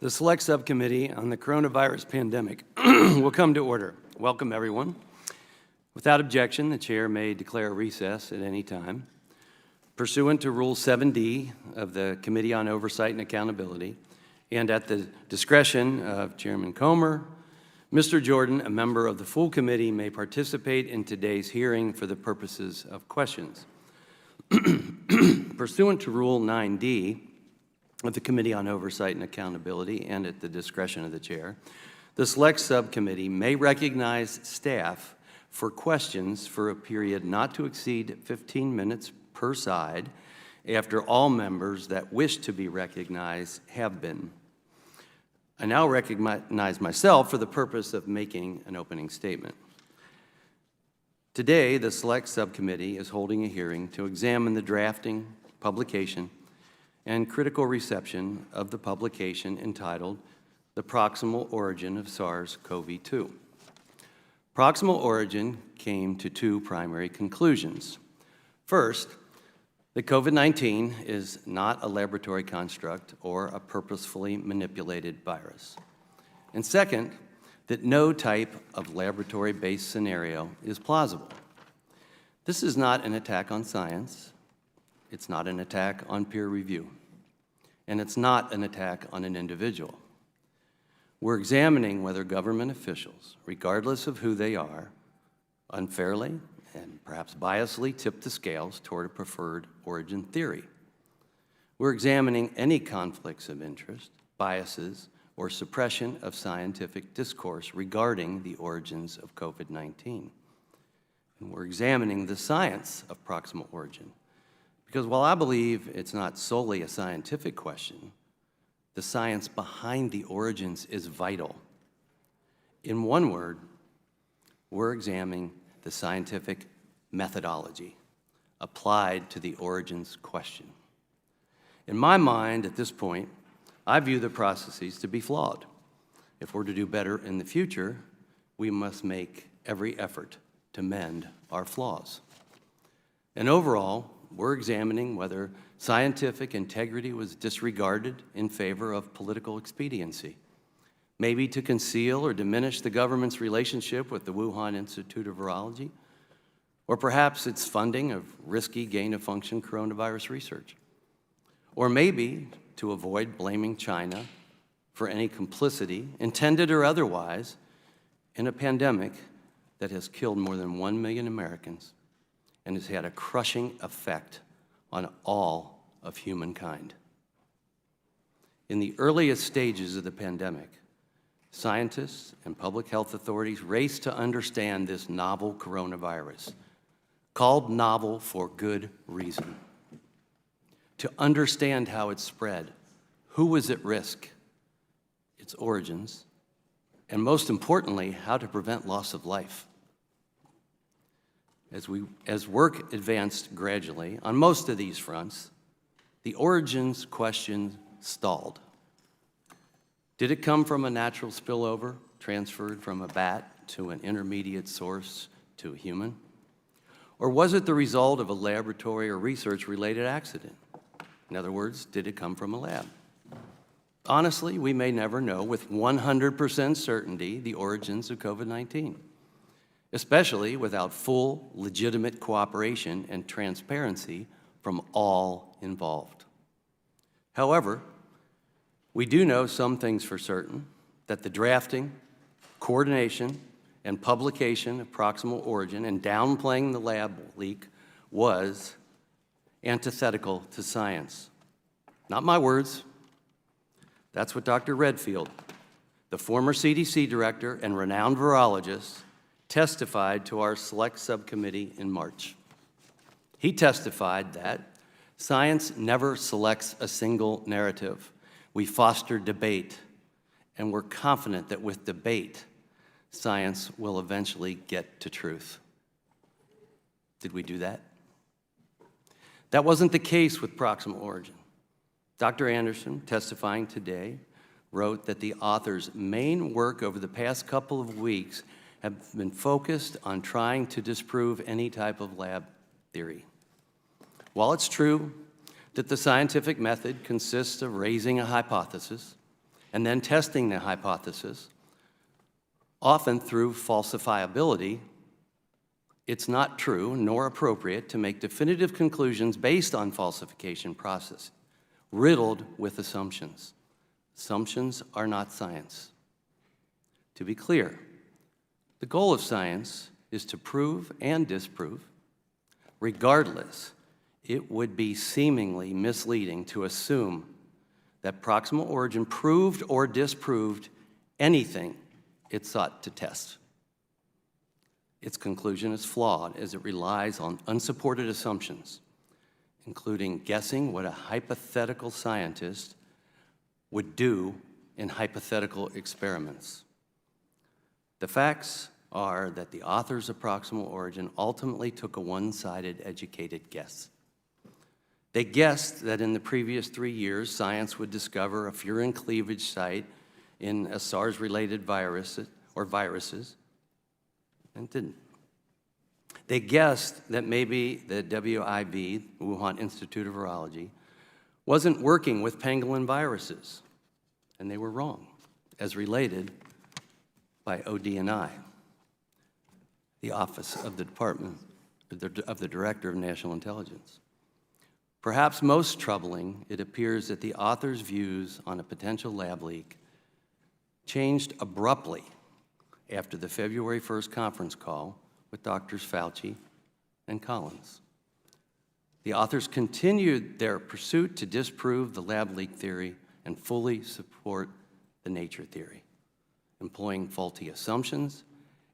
The Select Subcommittee on the Coronavirus Pandemic will come to order. Welcome, everyone. Without objection, the chair may declare a recess at any time. Pursuant to Rule 7D of the Committee on Oversight and Accountability, and at the discretion of Chairman Comer, Mr. Jordan, a member of the full committee, may participate in today's hearing for the purposes of questions. Pursuant to Rule 9D of the Committee on Oversight and Accountability, and at the discretion of the chair, the Select Subcommittee may recognize staff for questions for a period not to exceed 15 minutes per side after all members that wish to be recognized have been. I now recognize myself for the purpose of making an opening statement. Today, the Select Subcommittee is holding a hearing to examine the drafting, publication, and critical reception of the publication entitled The Proximal Origin of SARS-CoV-2. Proximal Origin came to two primary conclusions. First, that COVID-19 is not a laboratory construct or a purposefully manipulated virus. And second, that no type of laboratory-based scenario is plausible. This is not an attack on science. It's not an attack on peer review, and it's not an attack on an individual. We're examining whether government officials, regardless of who they are, unfairly and perhaps biasly tip the scales toward a preferred origin theory. We're examining any conflicts of interest, biases, or suppression of scientific discourse regarding the origins of COVID-19. And we're examining the science of proximal origin. Because while I believe it's not solely a scientific question, the science behind the origins is vital. In one word, we're examining the scientific methodology applied to the origins question. In my mind, at this point, I view the processes to be flawed. If we're to do better in the future, we must make every effort to mend our flaws. And overall, we're examining whether scientific integrity was disregarded in favor of political expediency, maybe to conceal or diminish the government's relationship with the Wuhan Institute of Virology, or perhaps its funding of risky gain-of-function coronavirus research, or maybe to avoid blaming China for any complicity, intended or otherwise, in a pandemic that has killed more than 1 million Americans and has had a crushing effect on all of humankind. In the earliest stages of the pandemic, scientists and public health authorities raced to understand this novel coronavirus, called novel for good reason, to understand how it spread, who was at risk, its origins, and most importantly, how to prevent loss of life. As work advanced gradually on most of these fronts, the origins question stalled. Did it come from a natural spillover transferred from a bat to an intermediate source to a human? Or was it the result of a laboratory or research-related accident? In other words, did it come from a lab? Honestly, we may never know with 100% certainty the origins of COVID-19. Especially without full, legitimate cooperation and transparency from all involved. However, we do know some things for certain, that the drafting, coordination, and publication of Proximal Origin and downplaying the lab leak was antithetical to science. Not my words. That's what Dr. Redfield, the former CDC director and renowned virologist, testified to our Select Subcommittee in March. He testified that science never selects a single narrative. We foster debate, and we're confident that with debate, science will eventually get to truth. Did we do that? That wasn't the case with Proximal Origin. Dr. Anderson, testifying today, wrote that the author's main work over the past couple of weeks have been focused on trying to disprove any type of lab theory. While it's true that the scientific method consists of raising a hypothesis and then testing the hypothesis, often through falsifiability, it's not true nor appropriate to make definitive conclusions based on falsification process, riddled with assumptions. Assumptions are not science. To be clear, the goal of science is to prove and disprove. Regardless, it would be seemingly misleading to assume that Proximal Origin proved or disproved anything it sought to test. Its conclusion is flawed as it relies on unsupported assumptions, including guessing what a hypothetical scientist would do in hypothetical experiments. The facts are that the authors of Proximal Origin ultimately took a one-sided educated guess. They guessed that in the previous 3 years, science would discover a furin cleavage site in a SARS-related virus or viruses, and didn't. They guessed that maybe the WIV, Wuhan Institute of Virology, wasn't working with pangolin viruses, and they were wrong, as related by ODNI, the Office of the Department of the Director of National Intelligence. Perhaps most troubling, it appears that the author's views on a potential lab leak changed abruptly after the February 1st conference call with Drs. Fauci and Collins. The authors continued their pursuit to disprove the lab leak theory and fully support the nature theory, employing faulty assumptions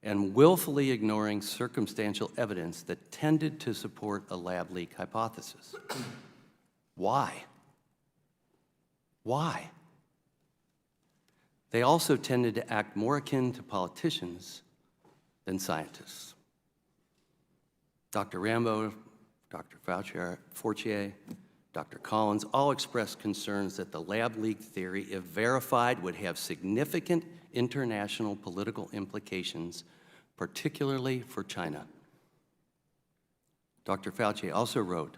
and willfully ignoring circumstantial evidence that tended to support a lab leak hypothesis. Why? Why? They also tended to act more akin to politicians than scientists. Dr. Rambo, Dr. Fauci, Dr. Collins all expressed concerns that the lab leak theory, if verified, would have significant international political implications, particularly for China. Dr. Fauci also wrote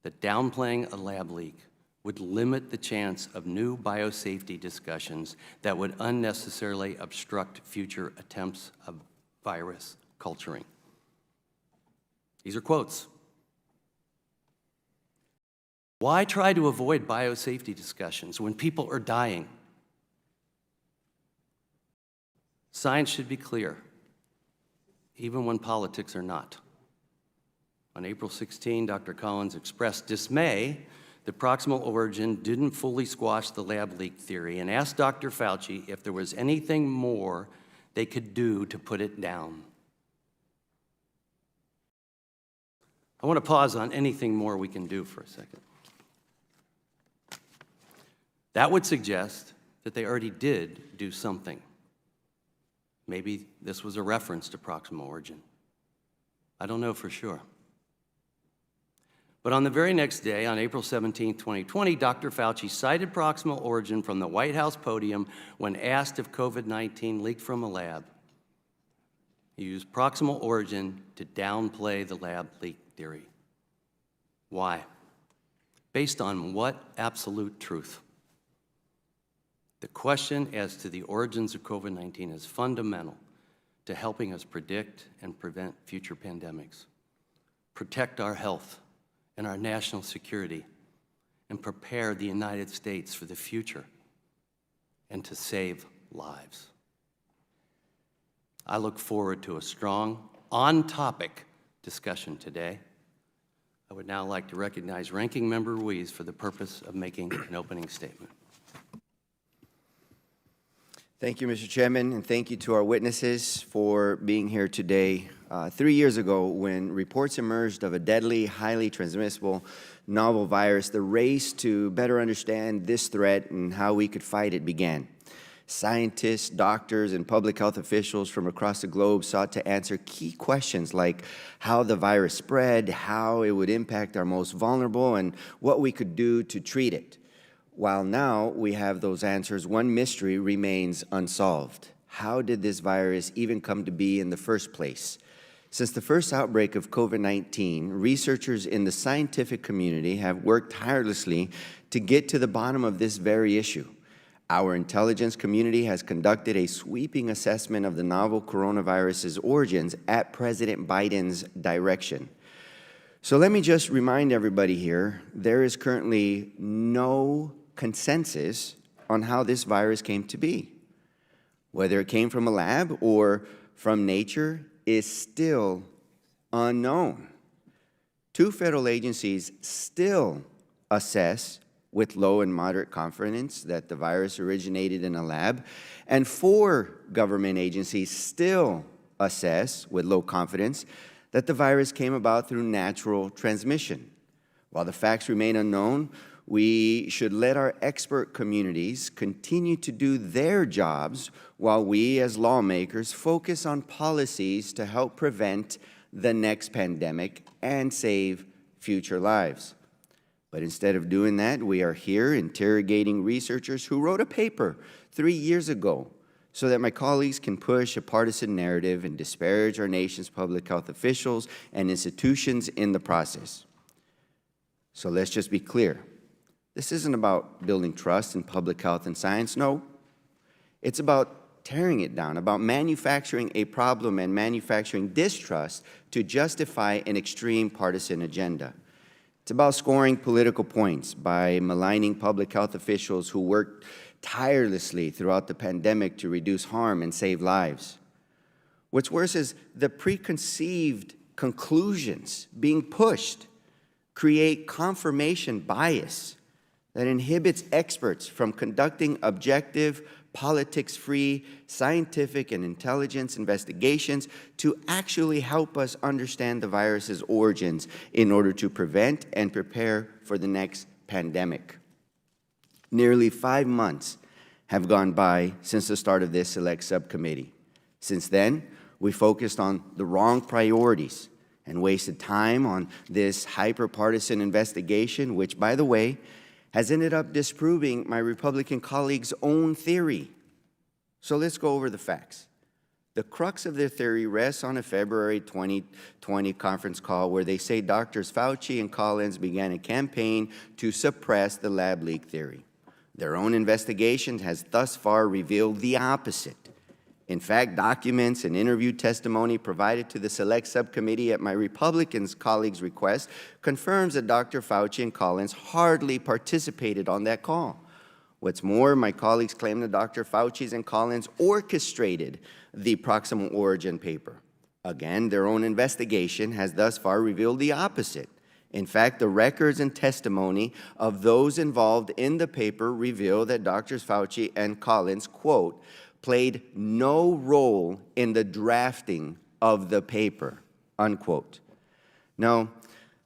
that downplaying a lab leak would limit the chance of new biosafety discussions that would unnecessarily obstruct future attempts of virus culturing. These are quotes. Why try to avoid biosafety discussions when people are dying? Science should be clear, even when politics are not. On April 16, Dr. Collins expressed dismay that Proximal Origin didn't fully squash the lab leak theory and asked Dr. Fauci if there was anything more they could do to put it down. I want to pause on anything more we can do for a second. That would suggest that they already did do something. Maybe this was a reference to Proximal Origin. I don't know for sure. But on the very next day, on April 17, 2020, Dr. Fauci cited Proximal Origin from the White House podium when asked if COVID-19 leaked from a lab. He used Proximal Origin to downplay the lab leak theory. Why? Based on what absolute truth? The question as to the origins of COVID-19 is fundamental to helping us predict and prevent future pandemics, protect our health and our national security, and prepare the United States for the future, and to save lives. I look forward to a strong, on-topic discussion today. I would now like to recognize Ranking Member Ruiz for the purpose of making an opening statement. Thank you, Mr. Chairman, and thank you to our witnesses for being here today. 3 years ago, when reports emerged of a deadly, highly transmissible novel virus, the race to better understand this threat and how we could fight it began. Scientists, doctors, and public health officials from across the globe sought to answer key questions like how the virus spread, how it would impact our most vulnerable, and what we could do to treat it. While now we have those answers, one mystery remains unsolved. How did this virus even come to be in the first place? Since the first outbreak of COVID-19, researchers in the scientific community have worked tirelessly to get to the bottom of this very issue. Our intelligence community has conducted a sweeping assessment of the novel coronavirus's origins at President Biden's direction. So let me just remind everybody here, there is currently no consensus on how this virus came to be. Whether it came from a lab or from nature is still unknown. 2 federal agencies still assess with low and moderate confidence that the virus originated in a lab, and 4 government agencies still assess with low confidence that the virus came about through natural transmission. While the facts remain unknown, we should let our expert communities continue to do their jobs while we as lawmakers focus on policies to help prevent the next pandemic and save future lives. But instead of doing that, we are here interrogating researchers who wrote a paper 3 years ago so that my colleagues can push a partisan narrative and disparage our nation's public health officials and institutions in the process. So let's just be clear. This isn't about building trust in public health and science. No, it's about tearing it down, about manufacturing a problem and manufacturing distrust to justify an extreme partisan agenda. It's about scoring political points by maligning public health officials who worked tirelessly throughout the pandemic to reduce harm and save lives. What's worse is the preconceived conclusions being pushed create confirmation bias that inhibits experts from conducting objective, politics-free, scientific and intelligence investigations to actually help us understand the virus's origins in order to prevent and prepare for the next pandemic. Nearly 5 months have gone by since the start of this Select Subcommittee. Since then, we focused on the wrong priorities and wasted time on this hyper-partisan investigation, which, by the way, has ended up disproving my Republican colleagues' own theory. So let's go over the facts. The crux of their theory rests on a February 2020 conference call where they say Drs. Fauci and Collins began a campaign to suppress the lab leak theory. Their own investigation has thus far revealed the opposite. In fact, documents and interview testimony provided to the Select Subcommittee at my Republican colleagues' request confirms that Dr. Fauci and Collins hardly participated on that call. What's more, my colleagues claim that Dr. Fauci and Collins orchestrated the Proximal Origin paper. Again, their own investigation has thus far revealed the opposite. In fact, the records and testimony of those involved in the paper reveal that Drs. Fauci and Collins, quote, played no role in the drafting of the paper, unquote. Now,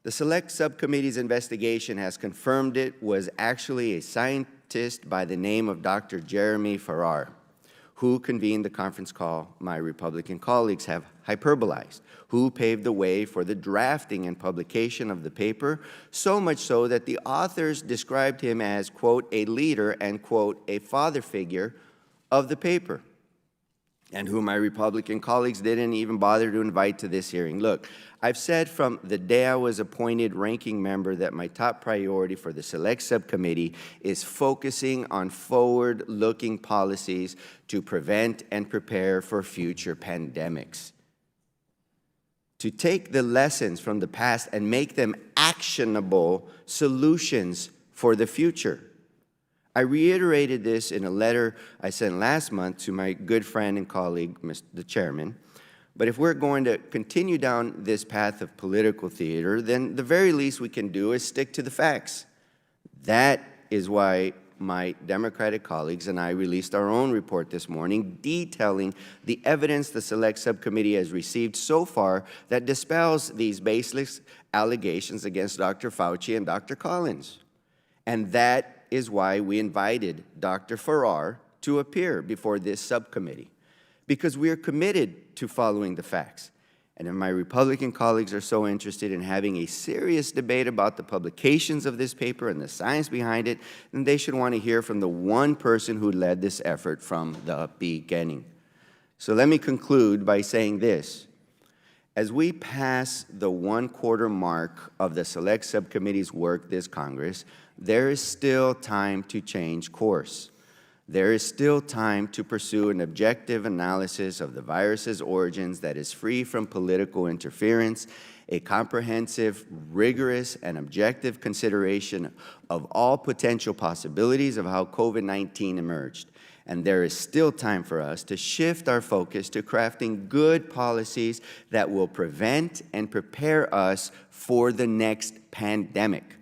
the Select Subcommittee's investigation has confirmed it was actually a scientist by the name of Dr. Jeremy Farrar, who convened the conference call my Republican colleagues have hyperbolized, who paved the way for the drafting and publication of the paper, so much so that the authors described him as, quote, a leader and, quote, a father figure of the paper, and who my Republican colleagues didn't even bother to invite to this hearing. Look, I've said from the day I was appointed ranking member that my top priority for the Select Subcommittee is focusing on forward-looking policies to prevent and prepare for future pandemics. To take the lessons from the past and make them actionable solutions for the future. I reiterated this in a letter I sent last month to my good friend and colleague, the chairman. But if we're going to continue down this path of political theater, then the very least we can do is stick to the facts. That is why my Democratic colleagues and I released our own report this morning detailing the evidence the Select Subcommittee has received so far that dispels these baseless allegations against Dr. Fauci and Dr. Collins. And that is why we invited Dr. Farrar to appear before this subcommittee, because we are committed to following the facts. And if my Republican colleagues are so interested in having a serious debate about the publications of this paper and the science behind it, then they should want to hear from the one person who led this effort from the beginning. So let me conclude by saying this. As we pass the 1/4 mark of the Select Subcommittee's work this Congress, there is still time to change course. there is still time to pursue an objective analysis of the virus's origins that is free from political interference, a comprehensive, rigorous, and objective consideration of all potential possibilities of how COVID-19 emerged. And there is still time for us to shift our focus to crafting good policies that will prevent and prepare us for the next pandemic.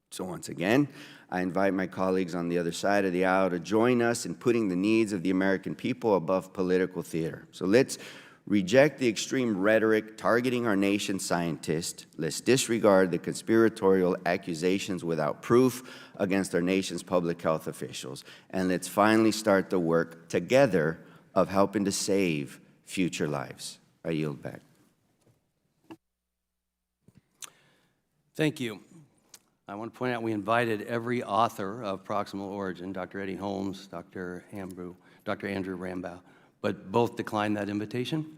So once again, I invite my colleagues on the other side of the aisle to join us in putting the needs of the American people above political theater. So let's reject the extreme rhetoric targeting our nation's scientists. Let's disregard the conspiratorial accusations without proof against our nation's public health officials. And let's finally start the work together of helping to save future lives. I yield back. Thank you. I want to point out we invited every author of Proximal Origin, Dr. Eddie Holmes, Dr. Andrew Rambaugh, but both declined that invitation.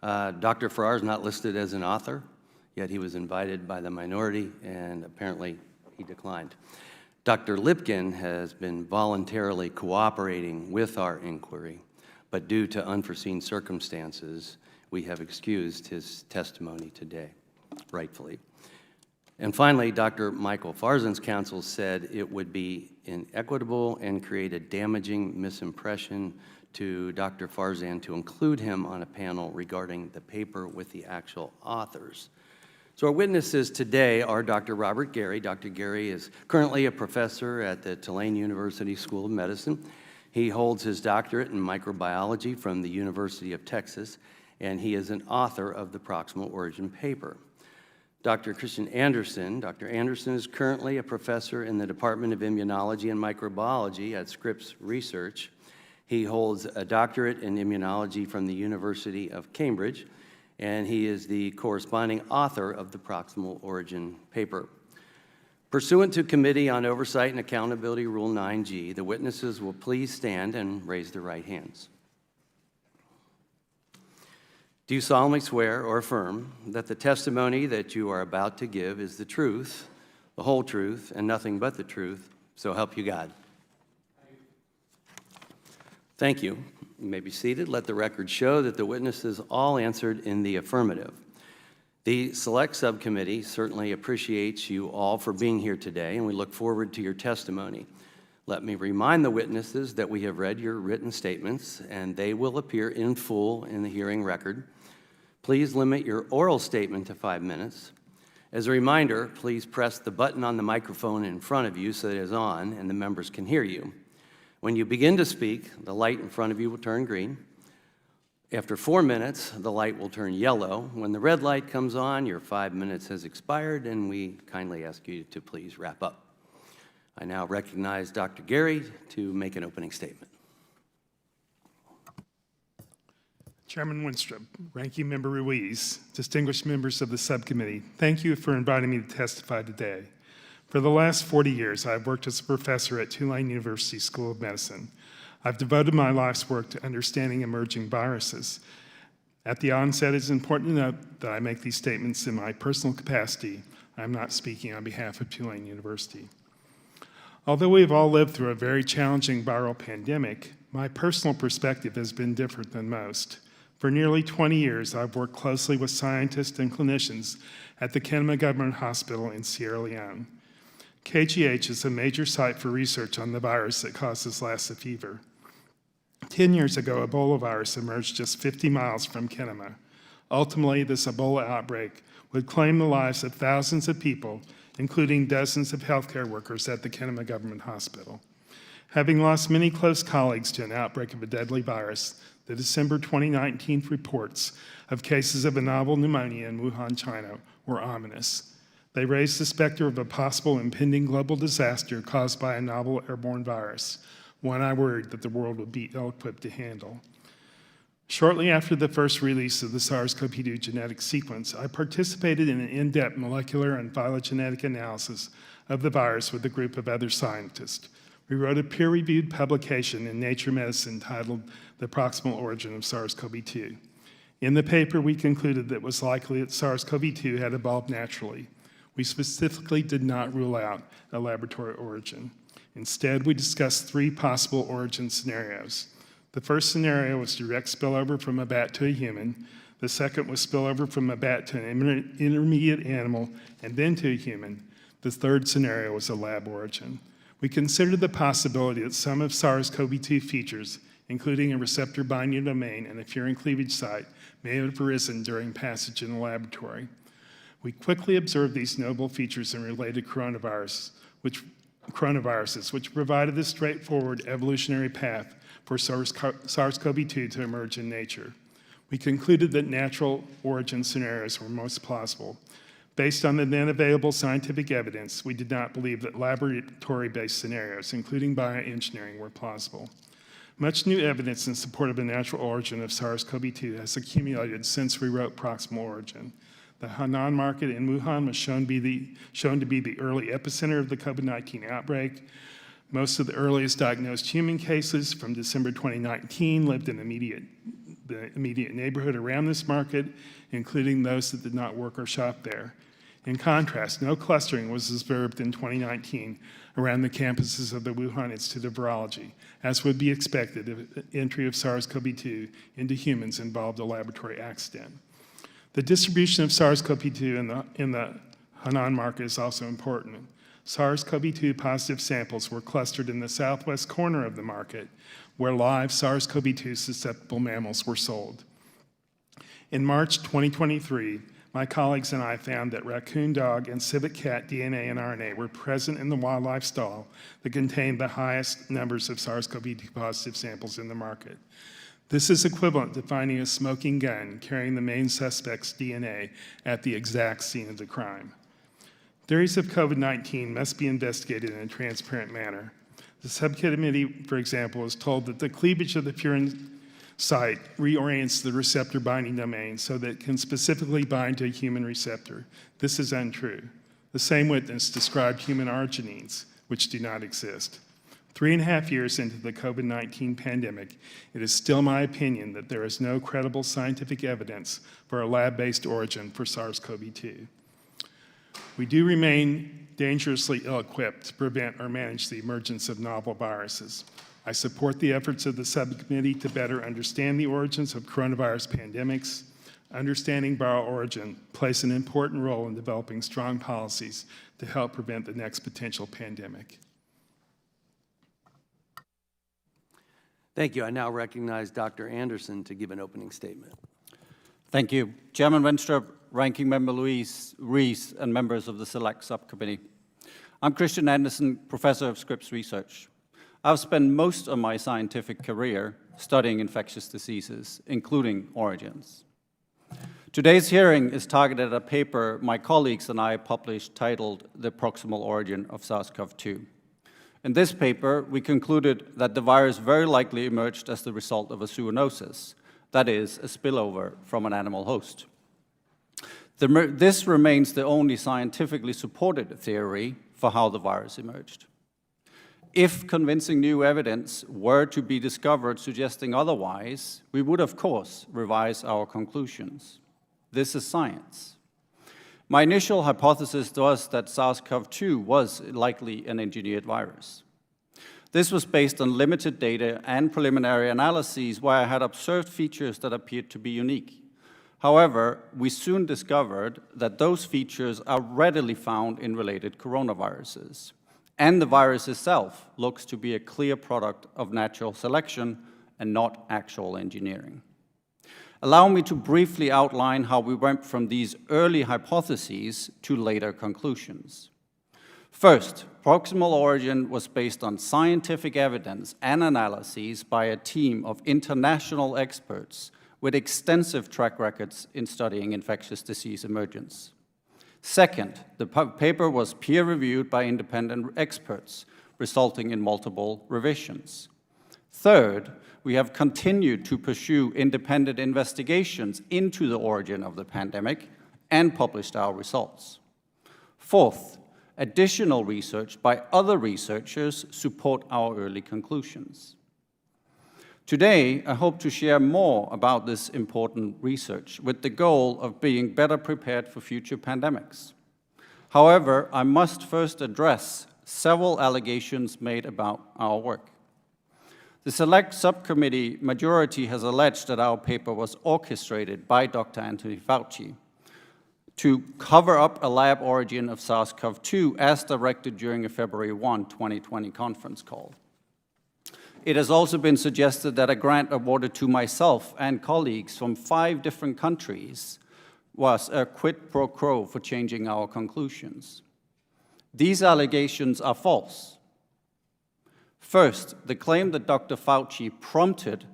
Dr. Farrar is not listed as an author, yet he was invited by the minority, and apparently he declined. Dr. Lipkin has been voluntarily cooperating with our inquiry, but due to unforeseen circumstances, we have excused his testimony today, rightfully. And finally, Dr. Michael Farzan's counsel said it would be inequitable and create a damaging misimpression to Dr. Farzan to include him on a panel regarding the paper with the actual authors. So our witnesses today are Dr. Robert Gary. Dr. Gary is currently a professor at the Tulane University School of Medicine. He holds his doctorate in microbiology from the University of Texas, and he is an author of the Proximal Origin paper. Dr. Christian Anderson. Dr. Anderson is currently a professor in the Department of Immunology and Microbiology at Scripps Research. He holds a doctorate in immunology from the University of Cambridge, and he is the corresponding author of the Proximal Origin paper. Pursuant to Committee on Oversight and Accountability Rule 9G, the witnesses will please stand and raise their right hands. Do you solemnly swear or affirm that the testimony that you are about to give is the truth, the whole truth, and nothing but the truth, so help you God? Thank you. You may be seated. Let the record show that the witnesses all answered in the affirmative. The Select Subcommittee certainly appreciates you all for being here today, and we look forward to your testimony. Let me remind the witnesses that we have read your written statements, and they will appear in full in the hearing record. Please limit your oral statement to 5 minutes. As a reminder, please press the button on the microphone in front of you so that it is on and the members can hear you. When you begin to speak, the light in front of you will turn green. After 4 minutes, the light will turn yellow. When the red light comes on, your 5 minutes has expired, and we kindly ask you to please wrap up. I now recognize Dr. Gary to make an opening statement. Chairman Winstrup, Ranking Member Ruiz, distinguished members of the subcommittee, thank you for inviting me to testify today. For the last 40 years, I've worked as a professor at Tulane University School of Medicine. I've devoted my life's work to understanding emerging viruses. At the onset, it's important to note that I make these statements in my personal capacity. I'm not speaking on behalf of Tulane University. Although we've all lived through a very challenging viral pandemic, my personal perspective has been different than most. For nearly 20 years, I've worked closely with scientists and clinicians at the Kenema Government Hospital in Sierra Leone. KGH is a major site for research on the virus that causes Lassa fever. 10 years ago, Ebola virus emerged just 50 miles from Kenema. Ultimately, this Ebola outbreak would claim the lives of thousands of people, including dozens of healthcare workers at the Kenema Government Hospital. Having lost many close colleagues to an outbreak of a deadly virus, the December 2019 reports of cases of a novel pneumonia in Wuhan, China were ominous. They raised the specter of a possible impending global disaster caused by a novel airborne virus, one I worried that the world would be ill-equipped to handle. Shortly after the first release of the SARS-CoV-2 genetic sequence, I participated in an in-depth molecular and phylogenetic analysis of the virus with a group of other scientists. We wrote a peer-reviewed publication in Nature Medicine titled The Proximal Origin of SARS-CoV-2. In the paper, we concluded that it was likely that SARS-CoV-2 had evolved naturally. We specifically did not rule out a laboratory origin. Instead, we discussed 3 possible origin scenarios. The first scenario was direct spillover from a bat to a human. The second was spillover from a bat to an intermediate animal and then to a human. The third scenario was a lab origin. We considered the possibility that some of SARS-CoV-2 features, including a receptor binding domain and a furin cleavage site, may have arisen during passage in the laboratory. We quickly observed these notable features in related coronaviruses, which provided the straightforward evolutionary path for SARS-CoV-2 to emerge in nature. We concluded that natural origin scenarios were most plausible. Based on the then available scientific evidence, we did not believe that laboratory-based scenarios, including bioengineering, were plausible. Much new evidence in support of the natural origin of SARS-CoV-2 has accumulated since we wrote Proximal Origin. The Henan market in Wuhan was shown to be the early epicenter of the COVID-19 outbreak. Most of the earliest diagnosed human cases from December 2019 lived in the immediate neighborhood around this market, including those that did not work or shop there. In contrast, no clustering was observed in 2019 around the campuses of the Wuhan Institute of Virology, as would be expected if entry of SARS-CoV-2 into humans involved a laboratory accident. The distribution of SARS-CoV-2 in the Henan market is also important. SARS-CoV-2 positive samples were clustered in the southwest corner of the market, where live SARS-CoV-2 susceptible mammals were sold. In March 2023, my colleagues and I found that raccoon dog and civet cat DNA and RNA were present in the wildlife stall that contained the highest numbers of SARS-CoV-2 positive samples in the market. This is equivalent to finding a smoking gun carrying the main suspect's DNA at the exact scene of the crime. Theories of COVID-19 must be investigated in a transparent manner. The subcommittee, for example, is told that the cleavage of the furin site reorients the receptor binding domain so that it can specifically bind to a human receptor. This is untrue. The same witness described human arginines, which do not exist. 3.5 years into the COVID-19 pandemic, it is still my opinion that there is no credible scientific evidence for a lab-based origin for SARS-CoV-2. We do remain dangerously ill-equipped to prevent or manage the emergence of novel viruses. I support the efforts of the subcommittee to better understand the origins of coronavirus pandemics. Understanding viral origin plays an important role in developing strong policies to help prevent the next potential pandemic. Thank you. I now recognize Dr. Anderson to give an opening statement. Thank you. Chairman Wenstrup, Ranking Member Rees, and members of the Select Subcommittee. I'm Christian Anderson, Professor of Scripps Research. I've spent most of my scientific career studying infectious diseases, including origins. Today's hearing is targeted at a paper my colleagues and I published titled The Proximal Origin of SARS-CoV-2. In this paper, we concluded that the virus very likely emerged as the result of a zoonosis, that is, a spillover from an animal host. This remains the only scientifically supported theory for how the virus emerged. If convincing new evidence were to be discovered suggesting otherwise, we would, of course, revise our conclusions. This is science. My initial hypothesis was that SARS-CoV-2 was likely an engineered virus. This was based on limited data and preliminary analyses where I had observed features that appeared to be unique. However, we soon discovered that those features are readily found in related coronaviruses. And the virus itself looks to be a clear product of natural selection and not actual engineering. Allow me to briefly outline how we went from these early hypotheses to later conclusions. First, proximal origin was based on scientific evidence and analyses by a team of international experts with extensive track records in studying infectious disease emergence. Second, the paper was peer-reviewed by independent experts, resulting in multiple revisions. Third, we have continued to pursue independent investigations into the origin of the pandemic and published our results. Fourth, additional research by other researchers support our early conclusions. Today, I hope to share more about this important research with the goal of being better prepared for future pandemics. However, I must first address several allegations made about our work. The Select Subcommittee majority has alleged that our paper was orchestrated by Dr. Anthony Fauci to cover up a lab origin of SARS-CoV-2 as directed during a February 1, 2020 conference call. It has also been suggested that a grant awarded to myself and colleagues from 5 different countries was a quid pro quo for changing our conclusions. These allegations are false. First, the claim that Dr. Fauci prompted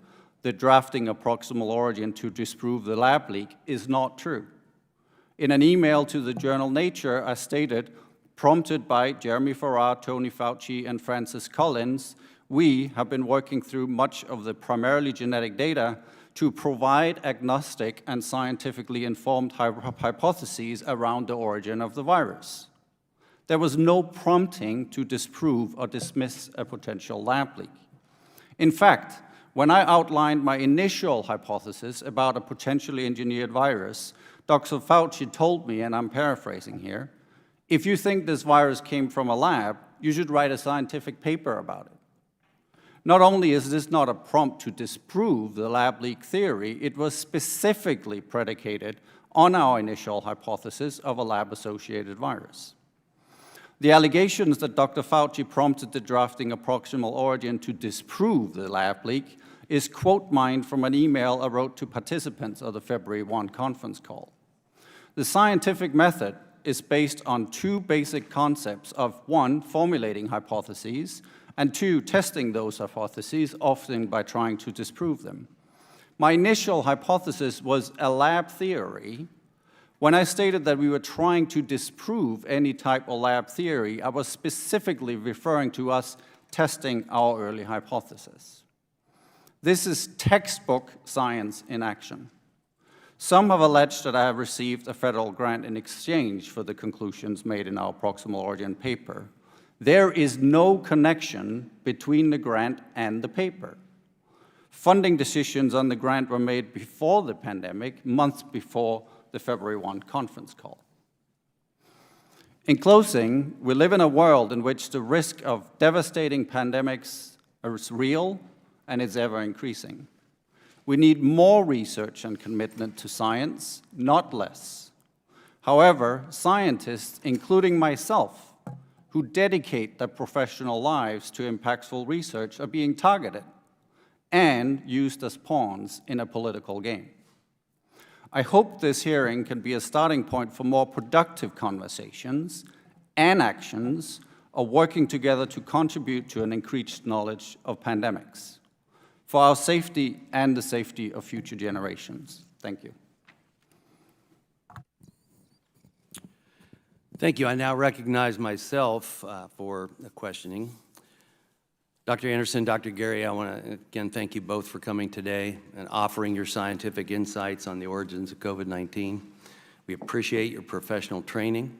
the drafting of Proximal Origin to disprove the lab leak is not true. In an email to the journal Nature, I stated, prompted by Jeremy Farrar, Tony Fauci, and Francis Collins, we have been working through much of the primarily genetic data to provide agnostic and scientifically informed hypotheses around the origin of the virus. There was no prompting to disprove or dismiss a potential lab leak. In fact, when I outlined my initial hypothesis about a potentially engineered virus, Dr. Fauci told me, and I'm paraphrasing here, if you think this virus came from a lab, you should write a scientific paper about it. Not only is this not a prompt to disprove the lab leak theory, it was specifically predicated on our initial hypothesis of a lab-associated virus. The allegations that Dr. Fauci prompted the drafting of Proximal Origin to disprove the lab leak is quote mined from an email I wrote to participants of the February 1 conference call. The scientific method is based on 2 basic concepts of 1, formulating hypotheses, and 2, testing those hypotheses, often by trying to disprove them. My initial hypothesis was a lab theory. When I stated that we were trying to disprove any type of lab theory, I was specifically referring to us testing our early hypothesis. This is textbook science in action. Some have alleged that I have received a federal grant in exchange for the conclusions made in our Proximal Origin paper. There is no connection between the grant and the paper. Funding decisions on the grant were made before the pandemic, months before the February 1 conference call. In closing, we live in a world in which the risk of devastating pandemics is real and is ever increasing. We need more research and commitment to science, not less. However, scientists, including myself, who dedicate their professional lives to impactful research, are being targeted and used as pawns in a political game. I hope this hearing can be a starting point for more productive conversations and actions of working together to contribute to an increased knowledge of pandemics for our safety and the safety of future generations. Thank you. Thank you. I now recognize myself for questioning. Dr. Anderson, Dr. Gary, I want to again thank you both for coming today and offering your scientific insights on the origins of COVID-19. We appreciate your professional training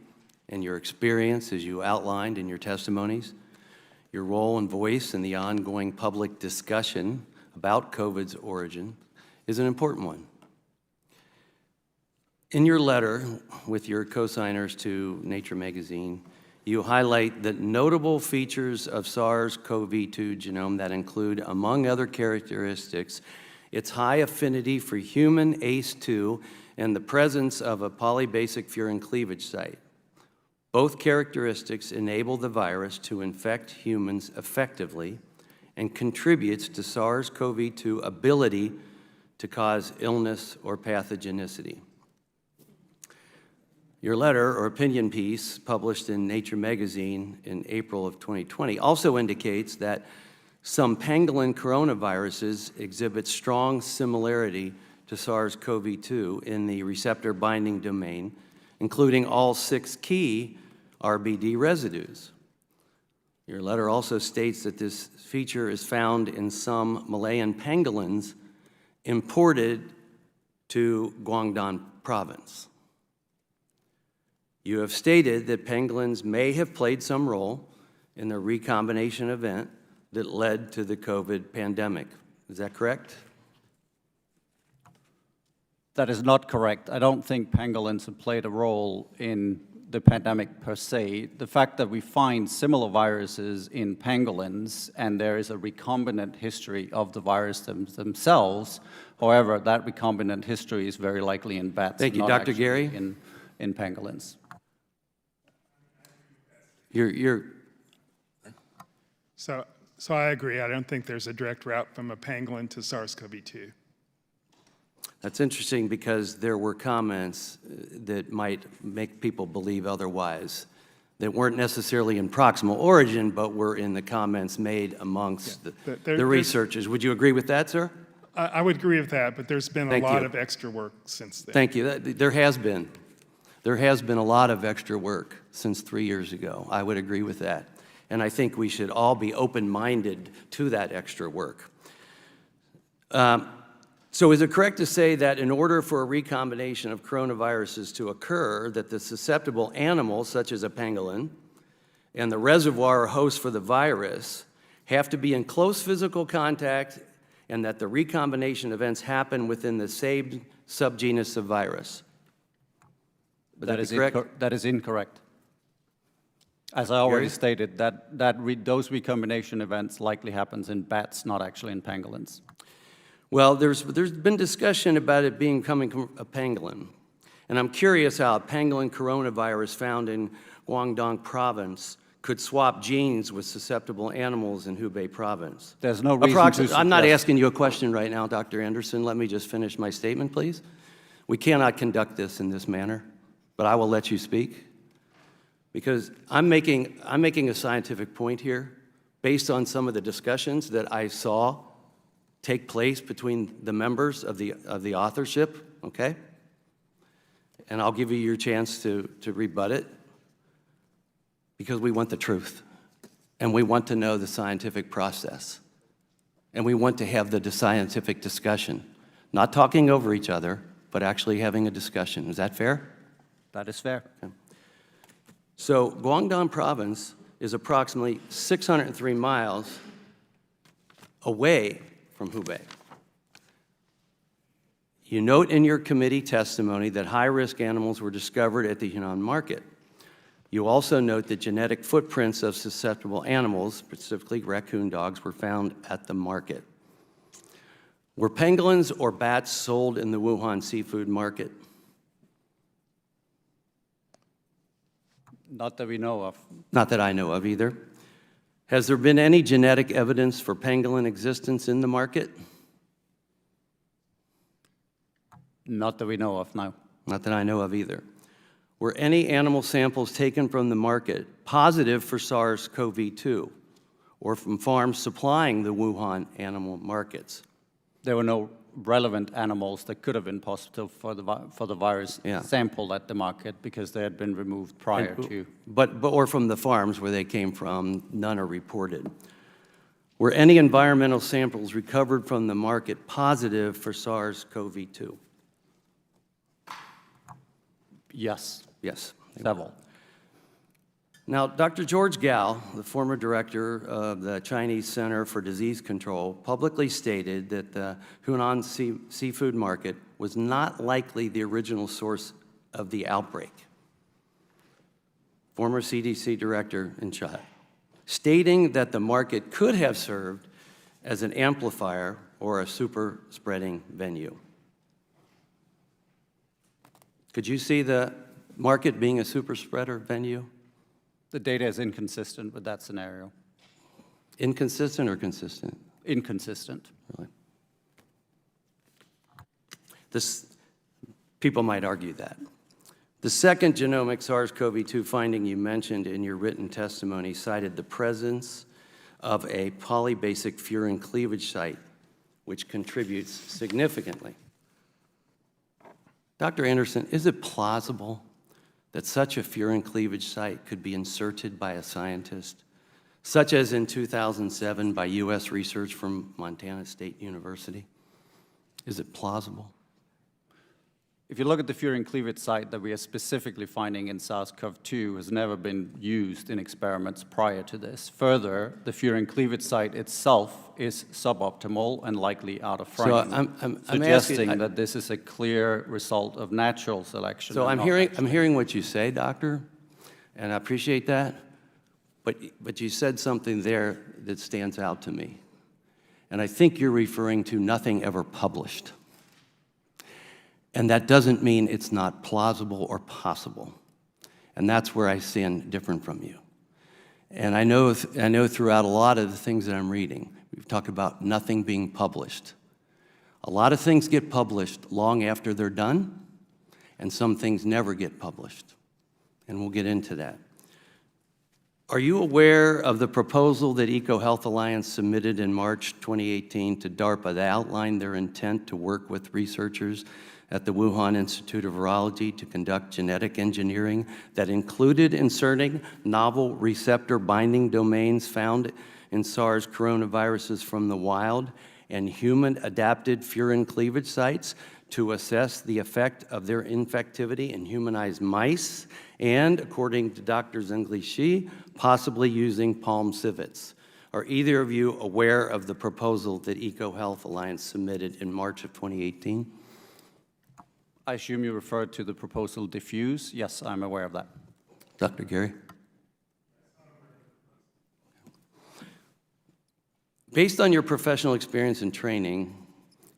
and your experience as you outlined in your testimonies. Your role and voice in the ongoing public discussion about COVID's origin is an important one. In your letter with your co-signers to Nature magazine, you highlight the notable features of SARS-CoV-2 genome that include, among other characteristics, its high affinity for human ACE2 and the presence of a polybasic furin cleavage site. Both characteristics enable the virus to infect humans effectively and contributes to SARS-CoV-2 ability to cause illness or pathogenicity. Your letter or opinion piece published in Nature magazine in April of 2020 also indicates that some pangolin coronaviruses exhibit strong similarity to SARS-CoV-2 in the receptor binding domain, including all 6 key RBD residues. Your letter also states that this feature is found in some Malayan pangolins imported to Guangdong province. You have stated that pangolins may have played some role in the recombination event that led to the COVID pandemic. Is that correct? That is not correct. I don't think pangolins have played a role in the pandemic per se. The fact that we find similar viruses in pangolins and there is a recombinant history of the virus themselves, however, that recombinant history is very likely in bats. Thank you. not Dr. actually Gary? In pangolins. You're So I agree. I don't think there's a direct route from a pangolin to SARS-CoV-2. That's interesting because there were comments that might make people believe otherwise that weren't necessarily in proximal origin, but were in the comments made amongst the researchers. Would you agree with that, sir? I would agree with that, but there's been Thank a lot you. of extra work since then. Thank you. There has been. There has been a lot of extra work since 3 years ago. I would agree with that. And I think we should all be open-minded to that extra work. So is it correct to say that in order for a recombination of coronaviruses to occur, that the susceptible animals, such as a pangolin, and the reservoir or host for the virus have to be in close physical contact, and that the recombination events happen within the same subgenus of virus? Would that be correct? That is incorrect. As I already Gary? stated, those recombination events likely happens in bats, not actually in pangolins. Well, there's been discussion about it coming from a pangolin. And I'm curious how a pangolin coronavirus found in Guangdong province could swap genes with susceptible animals in Hubei province. There's no reason to I'm not suggest- asking you a question right now, Dr. Anderson. Let me just finish my statement, please. We cannot conduct this in this manner, but I will let you speak. Because I'm making a scientific point here based on some of the discussions that I saw take place between the members of the authorship, okay? And I'll give you your chance to rebut it because we want the truth and we want to know the scientific process and we want to have the scientific discussion, not talking over each other, but actually having a discussion. Is that fair? That is fair. Okay. So Guangdong province is approximately 603 miles away from Hubei. You note in your committee testimony that high-risk animals were discovered at the Yunnan market. You also note that genetic footprints of susceptible animals, specifically raccoon dogs, were found at the market. Were pangolins or bats sold in the Wuhan seafood market? Not that we know of. Not that I know of either. Has there been any genetic evidence for pangolin existence in the market? Not that we know of, no. Not that I know of either. Were any animal samples taken from the market positive for SARS-CoV-2 or from farms supplying the Wuhan animal markets? There were no relevant animals that could have been positive for the virus Yeah. sampled at the market because they had been removed prior to. But or from the farms where they came from, none are reported. Were any environmental samples recovered from the market positive for SARS-CoV-2? Yes, Yes. several. Now, Dr. George Gao, the former director of the Chinese Center for Disease Control, publicly stated that the Hunan seafood market was not likely the original source of the outbreak. Former CDC director in China, stating that the market could have served as an amplifier or a super spreading venue. Could you see the market being a super spreader venue? The data is inconsistent with that scenario. Inconsistent or consistent? Inconsistent. Really? People might argue that. The second genomic SARS-CoV-2 finding you mentioned in your written testimony cited the presence of a polybasic furin cleavage site, which contributes significantly. Dr. Anderson, is it plausible that such a furin cleavage site could be inserted by a scientist, such as in 2007 by U.S. research from Montana State University? Is it plausible? If you look at the furin cleavage site that we are specifically finding in SARS-CoV-2 has never been used in experiments prior to this. Further, the furin cleavage site itself is suboptimal and likely out of frame, I'm suggesting asking, that this is a clear result of natural selection. so and I'm not hearing, actually- I'm hearing what you say, doctor, and I appreciate that, but you said something there that stands out to me. And I think you're referring to nothing ever published. And that doesn't mean it's not plausible or possible. And that's where I stand different from you. And I know throughout a lot of the things that I'm reading, we've talked about nothing being published. A lot of things get published long after they're done, and some things never get published. And we'll get into that. Are you aware of the proposal that EcoHealth Alliance submitted in March 2018 to DARPA that outlined their intent to work with researchers at the Wuhan Institute of Virology to conduct genetic engineering that included inserting novel receptor binding domains found in SARS coronaviruses from the wild and human-adapted furin cleavage sites to assess the effect of their infectivity in humanized mice, and, according to Dr. Zhengli Shi, possibly using palm civets? Are either of you aware of the proposal that EcoHealth Alliance submitted in March of 2018? I assume you referred to the proposal diffuse. Yes, I'm aware of that. Dr. Gary? Based on your professional experience and training,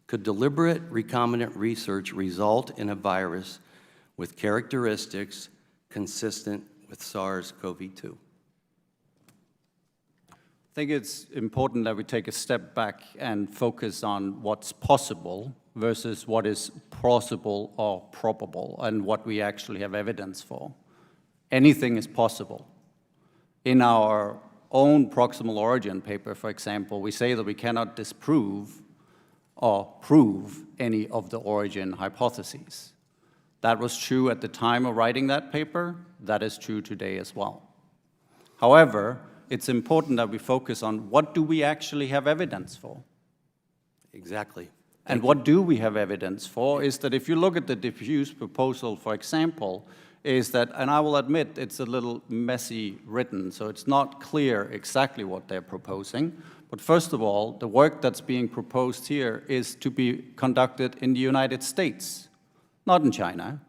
could deliberate recombinant research result in a virus with characteristics consistent with SARS-CoV-2? I think it's important that we take a step back and focus on what's possible versus what is plausible or probable and what we actually have evidence for. Anything is possible. In our own Proximal Origin paper, for example, we say that we cannot disprove or prove any of the origin hypotheses. That was true at the time of writing that paper. That is true today as well. However, it's important that we focus on what do we actually have evidence for. Exactly. And what do we have evidence for is that if you look at the diffuse proposal, for example, is that, and I will admit it's a little messy written, so it's not clear exactly what they're proposing. But first of all, the work that's being proposed here is to be conducted in the United States, not in China.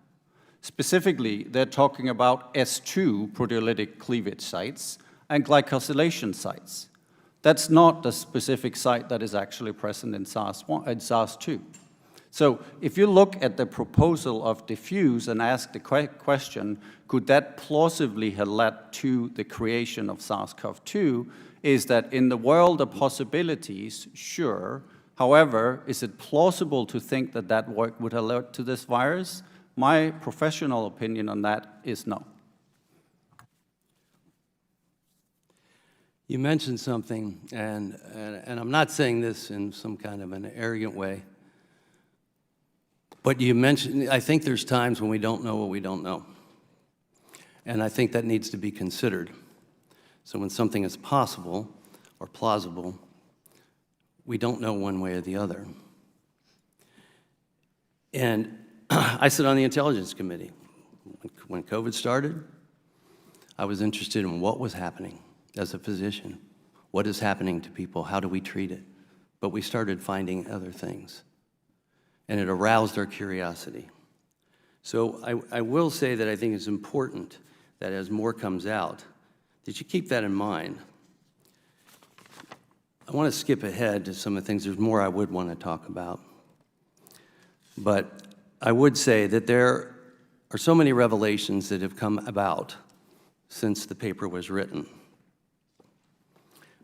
Specifically, they're talking about S2 proteolytic cleavage sites and glycosylation sites. That's not the specific site that is actually present in SARS-2. So if you look at the proposal of diffuse and ask the question, could that plausibly have led to the creation of SARS-CoV-2, is that in the world of possibilities, sure. However, is it plausible to think that that work would have led to this virus? My professional opinion on that is no. You mentioned something, and I'm not saying this in some kind of an arrogant way, but you mentioned, I think there's times when we don't know what we don't know. And I think that needs to be considered. So when something is possible or plausible, we don't know one way or the other. And I sit on the Intelligence Committee. When COVID started, I was interested in what was happening as a physician. What is happening to people? How do we treat it? But we started finding other things. And it aroused our curiosity. So I will say that I think it's important that as more comes out, that you keep that in mind. I want to skip ahead to some of the things. There's more I would want to talk about. But I would say that there are so many revelations that have come about since the paper was written.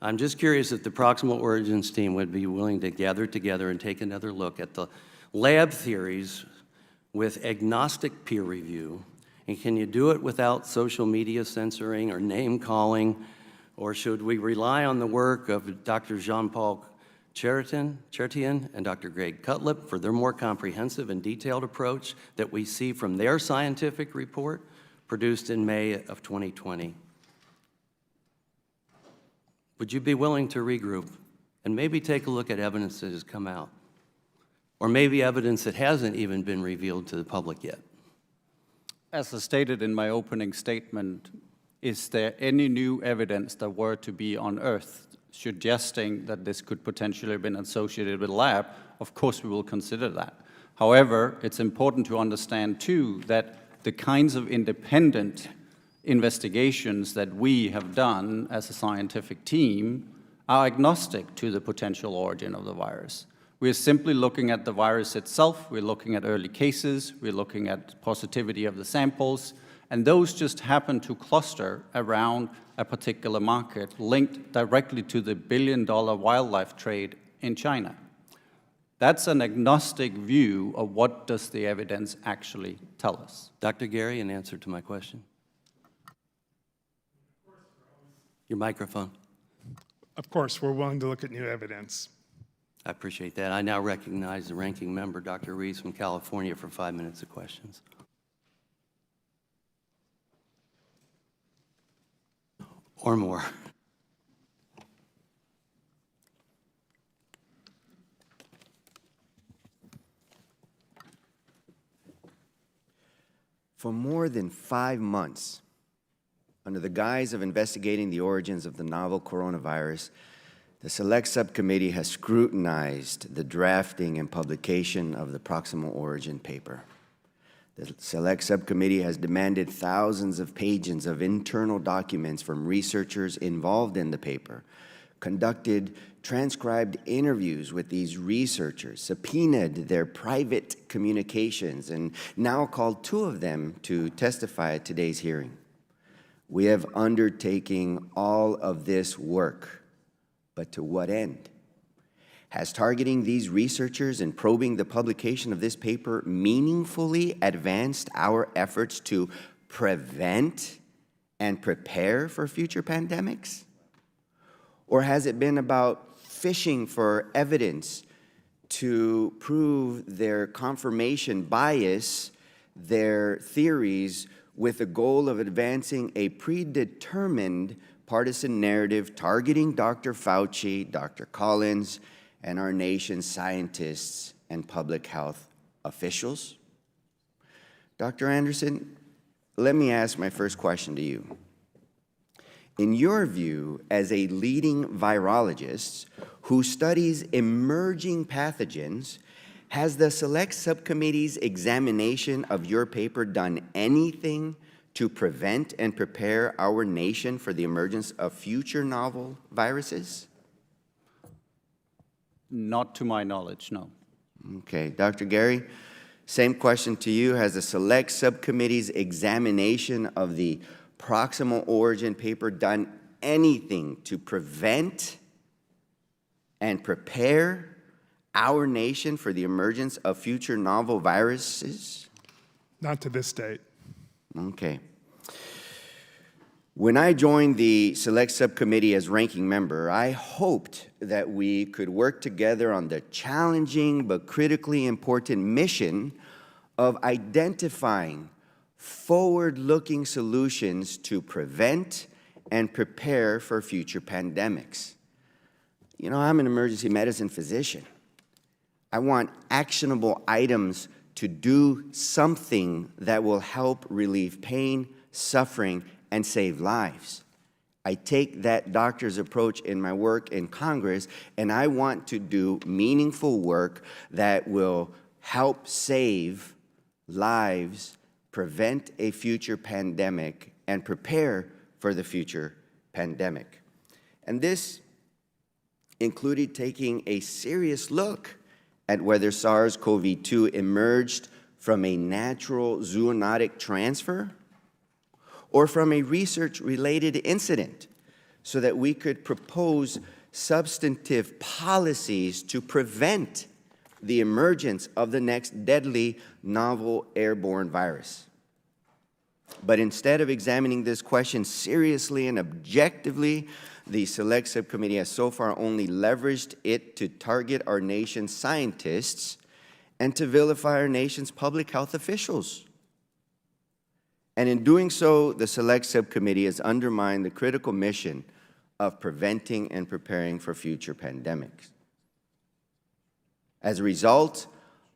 I'm just curious if the Proximal Origins team would be willing to gather together and take another look at the lab theories with agnostic peer review. And can you do it without social media censoring or name calling? Or should we rely on the work of Dr. Jean-Paul Chertian and Dr. Greg Cutlip for their more comprehensive and detailed approach that we see from their scientific report produced in May of 2020? Would you be willing to regroup and maybe take a look at evidence that has come out? Or maybe evidence that hasn't even been revealed to the public yet? As I stated in my opening statement, is there any new evidence that were to be unearthed suggesting that this could potentially have been associated with a lab? Of course, we will consider that. However, it's important to understand, too, that the kinds of independent investigations that we have done as a scientific team are agnostic to the potential origin of the virus. We're simply looking at the virus itself, we're looking at early cases, we're looking at positivity of the samples, and those just happen to cluster around a particular market linked directly to the billion-dollar wildlife trade in China. That's an agnostic view of what does the evidence actually tell us. Dr. Gary, in answer to my question. Your microphone. Of course, we're willing to look at new evidence. I appreciate that. I now recognize the ranking member, Dr. Rees from California, for 5 minutes of questions. Or more. For more than 5 months, under the guise of investigating the origins of the novel coronavirus, the Select Subcommittee has scrutinized the drafting and publication of the Proximal Origin paper. The Select Subcommittee has demanded thousands of pages of internal documents from researchers involved in the paper, conducted transcribed interviews with these researchers, subpoenaed their private communications, and now called 2 of them to testify at today's hearing. We have undertaken all of this work, but to what end? Has targeting these researchers and probing the publication of this paper meaningfully advanced our efforts to prevent and prepare for future pandemics? Or has it been about fishing for evidence to prove their confirmation bias, their theories, with the goal of advancing a predetermined partisan narrative targeting Dr. Fauci, Dr. Collins, and our nation's scientists and public health officials? Dr. Anderson, let me ask my first question to you. In your view, as a leading virologist who studies emerging pathogens, has the Select Subcommittee's examination of your paper done anything to prevent and prepare our nation for the emergence of future novel viruses? Not to my knowledge, no. Okay, Dr. Gary, same question to you. Has the Select Subcommittee's examination of the Proximal Origin paper done anything to prevent and prepare our nation for the emergence of future novel viruses? Not to this date. Okay. When I joined the Select Subcommittee as ranking member, I hoped that we could work together on the challenging but critically important mission of identifying forward-looking solutions to prevent and prepare for future pandemics. You know, I'm an emergency medicine physician. I want actionable items to do something that will help relieve pain, suffering, and save lives. I take that doctor's approach in my work in Congress, and I want to do meaningful work that will help save lives, prevent a future pandemic, and prepare for the future pandemic. And this included taking a serious look at whether SARS-CoV-2 emerged from a natural zoonotic transfer or from a research-related incident, so that we could propose substantive policies to prevent the emergence of the next deadly novel airborne virus. But instead of examining this question seriously and objectively, the Select Subcommittee has so far only leveraged it to target our nation's scientists and to vilify our nation's public health officials. And in doing so, the Select Subcommittee has undermined the critical mission of preventing and preparing for future pandemics. As a result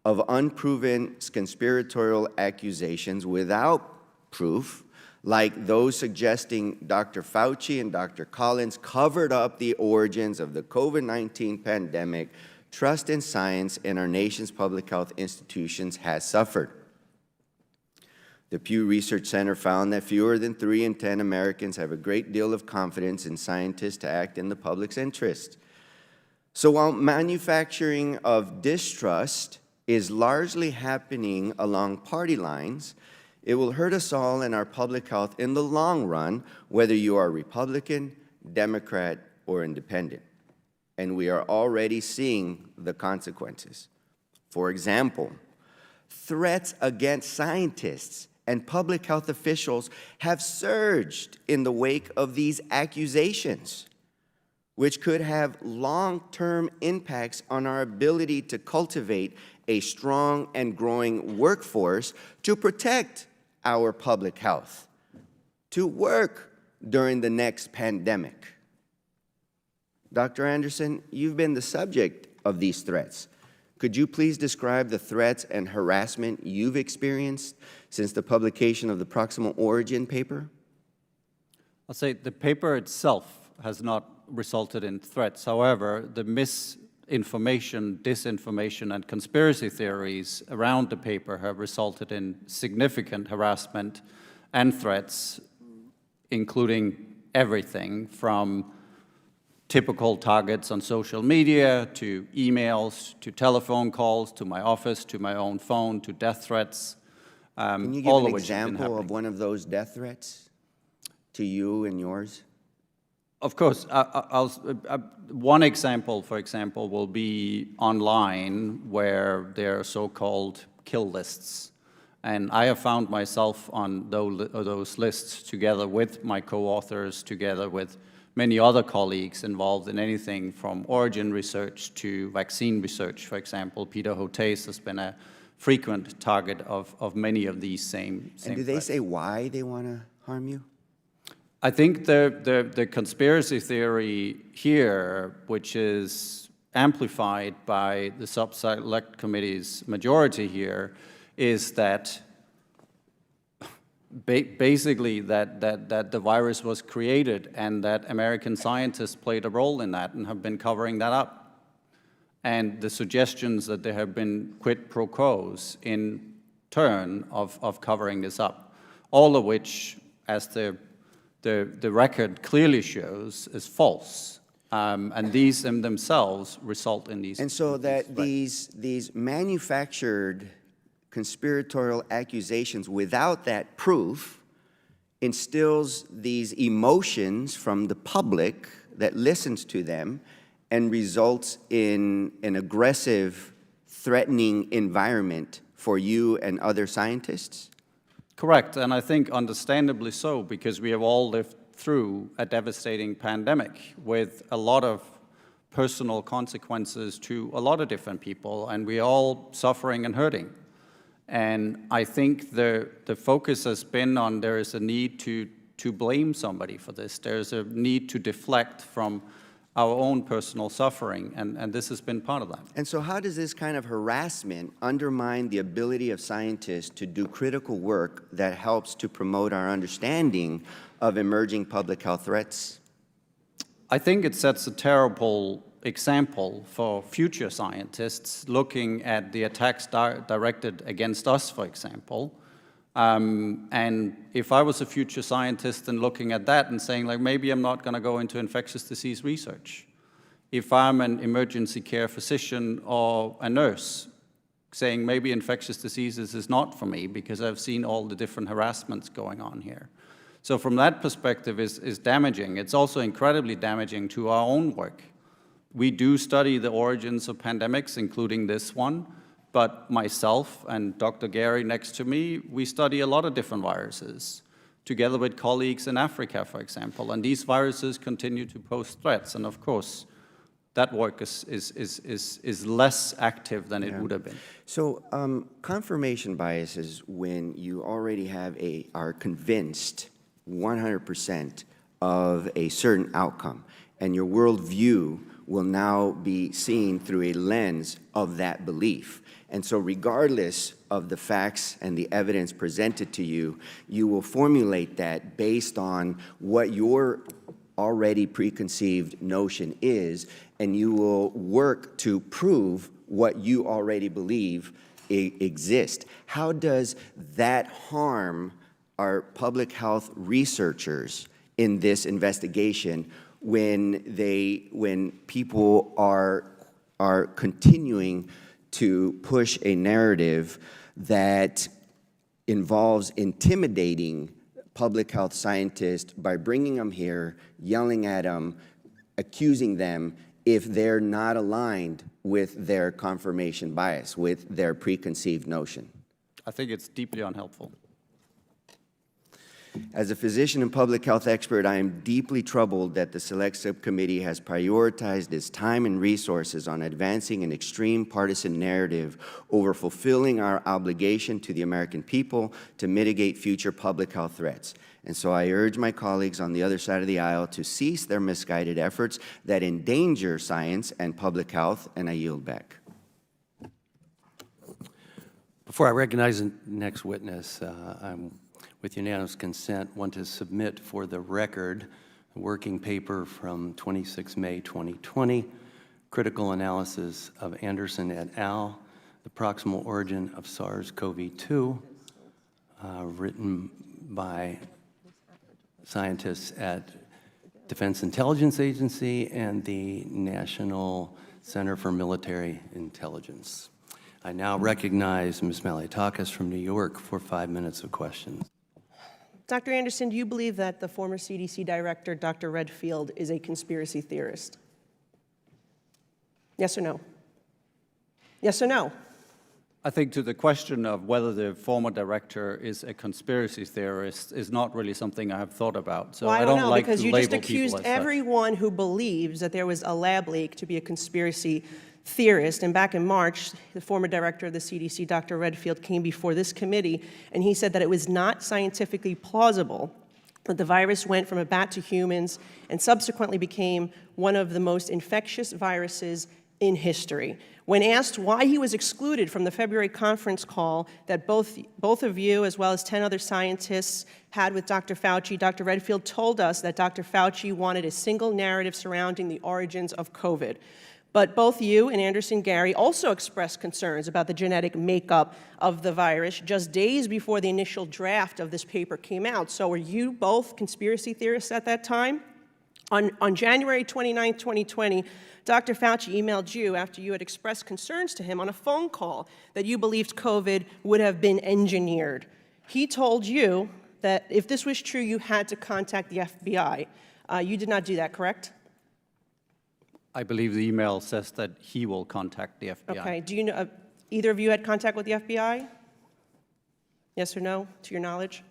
of unproven conspiratorial accusations without proof, like those suggesting Dr. Fauci and Dr. Collins covered up the origins of the COVID-19 pandemic, trust in science and our nation's public health institutions has suffered. The Pew Research Center found that fewer than 3 in 10 Americans have a great deal of confidence in scientists to act in the public's interest. So while manufacturing of distrust is largely happening along party lines, it will hurt us all in our public health in the long run, whether you are Republican, Democrat, or Independent. And we are already seeing the consequences. For example, threats against scientists and public health officials have surged in the wake of these accusations, which could have long-term impacts on our ability to cultivate a strong and growing workforce to protect our public health, to work during the next pandemic. Dr. Anderson, you've been the subject of these threats. Could you please describe the threats and harassment you've experienced since the publication of the Proximal Origin paper? I'll say the paper itself has not resulted in threats. However, the misinformation, disinformation, and conspiracy theories around the paper have resulted in significant harassment and threats, including everything from typical targets on social media, to emails, to telephone calls, to my office, to my own phone, to death threats. Can you give all an of which have been example of happening. one of those death threats to you and yours? Of course. One example, for example, will be online where there are so-called kill lists. And I have found myself on those lists together with my co-authors, together with many other colleagues involved in anything from origin research to vaccine research. For example, Peter Hotez has been a frequent target of many of these same And do they threats. say why they want to harm you? I think the conspiracy theory here, which is amplified by the Select Committee's majority here, is that basically that the virus was created and that American scientists played a role in that and have been covering that up. And the suggestions that there have been quid pro quos in turn of covering this up, all of which, as the record clearly shows, is false. And these in themselves result in these. And so that these manufactured conspiratorial accusations without that proof instills these emotions from the public that listens to them and results in an aggressive, threatening environment for you and other scientists? Correct, and I think understandably so, because we have all lived through a devastating pandemic with a lot of personal consequences to a lot of different people, and we're all suffering and hurting. And I think the focus has been on there is a need to blame somebody for this. There's a need to deflect from our own personal suffering, and this has been part of that. And so how does this kind of harassment undermine the ability of scientists to do critical work that helps to promote our understanding of emerging public health threats? I think it sets a terrible example for future scientists looking at the attacks directed against us, for example. And if I was a future scientist and looking at that and saying, like, maybe I'm not going to go into infectious disease research. If I'm an emergency care physician or a nurse, saying maybe infectious diseases is not for me because I've seen all the different harassments going on here. So from that perspective is damaging. It's also incredibly damaging to our own work. We do study the origins of pandemics, including this one, but myself and Dr. Gary next to me, we study a lot of different viruses, together with colleagues in Africa, for example, and these viruses continue to pose threats, and of course, that work is less active than it would have been. So confirmation bias is when you already are convinced 100% of a certain outcome, and your worldview will now be seen through a lens of that belief. And so regardless of the facts and the evidence presented to you, you will formulate that based on what your already preconceived notion is, and you will work to prove what you already believe exist. How does that harm our public health researchers in this investigation when people are continuing to push a narrative that involves intimidating public health scientists by bringing them here, yelling at them, accusing them if they're not aligned with their confirmation bias, with their preconceived notion? I think it's deeply unhelpful. As a physician and public health expert, I am deeply troubled that the Select Subcommittee has prioritized its time and resources on advancing an extreme partisan narrative over fulfilling our obligation to the American people to mitigate future public health threats. And so I urge my colleagues on the other side of the aisle to cease their misguided efforts that endanger science and public health, and I yield back. Before I recognize the next witness, with unanimous consent, want to submit for the record a working paper from 26 May 2020, Critical Analysis of Anderson et al., The Proximal Origin of SARS-CoV-2, written by scientists at Defense Intelligence Agency and the National Center for Military Intelligence. I now recognize Ms. Malliotakis from New York for 5 minutes of questions. Dr. Anderson, do you believe that the former CDC director, Dr. Redfield, is a conspiracy theorist? Yes or no? Yes or no? I think to the question of whether the former director is a conspiracy theorist is not really something I have thought about. So Well, I don't know, like because to you label just people accused as such. everyone who believes that there was a lab leak to be a conspiracy theorist. And back in March, the former director of the CDC, Dr. Redfield, came before this committee, and he said that it was not scientifically plausible that the virus went from a bat to humans and subsequently became one of the most infectious viruses in history. When asked why he was excluded from the February conference call that both of you, as well as 10 other scientists, had with Dr. Fauci, Dr. Redfield told us that Dr. Fauci wanted a single narrative surrounding the origins of COVID. But both you and Anderson Gary also expressed concerns about the genetic makeup of the virus just days before the initial draft of this paper came out. So were you both conspiracy theorists at that time? On January 29, 2020, Dr. Fauci emailed you after you had expressed concerns to him on a phone call that you believed COVID would have been engineered. He told you that if this was true, you had to contact the FBI. You did not do that, correct? I believe the email says that he will contact the FBI. Okay. Do you know, either of you had contact with the FBI? Yes or no, to your knowledge?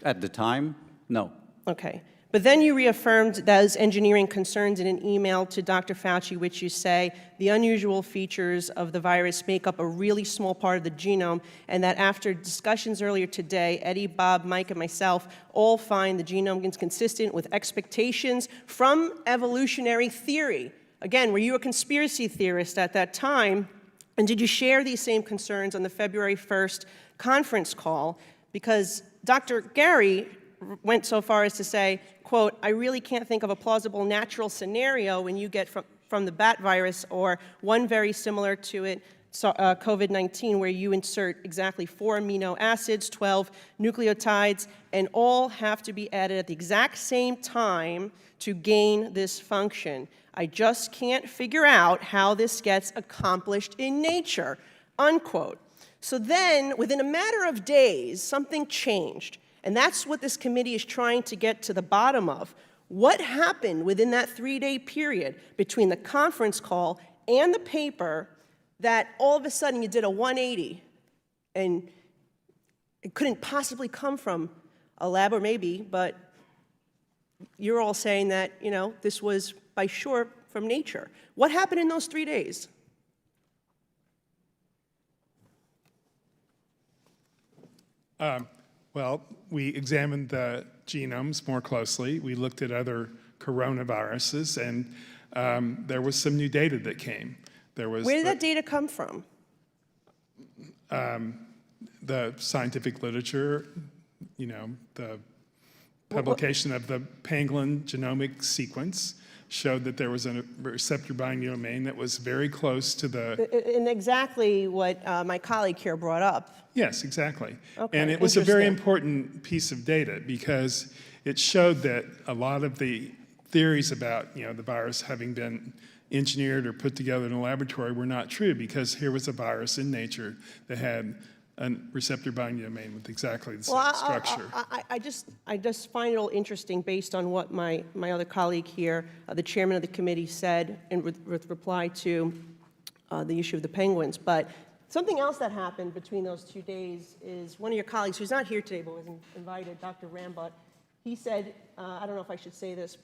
At the time, no. Okay. But then you reaffirmed those engineering concerns in an email to Dr. Fauci, which you say the unusual features of the virus make up a really small part of the genome, and that after discussions earlier today, Eddie, Bob, Mike, and myself all find the genome is consistent with expectations from evolutionary theory. Again, were you a conspiracy theorist at that time? And did you share these same concerns on the February 1st conference call? Because Dr. Gary went so far as to say, quote, I really can't think of a plausible natural scenario when you get from the bat virus or one very similar to it, COVID-19, where you insert exactly 4 amino acids, 12 nucleotides, and all have to be added at the exact same time to gain this function. I just can't figure out how this gets accomplished in nature, unquote. So then, within a matter of days, something changed. And that's what this committee is trying to get to the bottom of. What happened within that 3-day period between the conference call and the paper that all of a sudden you did a 180 and it couldn't possibly come from a lab, or maybe, but you're all saying that, you know, this was by sure from nature. What happened in those 3 days? Well, we examined the genomes more closely. We looked at other coronaviruses, and there was some new data that came. Where did that data come from? The scientific literature, you know, the publication of the pangolin genomic sequence, showed that there was a receptor binding domain that was very close to the. And exactly what my colleague here brought up. Yes, exactly. Okay, And it was a very interesting. important piece of data because it showed that a lot of the theories about, the virus having been engineered or put together in a laboratory were not true, because here was a virus in nature that had a receptor binding domain with exactly the same structure. I just find it all interesting based on what my other colleague here, the chairman of the committee, said in with reply to the issue of the penguins. But something else that happened between those 2 days is one of your colleagues, who's not here today but was invited, Dr. Rambut, he said, I don't know if I should say this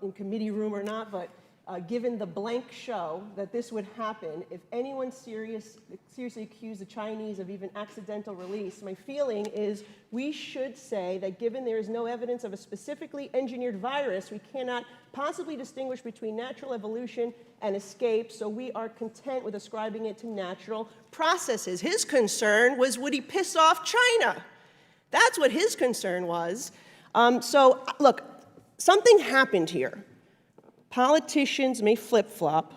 in committee room or not, but given the blank show that this would happen, if anyone seriously accused the Chinese of even accidental release, my feeling is we should say that given there is no evidence of a specifically engineered virus, we cannot possibly distinguish between natural evolution and escape, so we are content with ascribing it to natural processes. His concern was, would he piss off China? That's what his concern was. So, look, something happened here. Politicians may flip-flop.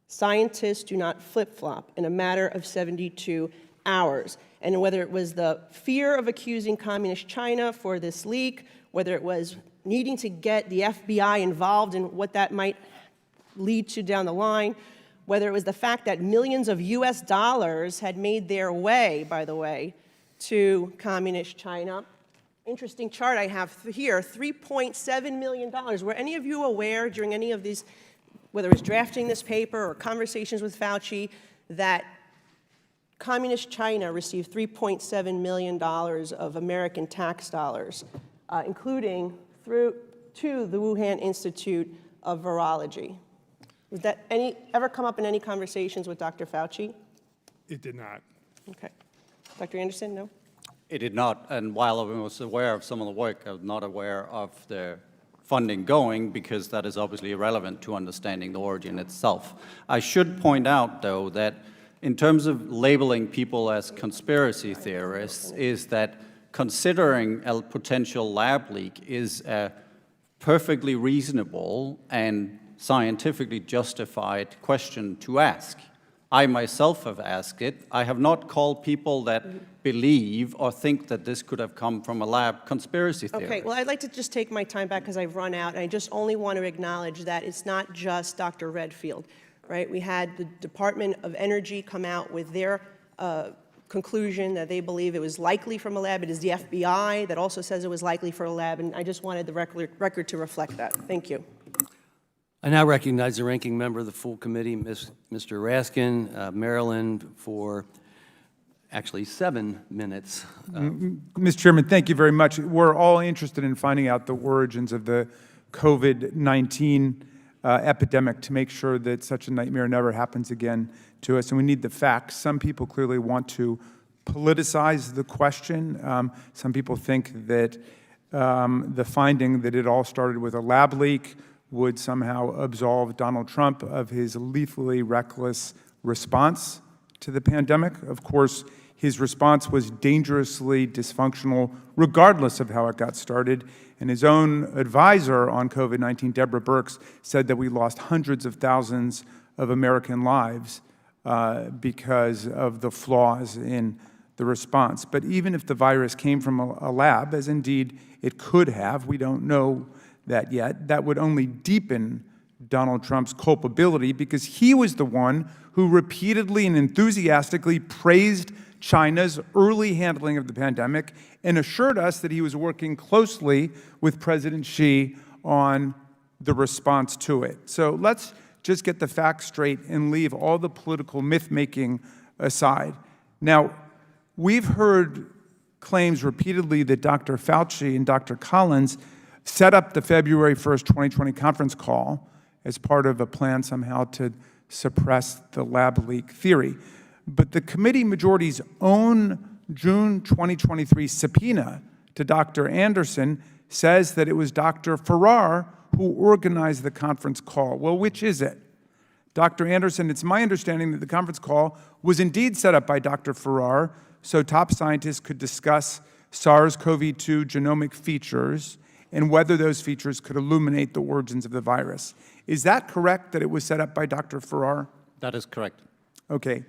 Scientists do not flip-flop in a matter of 72 hours. And whether it was the fear of accusing communist China for this leak, whether it was needing to get the FBI involved in what that might lead to down the line, whether it was the fact that millions of US dollars had made their way, by the way, to communist China. Interesting chart I have here, $3.7 million. Were any of you aware during any of these, whether it's drafting this paper or conversations with Fauci, that communist China received $3.7 million of American tax dollars, including to the Wuhan Institute of Virology? Did that ever come up in any conversations with Dr. Fauci? It did not. Okay. Dr. Anderson, no? It did not, and while I was aware of some of the work, I was not aware of the funding going, because that is obviously irrelevant to understanding the origin itself. I should point out, though, that in terms of labeling people as conspiracy theorists, is that considering a potential lab leak is a perfectly reasonable and scientifically justified question to ask. I myself have asked it. I have not called people that believe or think that this could have come from a lab conspiracy theory. Okay, well, I'd like to just take my time back because I've run out, and I just only want to acknowledge that it's not just Dr. Redfield, right? We had the Department of Energy come out with their conclusion that they believe it was likely from a lab. It is the FBI that also says it was likely for a lab, and I just wanted the record to reflect that. Thank you. I now recognize the ranking member of the full committee, Mr. Raskin, Maryland, for actually 7 minutes. Mr. Chairman, thank you very much. We're all interested in finding out the origins of the COVID-19 epidemic to make sure that such a nightmare never happens again to us, and we need the facts. Some people clearly want to politicize the question. Some people think that the finding that it all started with a lab leak would somehow absolve Donald Trump of his lethally reckless response to the pandemic. Of course, his response was dangerously dysfunctional, regardless of how it got started. And his own advisor on COVID-19, Deborah Birx, said that we lost hundreds of thousands of American lives because of the flaws in the response. But even if the virus came from a lab, as indeed it could have, we don't know that yet, that would only deepen Donald Trump's culpability, because he was the one who repeatedly and enthusiastically praised China's early handling of the pandemic and assured us that he was working closely with President Xi on the response to it. So let's just get the facts straight and leave all the political myth-making aside. Now, we've heard claims repeatedly that Dr. Fauci and Dr. Collins set up the February 1st, 2020 conference call as part of a plan somehow to suppress the lab leak theory. But the committee majority's own June 2023 subpoena to Dr. Anderson says that it was Dr. Farrar who organized the conference call. Well, which is it? Dr. Anderson, it's my understanding that the conference call was indeed set up by Dr. Farrar so top scientists could discuss SARS-CoV-2 genomic features and whether those features could illuminate the origins of the virus. Is that correct, that it was set up by Dr. Farrar? That is correct. Okay.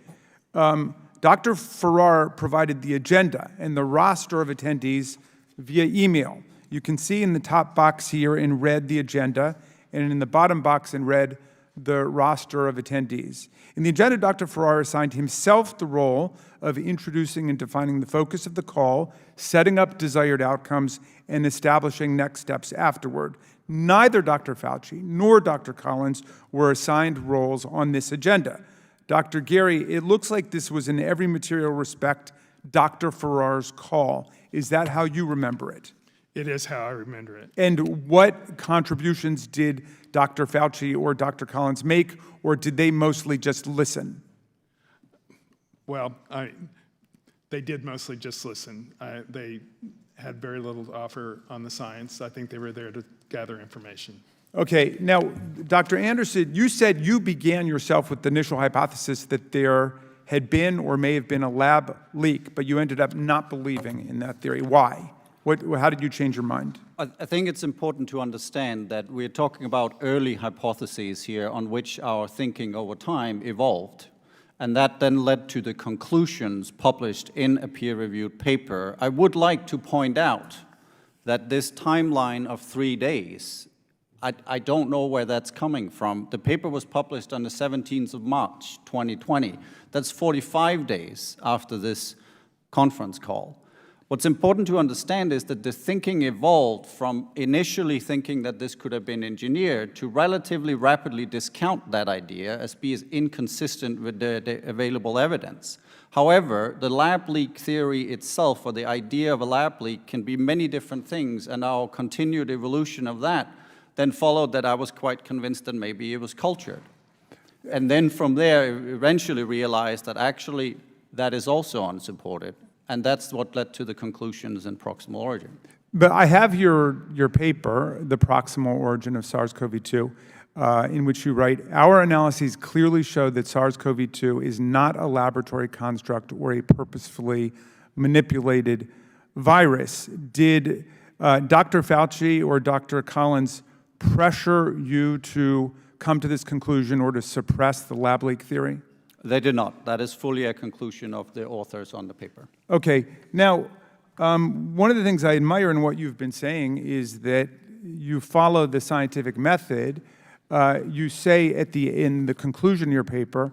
Dr. Farrar provided the agenda and the roster of attendees via email. You can see in the top box here in red the agenda, and in the bottom box in red the roster of attendees. In the agenda, Dr. Farrar assigned himself the role of introducing and defining the focus of the call, setting up desired outcomes, and establishing next steps afterward. Neither Dr. Fauci nor Dr. Collins were assigned roles on this agenda. Dr. Gary, it looks like this was in every material respect Dr. Farrar's call. Is that how you remember it? It is how I remember it. And what contributions did Dr. Fauci or Dr. Collins make, or did they mostly just listen? Well, they did mostly just listen. They had very little to offer on the science. I think they were there to gather information. Okay, now, Dr. Anderson, you said you began yourself with the initial hypothesis that there had been or may have been a lab leak, but you ended up not believing in that theory. Why? How did you change your mind? I think it's important to understand that we're talking about early hypotheses here on which our thinking over time evolved. And that then led to the conclusions published in a peer-reviewed paper. I would like to point out that this timeline of 3 days, I don't know where that's coming from. The paper was published on the 17th of March, 2020. That's 45 days after this conference call. What's important to understand is that the thinking evolved from initially thinking that this could have been engineered to relatively rapidly discount that idea as being inconsistent with the available evidence. However, the lab leak theory itself, or the idea of a lab leak, can be many different things, and our continued evolution of that then followed that I was quite convinced that maybe it was cultured. And then from there, eventually realized that actually that is also unsupported. And that's what led to the conclusions in Proximal Origin. But I have your paper, The Proximal Origin of SARS-CoV-2, in which you write, our analyses clearly show that SARS-CoV-2 is not a laboratory construct or a purposefully manipulated virus. Did Dr. Fauci or Dr. Collins pressure you to come to this conclusion or to suppress the lab leak theory? They did not. That is fully a conclusion of the authors on the paper. Okay. Now, one of the things I admire in what you've been saying is that you follow the scientific method. You say in the conclusion of your paper,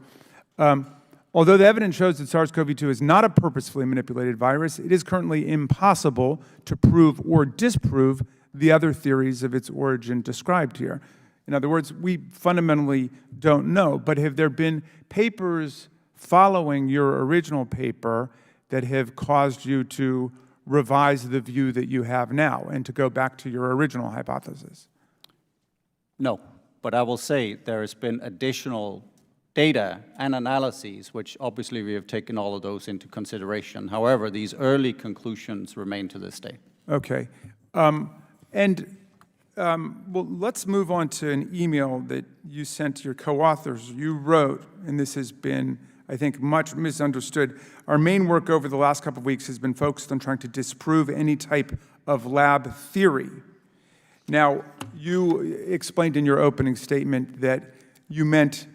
although the evidence shows that SARS-CoV-2 is not a purposefully manipulated virus, it is currently impossible to prove or disprove the other theories of its origin described here. In other words, we fundamentally don't know, but have there been papers following your original paper that have caused you to revise the view that you have now and to go back to your original hypothesis? No, but I will say there has been additional data and analyses, which obviously we have taken all of those into consideration. However, these early conclusions remain to this day. Okay. Well, let's move on to an email that you sent to your co-authors. You wrote, and this has been, I think, much misunderstood. Our main work over the last couple of weeks has been focused on trying to disprove any type of lab theory. Now, you explained in your opening statement that you meant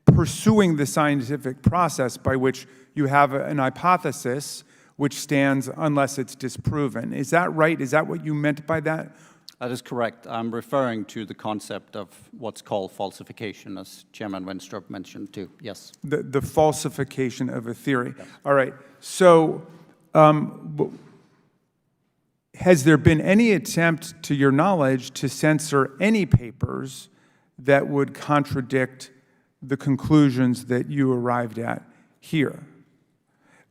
pursuing the scientific process by which you have an hypothesis which stands unless it's disproven. Is that right? Is that what you meant by that? That is correct. I'm referring to the concept of what's called falsification, as Chairman Wenstrup mentioned too. Yes. The falsification of a theory. Yes. All right. So has there been any attempt, to your knowledge, to censor any papers that would contradict the conclusions that you arrived at here?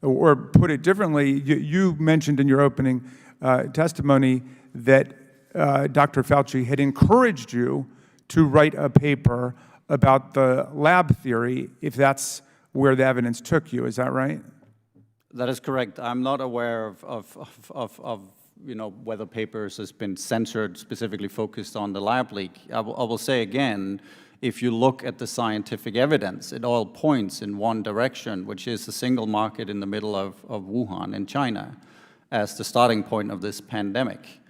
Or put it differently, you mentioned in your opening testimony that Dr. Fauci had encouraged you to write a paper about the lab theory if that's where the evidence took you. Is that right? That is correct. I'm not aware of whether papers has been censored specifically focused on the lab leak. I will say again, if you look at the scientific evidence, it all points in one direction, which is the single market in the middle of Wuhan in China as the starting point of this pandemic.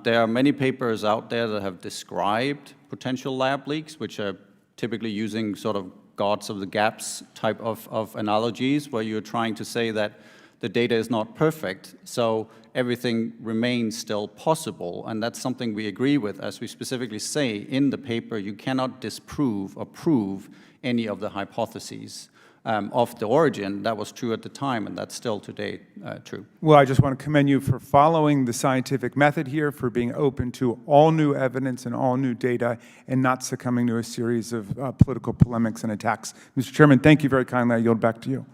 There are many papers out there that have described potential lab leaks, which are typically using sort of guards of the gaps type of analogies, where you're trying to say that the data is not perfect, so everything remains still possible, and that's something we agree with. As we specifically say in the paper, you cannot disprove or prove any of the hypotheses of the origin. That was true at the time, and that's still today true. Well, I just want to commend you for following the scientific method here, for being open to all new evidence and all new data, and not succumbing to a series of political polemics and attacks. Mr. Chairman, thank you very kindly. I yield back to you.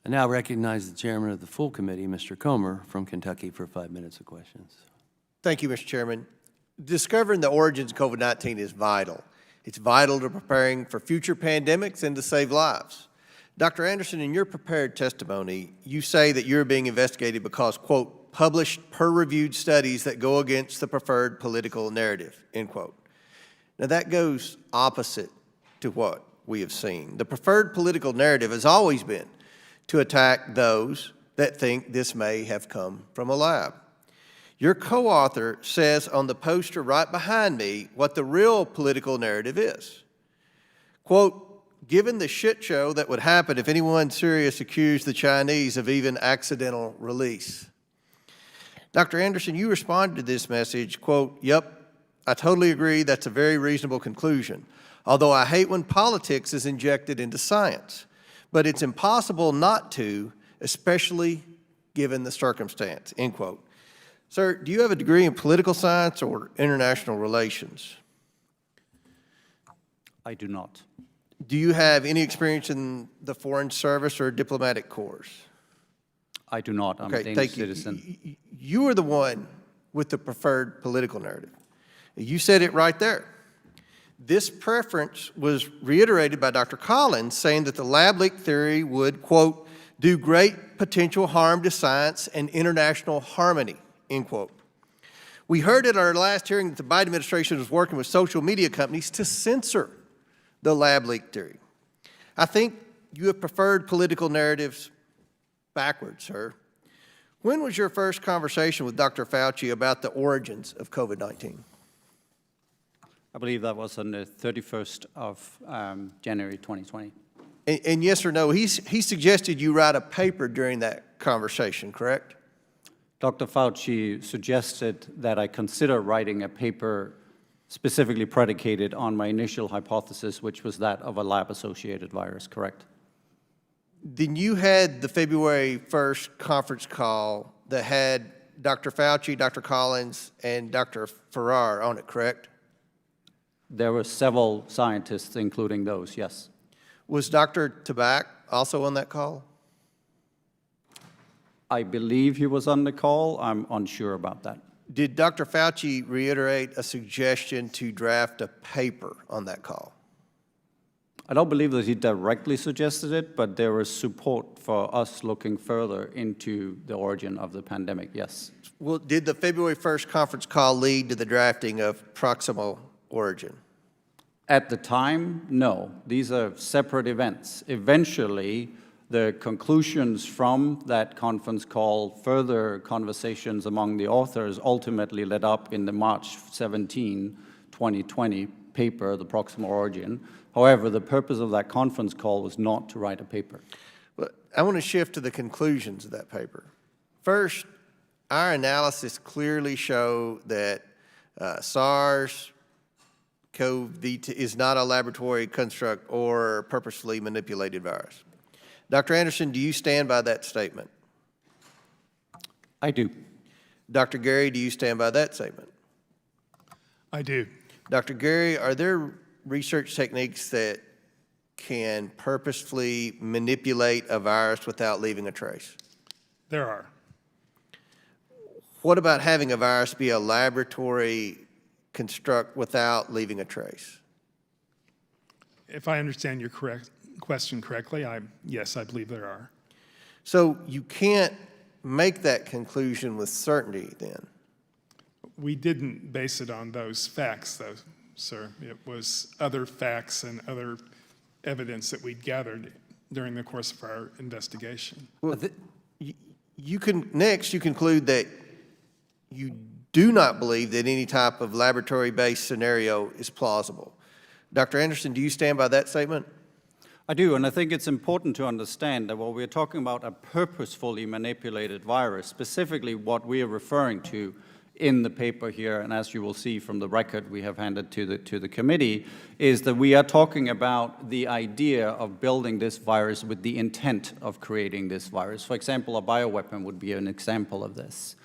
I now recognize the chairman of the full committee, Mr. Comer from Kentucky, for 5 minutes of questions. Thank you, Mr. Chairman. Discovering the origins of COVID-19 is vital. It's vital to preparing for future pandemics and to save lives. Dr. Anderson, in your prepared testimony, you say that you're being investigated because, quote, published peer-reviewed studies that go against the preferred political narrative, end quote. Now that goes opposite to what we have seen. The preferred political narrative has always been to attack those that think this may have come from a lab. Your co-author says on the poster right behind me what the real political narrative is. Quote, given the shit show that would happen if anyone serious accused the Chinese of even accidental release. Dr. Anderson, you responded to this message, quote, yep, I totally agree, that's a very reasonable conclusion. Although I hate when politics is injected into science. But it's impossible not to, especially given the circumstance, end quote. Sir, do you have a degree in political science or international relations? I do not. Do you have any experience in the Foreign Service or diplomatic corps? I do not. I'm a Danish citizen. You are the one with the preferred political narrative. You said it right there. This preference was reiterated by Dr. Collins, saying that the lab leak theory would, quote, do great potential harm to science and international harmony, end quote. We heard at our last hearing that the Biden administration was working with social media companies to censor the lab leak theory. I think you have preferred political narratives backwards, sir. When was your first conversation with Dr. Fauci about the origins of COVID-19? I believe that was on the 31st of January 2020. And yes or no, he suggested you write a paper during that conversation, correct? Dr. Fauci suggested that I consider writing a paper specifically predicated on my initial hypothesis, which was that of a lab-associated virus, correct? Then you had the February 1st conference call that had Dr. Fauci, Dr. Collins, and Dr. Farrar on it, correct? There were several scientists, including those, yes. Was Dr. Tabak also on that call? I believe he was on the call. I'm unsure about that. Did Dr. Fauci reiterate a suggestion to draft a paper on that call? I don't believe that he directly suggested it, but there was support for us looking further into the origin of the pandemic, yes. Well, did the February 1st conference call lead to the drafting of Proximal Origin? At the time, no. These are separate events. Eventually, the conclusions from that conference call, further conversations among the authors, ultimately led up in the March 17, 2020 paper, The Proximal Origin. However, the purpose of that conference call was not to write a paper. Well, I want to shift to the conclusions of that paper. First, our clearly show that SARS-CoV-2 is not a laboratory construct or purposefully manipulated virus. Dr. Anderson, do you stand by that statement? I do. Dr. Gary, do you stand by that statement? I do. Dr. Gary, are there research techniques that can purposefully manipulate a virus without leaving a trace? There are. What about having a virus be a laboratory construct without leaving a trace? If I understand your question correctly, yes, I believe there are. So you can't make that conclusion with certainty then? We didn't base it on those facts, though, sir. It was other facts and other evidence that we gathered during the course of our investigation. Well, you conclude that you do not believe that any type of laboratory-based scenario is plausible. Dr. Anderson, do you stand by that statement? I do, and I think it's important to understand that while we're talking about a purposefully manipulated virus, specifically what we are referring to in the paper here, and as you will see from the record we have handed to the committee, is that we are talking about the idea of building this virus with the intent of creating this virus. For example, a bioweapon would be an example of this.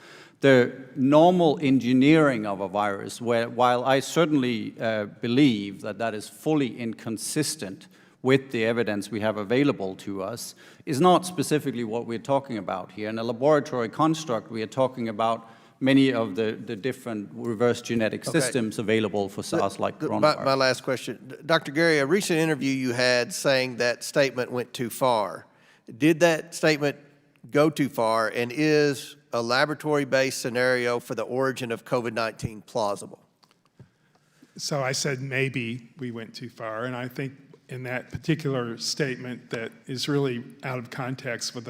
The normal engineering of a virus, while I certainly believe that that is fully inconsistent with the evidence we have available to us, is not specifically what we're talking about here. In a laboratory construct, we are talking about many of the different reverse genetic systems available for SARS-like coronavirus. My last question. Dr. Gary, a recent interview you had saying that statement went too far. Did that statement go too far, and is a laboratory-based scenario for the origin of COVID-19 plausible? So I said maybe we went too far, and I think in that particular statement that is really out of context with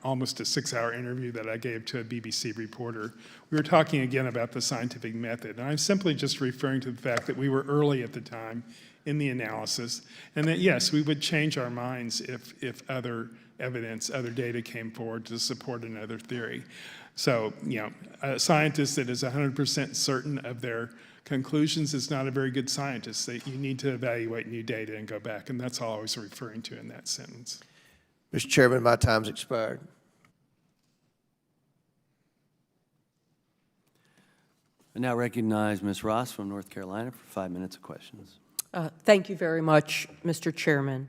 almost a 6-hour interview that I gave to a BBC reporter. We were talking again about the scientific method, and I'm simply just referring to the fact that we were early at the time in the analysis, and that yes, we would change our minds if other evidence, other data came forward to support another theory. So, a scientist that is 100% certain of their conclusions is not a very good scientist. You need to evaluate new data and go back, and that's all I was referring to in that sentence. Mr. Chairman, my time's expired. I now recognize Ms. Ross from North Carolina for 5 minutes of questions. Thank you very much, Mr. Chairman.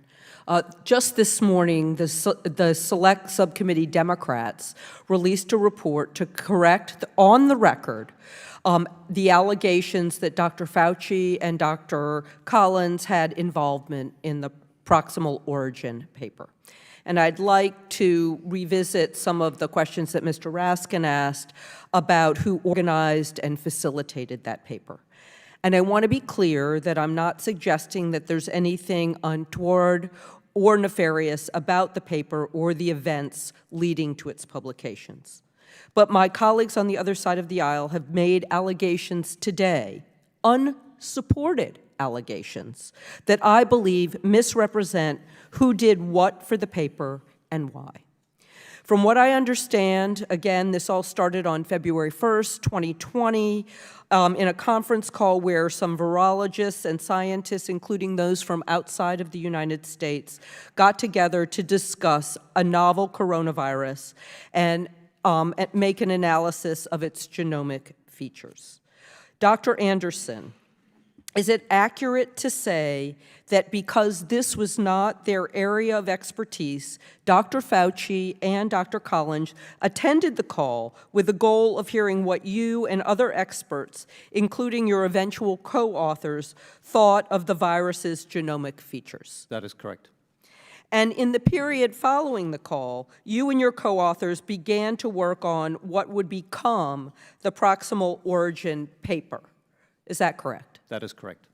Just this morning, the Select Subcommittee Democrats released a report to correct, on the record, the allegations that Dr. Fauci and Dr. Collins had involvement in the Proximal Origin paper. And I'd like to revisit some of the questions that Mr. Raskin asked about who organized and facilitated that paper. And I want to be clear that I'm not suggesting that there's anything untoward or nefarious about the paper or the events leading to its publications. But my colleagues on the other side of the aisle have made allegations today, unsupported allegations, that I believe misrepresent who did what for the paper and why. From what I understand, again, this all started on February 1st, 2020, in a conference call where some virologists and scientists, including those from outside of the United States, got together to discuss a novel coronavirus and make an analysis of its genomic features. Dr. Anderson, is it accurate to say that because this was not their area of expertise, Dr. Fauci and Dr. Collins attended the call with the goal of hearing what you and other experts, including your eventual co-authors, thought of the virus's genomic features? That is correct. And in the period following the call, you and your co-authors began to work on what would become the Proximal Origin paper. Is that correct? That is correct.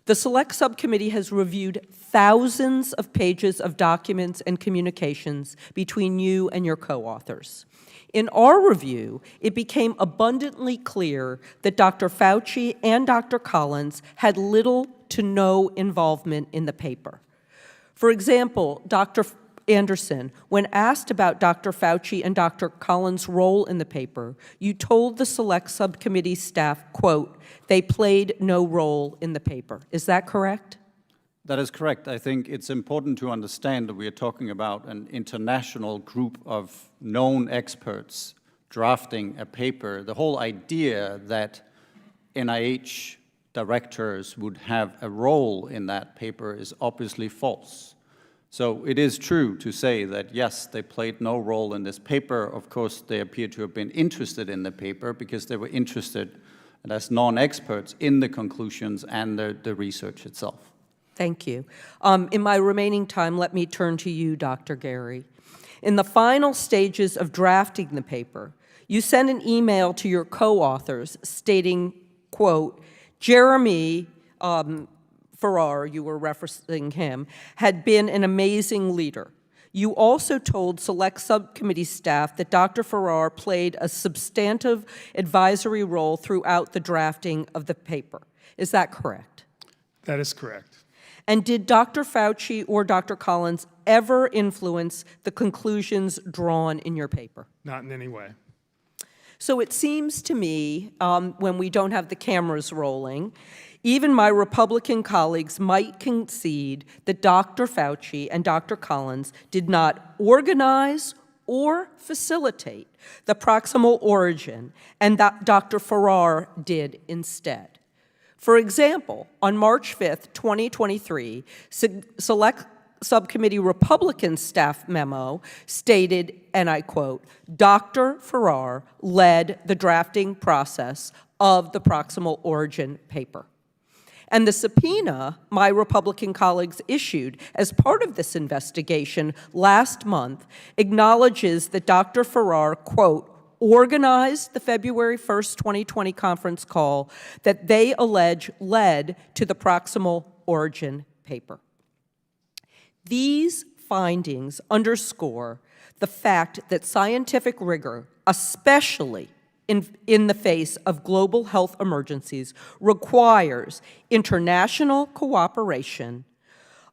The Select Subcommittee has reviewed thousands of pages of documents and communications between you and your co-authors. In our review, it became abundantly clear that Dr. Fauci and Dr. Collins had little to no involvement in the paper. For example, Dr. Anderson, when asked about Dr. Fauci and Dr. Collins' role in the paper, you told the Select Subcommittee staff, quote, they played no role in the paper. Is that correct? That is correct. I think it's important to understand that we are talking about an international group of known experts drafting a paper. The whole idea that NIH directors would have a role in that paper is obviously false. So it is true to say that, yes, they played no role in this paper. Of course, they appear to have been interested in the paper because they were interested as non-experts in the conclusions and the research itself. Thank you. In my remaining time, let me turn to you, Dr. Gary. In the final stages of drafting the paper, you sent an email to your co-authors stating, quote, Jeremy Farrar, you were referencing him, had been an amazing leader. You also told Select Subcommittee staff that Dr. Farrar played a substantive advisory role throughout the drafting of the paper. Is that correct? That is correct. And did Dr. Fauci or Dr. Collins ever influence the conclusions drawn in your paper? Not in any way. So it seems to me, when we don't have the cameras rolling, even my Republican colleagues might concede that Dr. Fauci and Dr. Collins did not organize or facilitate the proximal origin, and that Dr. Farrar did instead. For example, on March 5th, 2023, Select Subcommittee Republican staff memo stated, and I quote, Dr. Farrar led the drafting process of the proximal origin paper. And the subpoena my Republican colleagues issued as part of this investigation last month acknowledges that Dr. Farrar, quote, organized the February 1st, 2020 conference call that they allege led to the proximal origin paper. These findings underscore the fact that scientific rigor, especially in the face of global health emergencies, requires international cooperation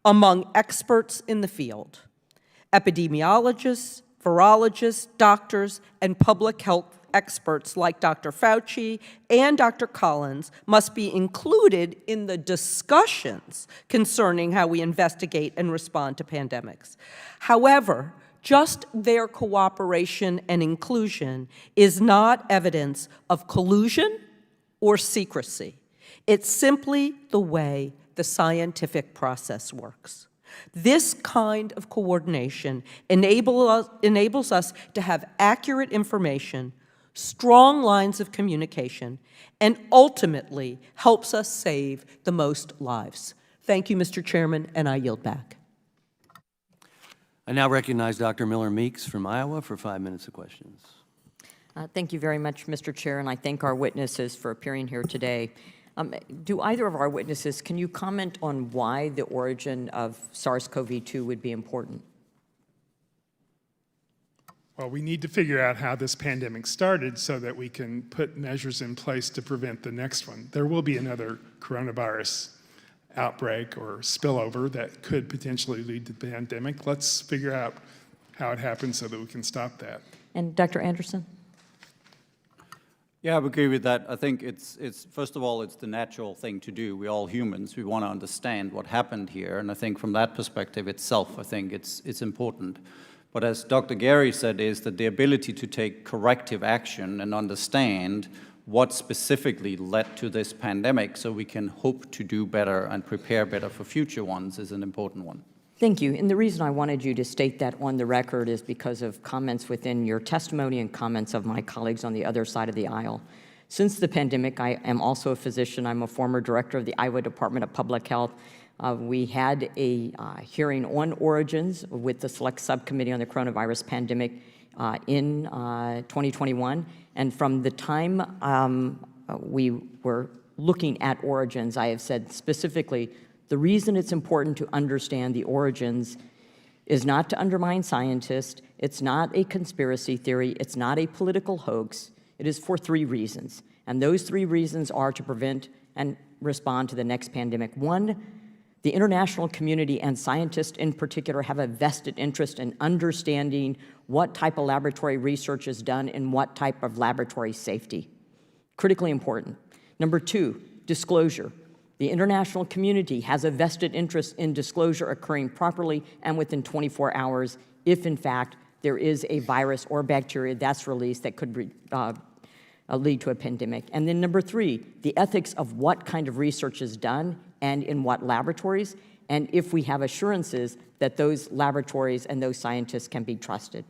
among experts in the field. Epidemiologists, virologists, doctors, and public health experts like Dr. Fauci and Dr. Collins must be included in the discussions concerning how we investigate and respond to pandemics. However, just their cooperation and inclusion is not evidence of collusion or secrecy. It's simply the way the scientific process works. This kind of coordination enables us to have accurate information, strong lines of communication, and ultimately helps us save the most lives. Thank you, Mr. Chairman, and I yield back. I now recognize Dr. Miller Meeks from Iowa for 5 minutes of questions. Thank you very much, Mr. Chair, and I thank our witnesses for appearing here today. Do either of our witnesses, can you comment on why the origin of SARS-CoV-2 would be important? Well, we need to figure out how this pandemic started so that we can put measures in place to prevent the next one. There will be another coronavirus outbreak or spillover that could potentially lead to the pandemic. Let's figure out how it happens so that we can stop that. And Dr. Anderson? Yeah, I would agree with that. I think it's first of all, it's the natural thing to do. We're all humans. We want to understand what happened here. And I think from that perspective itself, I think it's important. But as Dr. Gary said, is that the ability to take corrective action and understand what specifically led to this pandemic so we can hope to do better and prepare better for future ones is an important one. Thank you. And the reason I wanted you to state that on the record is because of comments within your testimony and comments of my colleagues on the other side of the aisle. Since the pandemic, I am also a physician. I'm a former director of the Iowa Department of Public Health. We had a hearing on origins with the Select Subcommittee on the Coronavirus Pandemic in 2021. And from the time we were looking at origins, I have said specifically, the reason it's important to understand the origins is not to undermine scientists, it's not a conspiracy theory, it's not a political hoax, it is for 3 reasons. And those 3 reasons are to prevent and respond to the next pandemic. 1, the international community and scientists in particular have a vested interest in understanding what type of laboratory research is done and what type of laboratory safety. Critically important. Number 2, disclosure. The international community has a vested interest in disclosure occurring properly and within 24 hours if, in fact, there is a virus or bacteria that's released that could lead to a pandemic. And then number 3, the ethics of what kind of research is done and in what laboratories, and if we have assurances that those laboratories and those scientists can be trusted.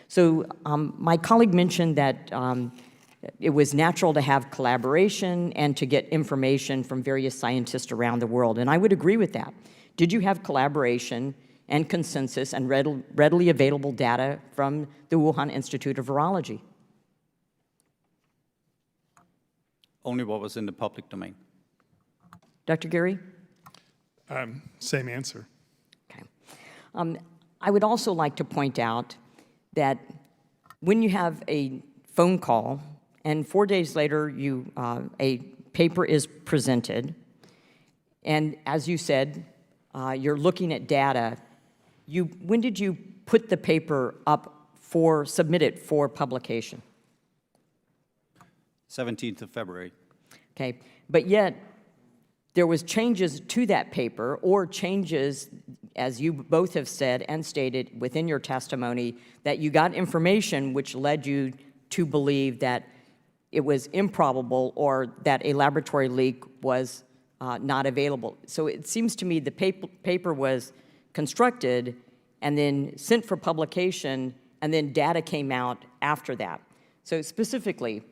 So my colleague mentioned that it was natural to have collaboration and to get information from various scientists around the world, and I would agree with that. Did you have collaboration and consensus and readily available data from the Wuhan Institute of Virology? Only what was in the public domain. Dr. Gary? Same answer. Okay. I would also like to point out that when you have a phone call and 4 days later a paper is presented, and as you said, you're looking at data, when did you put the paper up submit it for publication? 17th of February. Okay, but yet there was changes to that paper or changes, as you both have said and stated within your testimony, that you got information which led you to believe that it was improbable or that a laboratory leak was not available. So it seems to me the paper was constructed and then sent for publication, and then data came out after that. So specifically,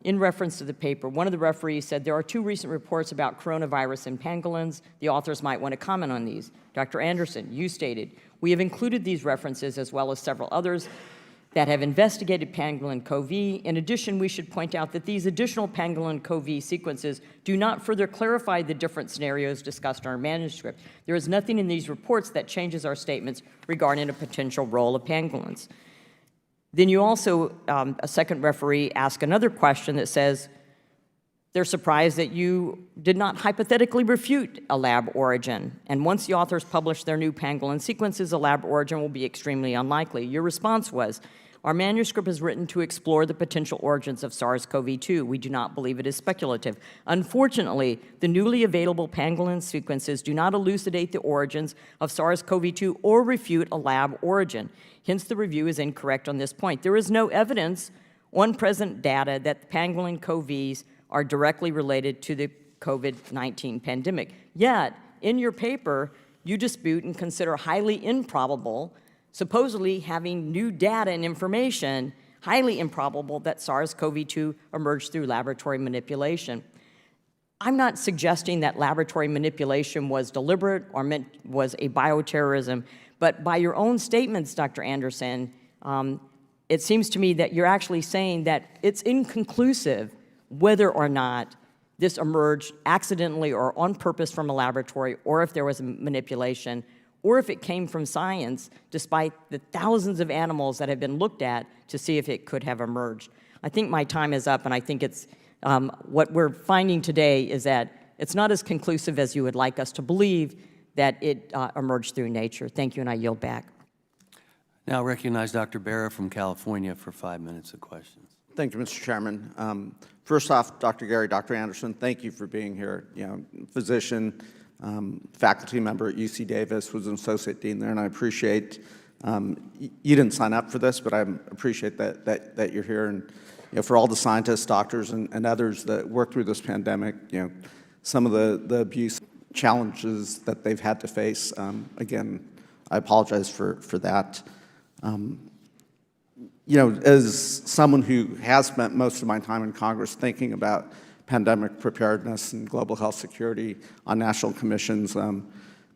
in reference to the paper, one of the referees said, there are 2 recent reports about coronavirus in pangolins. The authors might want to comment on these. Dr. Anderson, you stated, we have included these references as well as several others that have investigated pangolin cov. In addition, we should point out that these additional pangolin cov sequences do not further clarify the different scenarios discussed in our manuscript. There is nothing in these reports that changes our statements regarding a potential role of pangolins. Then you also, a second referee asked another question that says, they're surprised that you did not hypothetically refute a lab origin. And once the authors publish their new pangolin sequences, a lab origin will be extremely unlikely. Your response was, our manuscript is written to explore the potential origins of SARS-CoV-2. We do not believe it is speculative. Unfortunately, the newly available pangolin sequences do not elucidate the origins of SARS-CoV-2 or refute a lab origin. Hence, the review is incorrect on this point. There is no evidence on present data that the pangolin CoVs are directly related to the COVID-19 pandemic. Yet, in your paper, you dispute and consider highly improbable, supposedly having new data and information, highly improbable that SARS-CoV-2 emerged through laboratory manipulation. I'm not suggesting that laboratory manipulation was deliberate or was a bioterrorism, but by your own statements, Dr. Anderson, it seems to me that you're actually saying that it's inconclusive whether or not this emerged accidentally or on purpose from a laboratory, or if there was manipulation, or if it came from science, despite the thousands of animals that have been looked at to see if it could have emerged. I think my time is up, and I think it's what we're finding today is that it's not as conclusive as you would like us to believe that it emerged through nature. Thank you, and I yield back. Now recognize Dr. Barra from California for 5 minutes of questions. Thank you, Mr. Chairman. First off, Dr. Gary, Dr. Anderson, thank you for being here. Physician, faculty member at UC Davis, was an associate dean there, and I appreciate, you didn't sign up for this, but I appreciate that you're here. And for all the scientists, doctors, and others that work through this pandemic, some of the abuse challenges that they've had to face, again, I apologize for that. As someone who has spent most of my time in Congress thinking about pandemic preparedness and global health security on national commissions,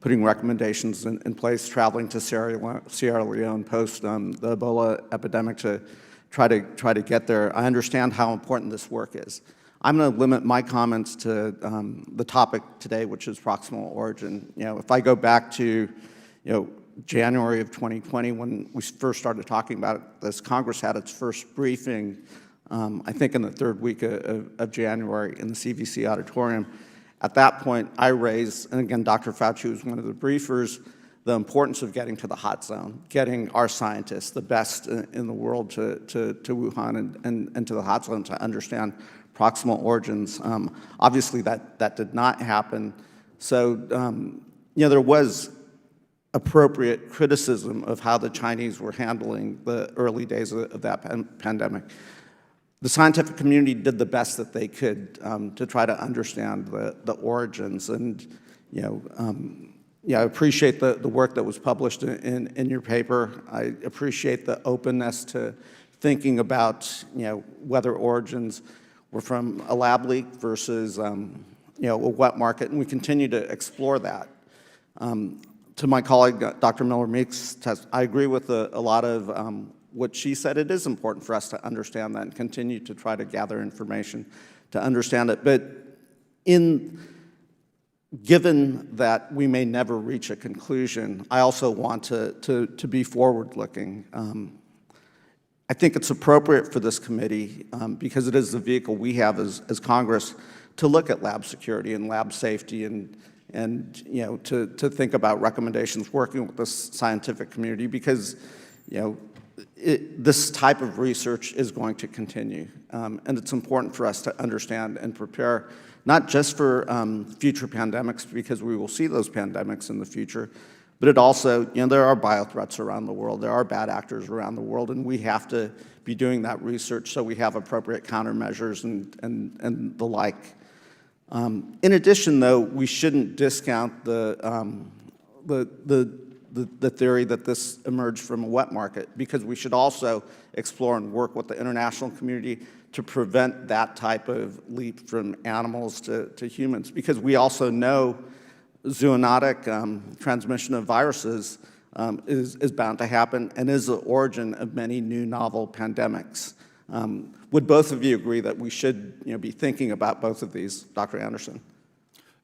putting recommendations in place, traveling to Sierra Leone post the Ebola epidemic to try to get there, I understand how important this work is. I'm going to limit my comments to the topic today, which is proximal origin. If I go back to, January of 2020, when we first started talking about this, Congress had its first briefing, I think in the third week of January in the CVC auditorium. At that point, I raised, and again, Dr. Fauci was one of the briefers, the importance of getting to the hot zone, getting our scientists, the best in the world, to Wuhan and to the hot zone to understand proximal origins. Obviously, that did not happen. So, there was appropriate criticism of how the Chinese were handling the early days of that pandemic. The scientific community did the best that they could to try to understand the origins. And, I appreciate the work that was published in your paper. I appreciate the openness to thinking about, whether origins were from a lab leak versus, a wet market, and we continue to explore that. To my colleague, Dr. Miller-Meeks, I agree with a lot of what she said. It is important for us to understand that and continue to try to gather information to understand it. But in given that we may never reach a conclusion, I also want to be forward-looking. I think it's appropriate for this committee, because it is the vehicle we have as Congress, to look at lab security and lab safety and you know, to think about recommendations working with the scientific community, because, you know, this type of research is going to continue. And it's important for us to understand and prepare, not just for future pandemics, because we will see those pandemics in the future, but it also, you know, there are biothreats around the world, there are bad actors around the world, and we have to be doing that research so we have appropriate countermeasures and the like. In addition, though, we shouldn't discount the theory that this emerged from a wet market, because we should also explore and work with the international community to prevent that type of leap from animals to humans, because we also know zoonotic transmission of viruses is bound to happen and is the origin of many new novel pandemics. Would both of you agree that we should, you know, be thinking about both of these, Dr. Anderson?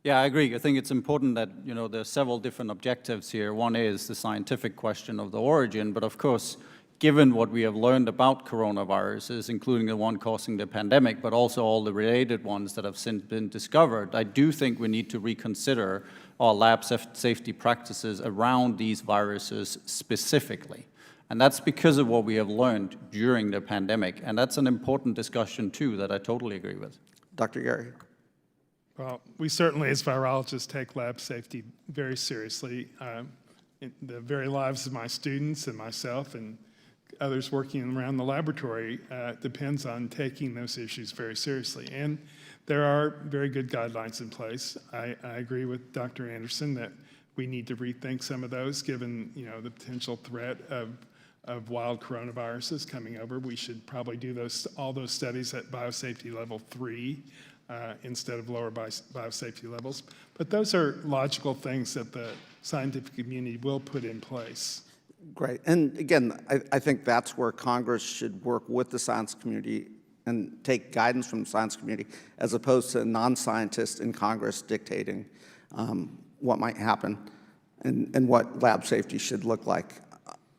Yeah, I agree. I think it's important that, you know, there are several different objectives here. One is the scientific question of the origin, but of course, given what we have learned about coronaviruses, including the one causing the pandemic, but also all the related ones that have since been discovered, I do think we need to reconsider our lab safety practices around these viruses specifically. And that's because of what we have learned during the pandemic. And that's an important discussion, too, that I totally agree with. Dr. Gary? Well, we certainly, as virologists, take lab safety very seriously. The very lives of my students and myself and others working around the laboratory depends on taking those issues very seriously. And there are very good guidelines in place. I agree with Dr. Anderson that we need to rethink some of those, given, you know, the potential threat of wild coronaviruses coming over. We should probably do all those studies at biosafety level 3 instead of lower biosafety levels. But those are logical things that the scientific community will put in place. Great. And again, I think that's where Congress should work with the science community and take guidance from the science community, as opposed to non-scientists in Congress dictating what might happen and what lab safety should look like.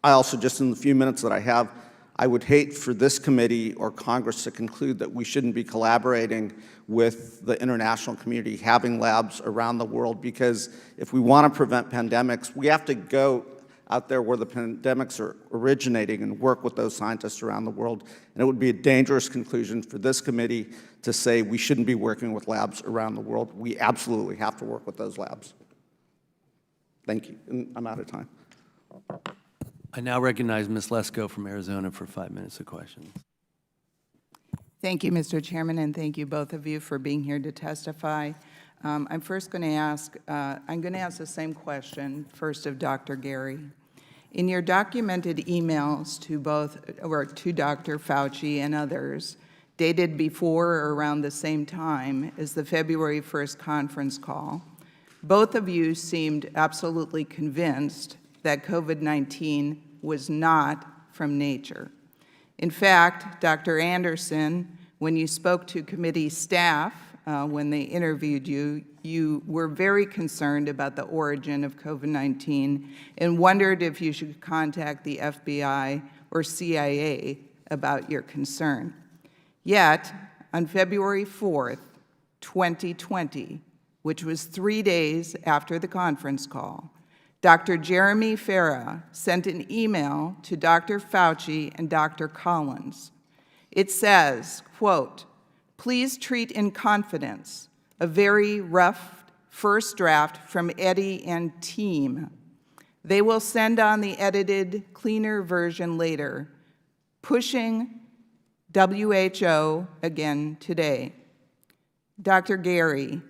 I also, just in the few minutes that I have, I would hate for this committee or Congress to conclude that we shouldn't be collaborating with the international community, having labs around the world, because if we want to prevent pandemics, we have to go out there where the pandemics are originating and work with those scientists around the world. And it would be a dangerous conclusion for this committee to say we shouldn't be working with labs around the world. We absolutely have to work with those labs. Thank you. And I'm out of time. I now recognize Ms. Lesko from Arizona for 5 minutes of questions. Thank you, Mr. Chairman, and thank you both of you for being here to testify. I'm first going to ask, the same question first of Dr. Gary. In your documented emails to to Dr. Fauci and others, dated before or around the same time as the February 1st conference call, both of you seemed absolutely convinced that COVID-19 was not from nature. In fact, Dr. Anderson, when you spoke to committee staff, when they interviewed you, you were very concerned about the origin of COVID-19 and wondered if you should contact the FBI or CIA about your concern. Yet, on February 4th, 2020, which was 3 days after the conference call, Dr. Jeremy Farah sent an email to Dr. Fauci and Dr. Collins. It says, quote, "Please treat in confidence a very rough first draft from Eddie and team. They will send on the edited, cleaner version later, pushing WHO again today." Dr. Gary,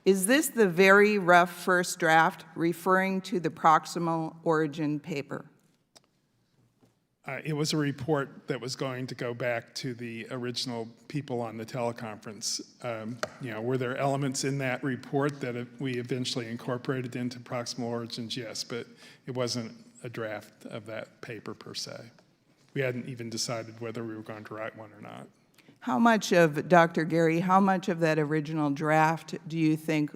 is this the very rough first draft referring to the Proximal Origin paper? It was a report that was going to go back to the original people on the teleconference. You know, were there elements in that report that we eventually incorporated into Proximal Origins? Yes, but it wasn't a draft of that paper per se. We hadn't even decided whether we were going to write one or not. How much of, Dr. Gary, how much of that original draft do you think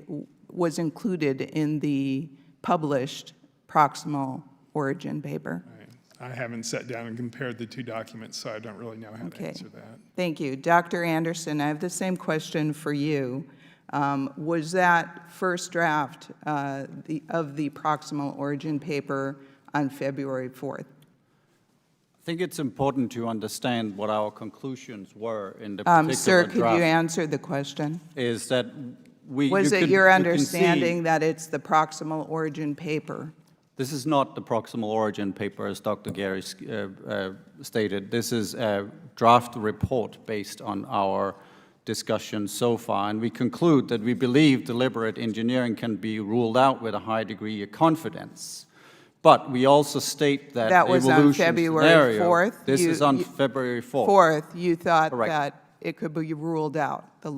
was included in the published Proximal Origin paper? I haven't sat down and compared the two documents, so I don't really know how to Okay. answer that. Thank you. Dr. Anderson, I have the same question for you. Was that first draft of the Proximal Origin paper on February 4th? I think it's important to understand what our conclusions were in the particular Sir, draft. could you answer the question? Is that we... Was you it can- your you can understanding see- that it's the Proximal Origin paper? This is not the Proximal Origin paper, as Dr. Gary stated. This is a draft report based on our discussion so far, and we conclude that we believe deliberate engineering can be ruled out with a high degree of confidence. But we also state that That was on evolution February scenario, 4th? This is on February 4th. 4th, you thought Correct. that it could be ruled out, the lab?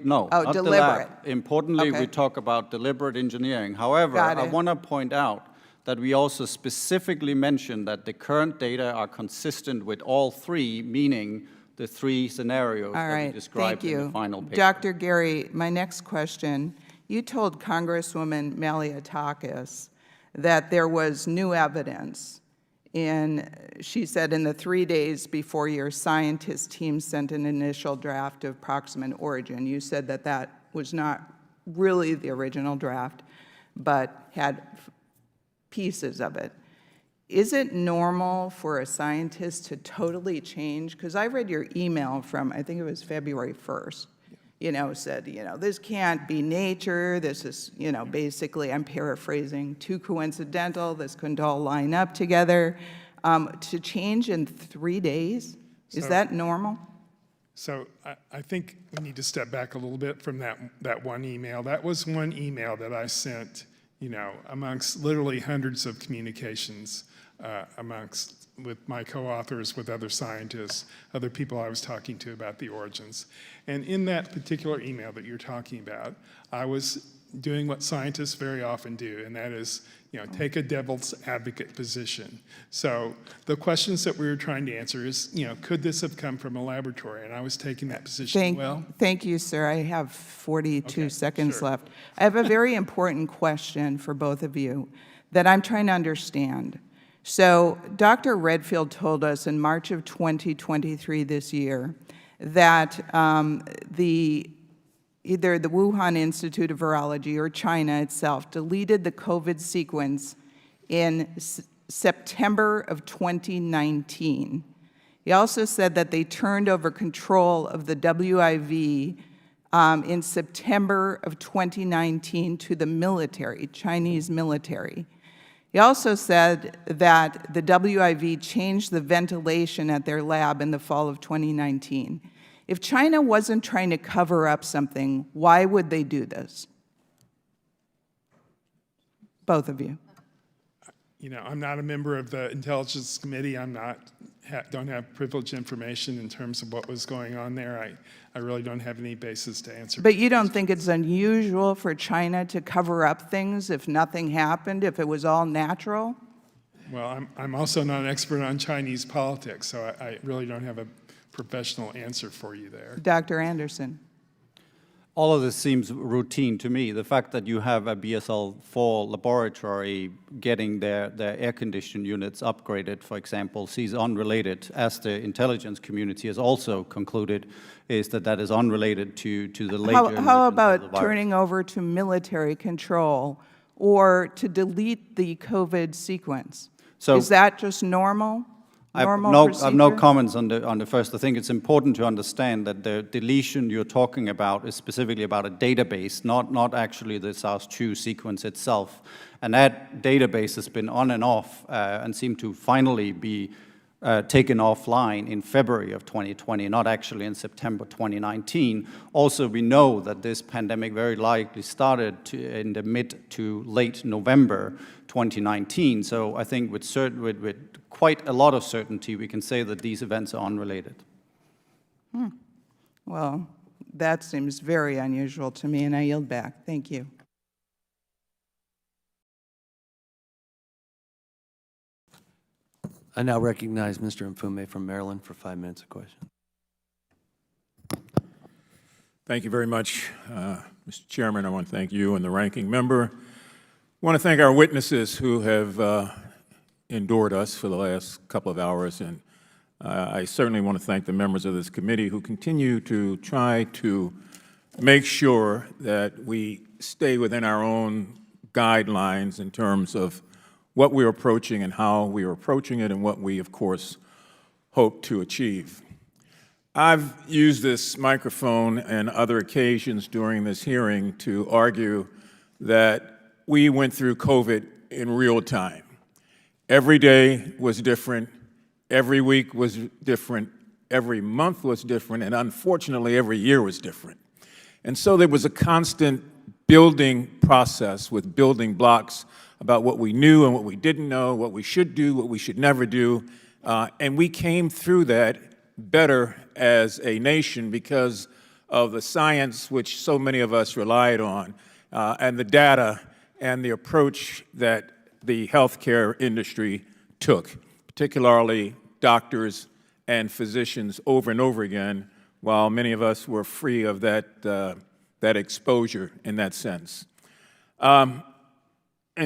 No, Oh, not the deliberate. lab. Importantly, Okay. we talk about deliberate engineering. However, Got I it. want to point out that we also specifically mentioned that the current data are consistent with all three, meaning the three scenarios All that we right, described thank in you. the final paper. Dr. Gary, my next question, you told Congresswoman Malliotakis that there was new evidence she said, in the 3 days before your scientist team sent an initial draft of Proximate Origin. You said that that was not really the original draft, but had pieces of it. Is it normal for a scientist to totally change? Because I read your email from, I think it was February 1st, said, this can't be nature, this is, basically, I'm paraphrasing, too coincidental, this couldn't all line up together. To change in 3 days, is that normal? So I think we need to step back a little bit from that one email. That was one email that I sent, amongst literally hundreds of communications with my co-authors, with other scientists, other people I was talking to about the origins. And in that particular email that you're talking about, I was doing what scientists very often do, and that is, take a devil's advocate position. So the questions that we were trying to answer is, could this have come from a laboratory? And I was taking that position. Thank you, sir. I have 42 seconds sure. left. I have a very important question for both of you that I'm trying to understand. So Dr. Redfield told us in March of 2023 this year that either the Wuhan Institute of Virology or China itself deleted the COVID sequence in September of 2019. He also said that they turned over control of the WIV in September of 2019 to the military, Chinese military. He also said that the WIV changed the ventilation at their lab in the fall of 2019. If China wasn't trying to cover up something, why would they do this? Both of you. I'm not a member of the Intelligence Committee. Don't have privileged information in terms of what was going on there. I really don't have any basis to answer. But you don't think it's unusual for China to cover up things if nothing happened, if it was all natural? Well, I'm also not an expert on Chinese politics, so I really don't have a professional answer for you there. Dr. Anderson. All of this seems routine to me. The fact that you have a BSL-4 laboratory getting their air conditioning units upgraded, for example, seems unrelated, as the intelligence community has also concluded, is that is unrelated to the later emergence How of the about virus. turning over to military control or to delete the COVID sequence? So- Is that just normal? I have no comments on the first. I think it's important to understand that the deletion you're talking about is specifically about a database, not actually the SARS-2 sequence itself. And that database has been on and off and seemed to finally be taken offline in February of 2020, not actually in September 2019. Also, we know that this pandemic very likely started in the mid to late November 2019. So I think with quite a lot of certainty, we can say that these events are unrelated. Well, that seems very unusual to me, and I yield back. Thank you. I now recognize Mr. Mfume from Maryland for 5 minutes of question. Thank you very much, Mr. Chairman. I want to thank you and the ranking member. I want to thank our witnesses who have endured us for the last couple of hours, and I certainly want to thank the members of this committee who continue to try to make sure that we stay within our own guidelines in terms of what we're approaching and how we are approaching it and what we, of course, hope to achieve. I've used this microphone and other occasions during this hearing to argue that we went through COVID in real time. Every day was different, every week was different, every month was different, and unfortunately every year was different. And so there was a constant building process with building blocks about what we knew and what we didn't know, what we should do, what we should never do, and we came through that better as a nation because of the science which so many of us relied on, and the data and the approach that the healthcare industry took, particularly doctors and physicians over and over again, while many of us were free of that exposure in that sense. And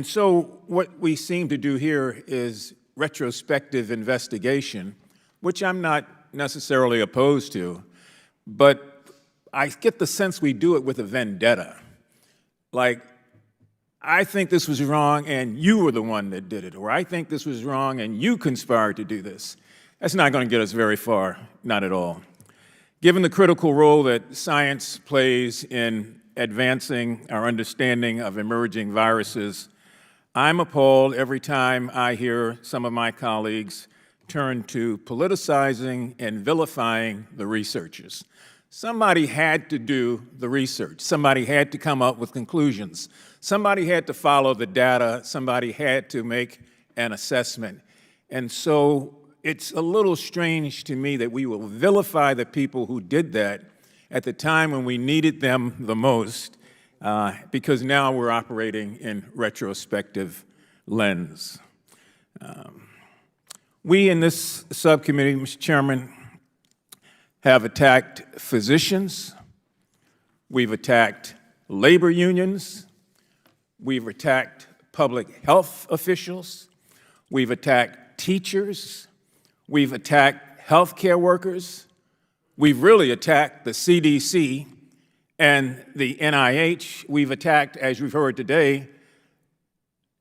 so what we seem to do here is retrospective investigation, which I'm not necessarily opposed to, but I get the sense we do it with a vendetta. Like, I think this was wrong and you were the one that did it, or I think this was wrong and you conspired to do this. That's not going to get us very far, not at all. Given the critical role that science plays in advancing our understanding of emerging viruses, I'm appalled every time I hear some of my colleagues turn to politicizing and vilifying the researchers. Somebody had to do the research. Somebody had to come up with conclusions. Somebody had to follow the data. Somebody had to make an assessment. And so it's a little strange to me that we will vilify the people who did that at the time when we needed them the most, because now we're operating in retrospective lens. We in this subcommittee, Mr. Chairman, have attacked physicians, we've attacked labor unions, we've attacked public health officials, we've attacked teachers, we've attacked healthcare workers, we've really attacked the CDC and the NIH. We've attacked, as you've heard today,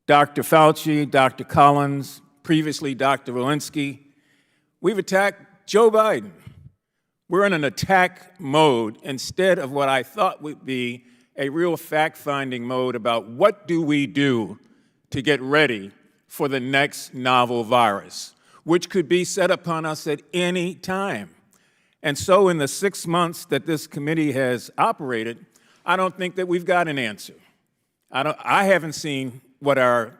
Dr. Fauci, Dr. Collins, previously Dr. Walensky. We've attacked Joe Biden. We're in an attack mode instead of what I thought would be a real fact-finding mode about what do we do to get ready for the next novel virus, which could be set upon us at any time. And so in the 6 months that this committee has operated, I don't think that we've got an answer. I haven't seen what our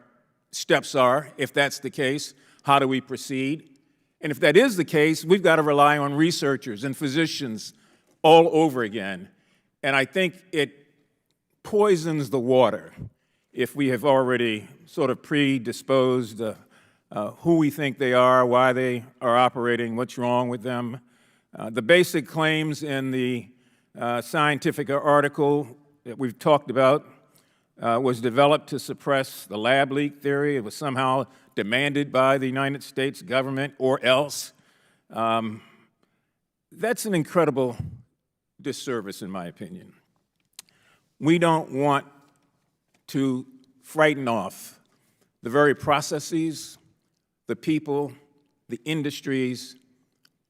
steps are. If that's the case, how do we proceed? And if that is the case, we've got to rely on researchers and physicians all over again. And I think it poisons the water if we have already sort of predisposed who we think they are, why they are operating, what's wrong with them. The basic claims in the scientific article that we've talked about was developed to suppress the lab leak theory. It was somehow demanded by the United States government or else. That's an incredible disservice, in my opinion. We don't want to frighten off the very processes, the people, the industries,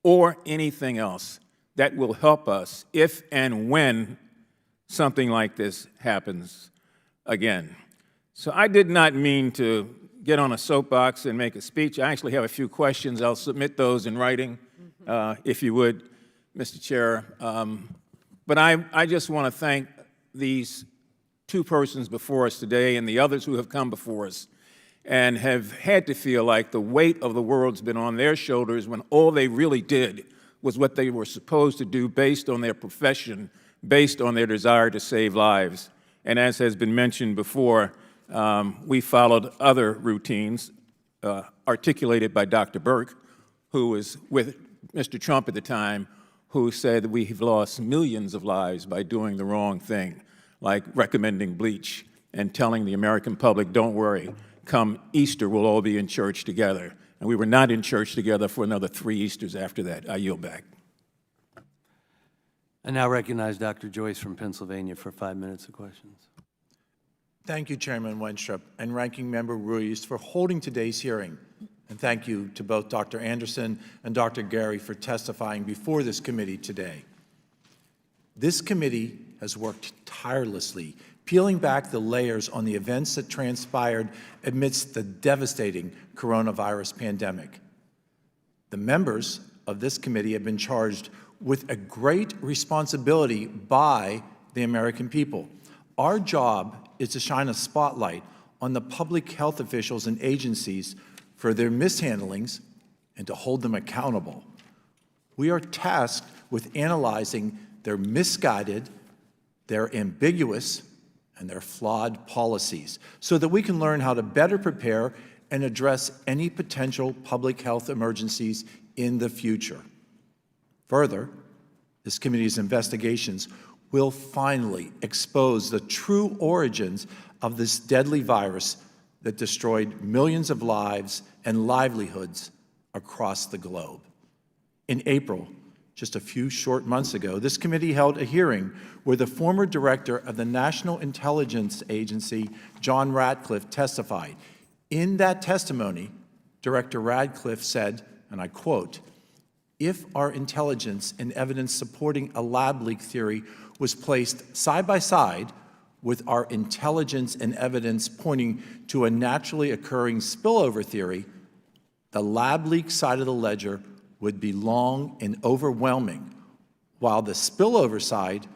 or anything else that will help us if and when something like this happens again. So I did not mean to get on a soapbox and make a speech. I actually have a few questions. I'll submit those in writing, if you would, Mr. Chair. But I just want to thank these two persons before us today and the others who have come before us and have had to feel like the weight of the world's been on their shoulders when all they really did was what they were supposed to do based on their profession, based on their desire to save lives. And as has been mentioned before, we followed other routines articulated by Dr. Burke, who was with Mr. Trump at the time, who said we've lost millions of lives by doing the wrong thing, like recommending bleach and telling the American public, don't worry, come Easter, we'll all be in church together. And we were not in church together for another 3 Easters after that. I yield back. I now recognize Dr. Joyce from Pennsylvania for 5 minutes of questions. Thank you, Chairman Wenstrup and Ranking Member Ruiz, for holding today's hearing. And thank you to both Dr. Anderson and Dr. Gary for testifying before this committee today. This committee has worked tirelessly, peeling back the layers on the events that transpired amidst the devastating coronavirus pandemic. The members of this committee have been charged with a great responsibility by the American people. Our job is to shine a spotlight on the public health officials and agencies for their mishandlings and to hold them accountable. We are tasked with analyzing their misguided, their ambiguous, and their flawed policies so that we can learn how to better prepare and address any potential public health emergencies in the future. Further, this committee's investigations will finally expose the true origins of this deadly virus that destroyed millions of lives and livelihoods across the globe. In April, just a few short months ago, this committee held a hearing where the former director of the National Intelligence Agency, John Ratcliffe, testified. In that testimony, Director Ratcliffe said, and I quote, "If our intelligence and evidence supporting a lab leak theory was placed side by side with our intelligence and evidence pointing to a naturally occurring spillover theory, the lab leak side of the ledger would be long and overwhelming, while the spillover side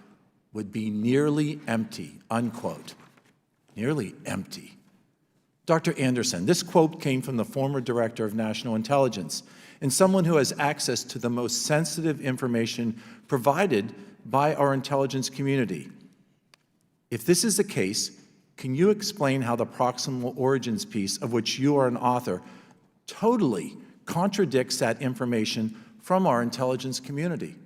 would be nearly empty," unquote. Nearly empty. Dr. Anderson, this quote came from the former Director of National Intelligence and someone who has access to the most sensitive information provided by our intelligence community. If this is the case, can you explain how the Proximal Origins piece, of which you are an author, totally contradicts that information from our intelligence community?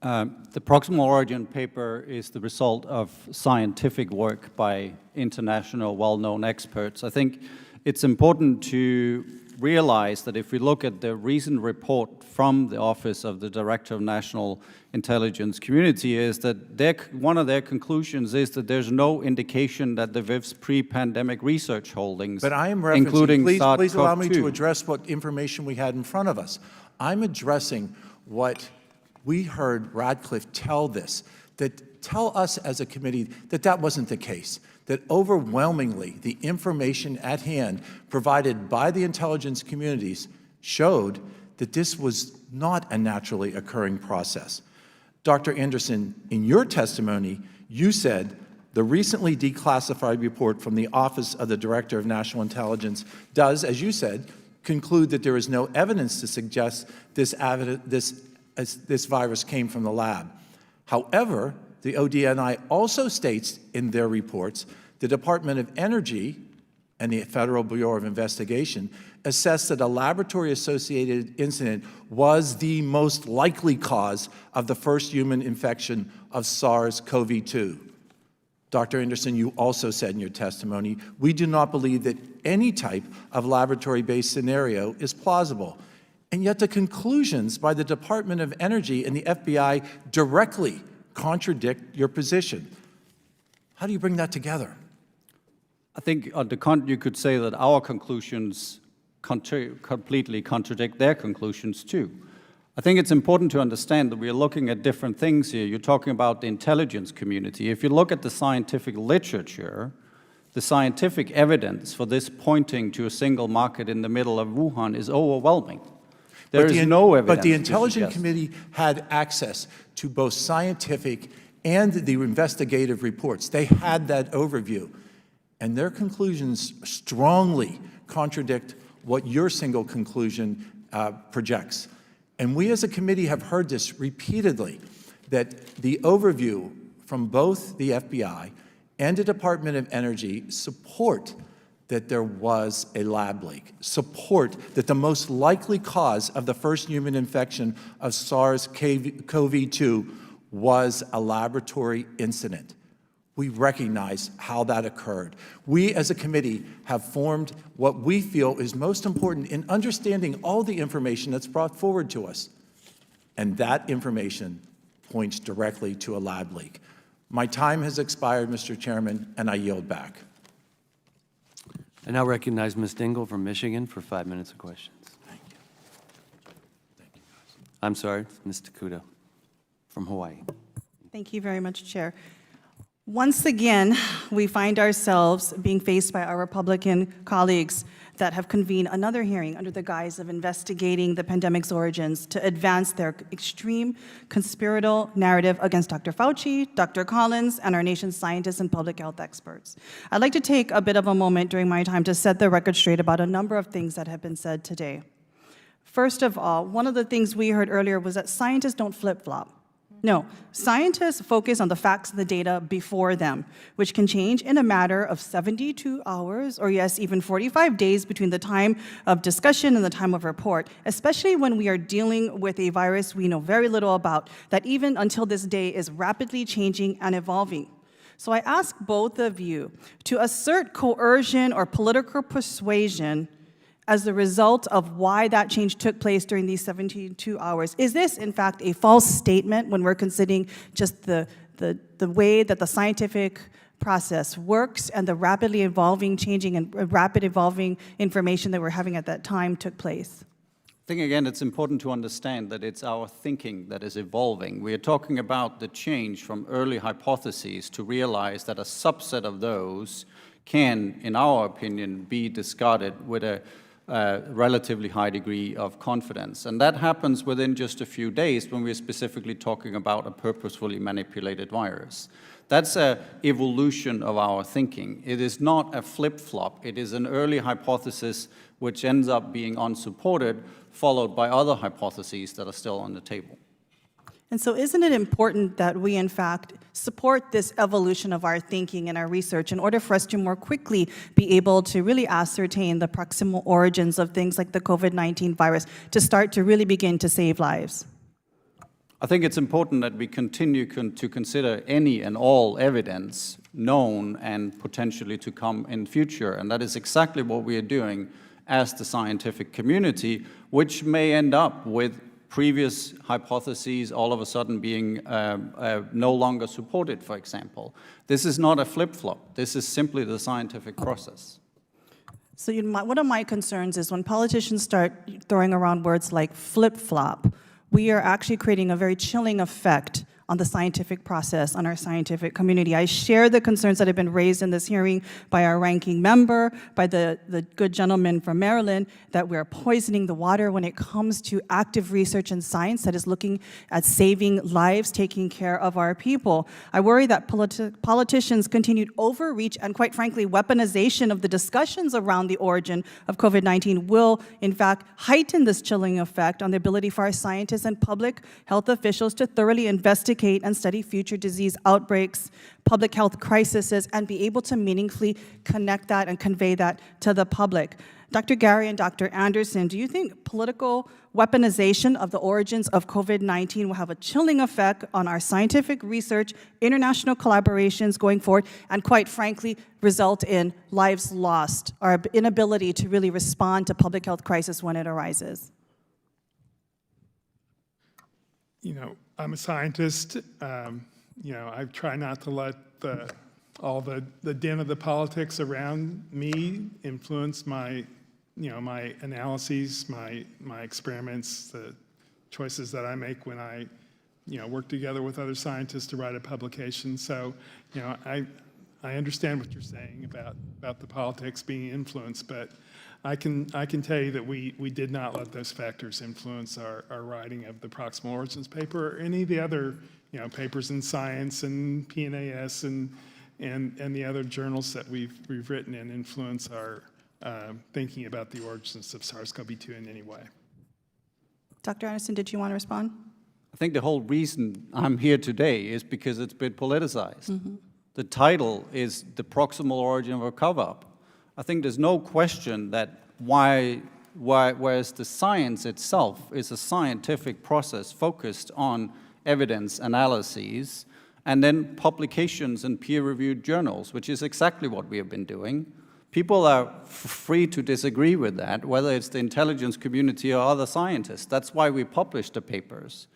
The Proximal Origin paper is the result of scientific work by international well-known experts. I think it's important to realize that if we look at the recent report from the Office of the Director of National Intelligence Community, is that one of their conclusions is that there's no indication that the VIV's pre-pandemic research holdings, but I am referencing, including please allow me SARS-CoV-2. to address what information we had in front of us. I'm addressing what we heard Radcliffe tell us as a committee that that wasn't the case, that overwhelmingly the information at hand provided by the intelligence communities showed that this was not a naturally occurring process. Dr. Anderson, in your testimony, you said the recently declassified report from the Office of the Director of National Intelligence does, as you said, conclude that there is no evidence to suggest this virus came from the lab. However, the ODNI also states in their reports the Department of Energy and the Federal Bureau of Investigation assessed that a laboratory-associated incident was the most likely cause of the first human infection of SARS-CoV-2. Dr. Anderson, you also said in your testimony, we do not believe that any type of laboratory-based scenario is plausible. And yet the conclusions by the Department of Energy and the FBI directly contradict your position. How do you bring that together? I think you could say that our conclusions completely contradict their conclusions too. I think it's important to understand that we are looking at different things here. You're talking about the intelligence community. If you look at the scientific literature, the scientific evidence for this pointing to a single market in the middle of Wuhan is overwhelming. There is no evidence. But the Intelligence Committee had access to both scientific and the investigative reports. They had that overview. And their conclusions strongly contradict what your single conclusion projects. And we as a committee have heard this repeatedly, that the overview from both the FBI and the Department of Energy support that there was a lab leak, support that the most likely cause of the first human infection of SARS-CoV-2 was a laboratory incident. We recognize how that occurred. We as a committee have formed what we feel is most important in understanding all the information that's brought forward to us. And that information points directly to a lab leak. My time has expired, Mr. Chairman, and I yield back. I now recognize Ms. Dingle from Michigan for 5 minutes of questions. Thank you. Thank you, guys. I'm sorry, Ms. Takuda from Hawaii. Thank you very much, Chair. Once again, we find ourselves being faced by our Republican colleagues that have convened another hearing under the guise of investigating the pandemic's origins to advance their extreme conspiratorial narrative against Dr. Fauci, Dr. Collins, and our nation's scientists and public health experts. I'd like to take a bit of a moment during my time to set the record straight about a number of things that have been said today. First of all, one of the things we heard earlier was that scientists don't flip-flop. No, scientists focus on the facts and the data before them, which can change in a matter of 72 hours, or yes, even 45 days between the time of discussion and the time of report, especially when we are dealing with a virus we know very little about, that even until this day is rapidly changing and evolving. So I ask both of you to assert coercion or political persuasion as the result of why that change took place during these 72 hours. Is this, in fact, a false statement when we're considering just the way that the scientific process works and the rapidly evolving, changing, and rapid evolving information that we're having at that time took place? I think, again, it's important to understand that it's our thinking that is evolving. We are talking about the change from early hypotheses to realize that a subset of those can, in our opinion, be discarded with a relatively high degree of confidence. And that happens within just a few days when we're specifically talking about a purposefully manipulated virus. That's an evolution of our thinking. It is not a flip-flop. It is an early hypothesis which ends up being unsupported, followed by other hypotheses that are still on the table. And so isn't it important that we, in fact, support this evolution of our thinking and our research in order for us to more quickly be able to really ascertain the proximal origins of things like the COVID-19 virus to start to really begin to save lives? I think it's important that we continue to consider any and all evidence known and potentially to come in future, and that is exactly what we are doing as the scientific community, which may end up with previous hypotheses all of a sudden being no longer supported, for example. This is not a flip-flop. This is simply the scientific process. So one of my concerns is when politicians start throwing around words like flip-flop, we are actually creating a very chilling effect on the scientific process, on our scientific community. I share the concerns that have been raised in this hearing by our ranking member, by the good gentleman from Maryland, that we are poisoning the water when it comes to active research and science that is looking at saving lives, taking care of our people. I worry that politicians' continued overreach and, quite frankly, weaponization of the discussions around the origin of COVID-19 will, in fact, heighten this chilling effect on the ability for our scientists and public health officials to thoroughly investigate and study future disease outbreaks, public health crises, and be able to meaningfully connect that and convey that to the public. Dr. Gary and Dr. Anderson, do you think political weaponization of the origins of COVID-19 will have a chilling effect on our scientific research, international collaborations going forward, and quite frankly, result in lives lost, our inability to really respond to public health crisis when it arises? You know, I'm a scientist. You know, I try not to let all the din of the politics around me influence my, my analyses, my experiments, the choices that I make when I, work together with other scientists to write a publication. So, I understand what you're saying about the politics being influenced, but I can tell you that we did not let those factors influence our writing of the Proximal Origins paper or any of the other papers in Science and PNAS and the other journals that we've written and influence our thinking about the origins of SARS-CoV-2 in any way. Dr. Anderson, did you want to respond? I think the whole reason I'm here today is because it's been politicized. Mm-hmm. The title is The Proximal Origin of a Cover-Up. I think there's no question that whereas the science itself is a scientific process focused on evidence analyses and then publications in peer-reviewed journals, which is exactly what we have been doing. People are free to disagree with that, whether it's the intelligence community or other scientists. That's why we publish the papers.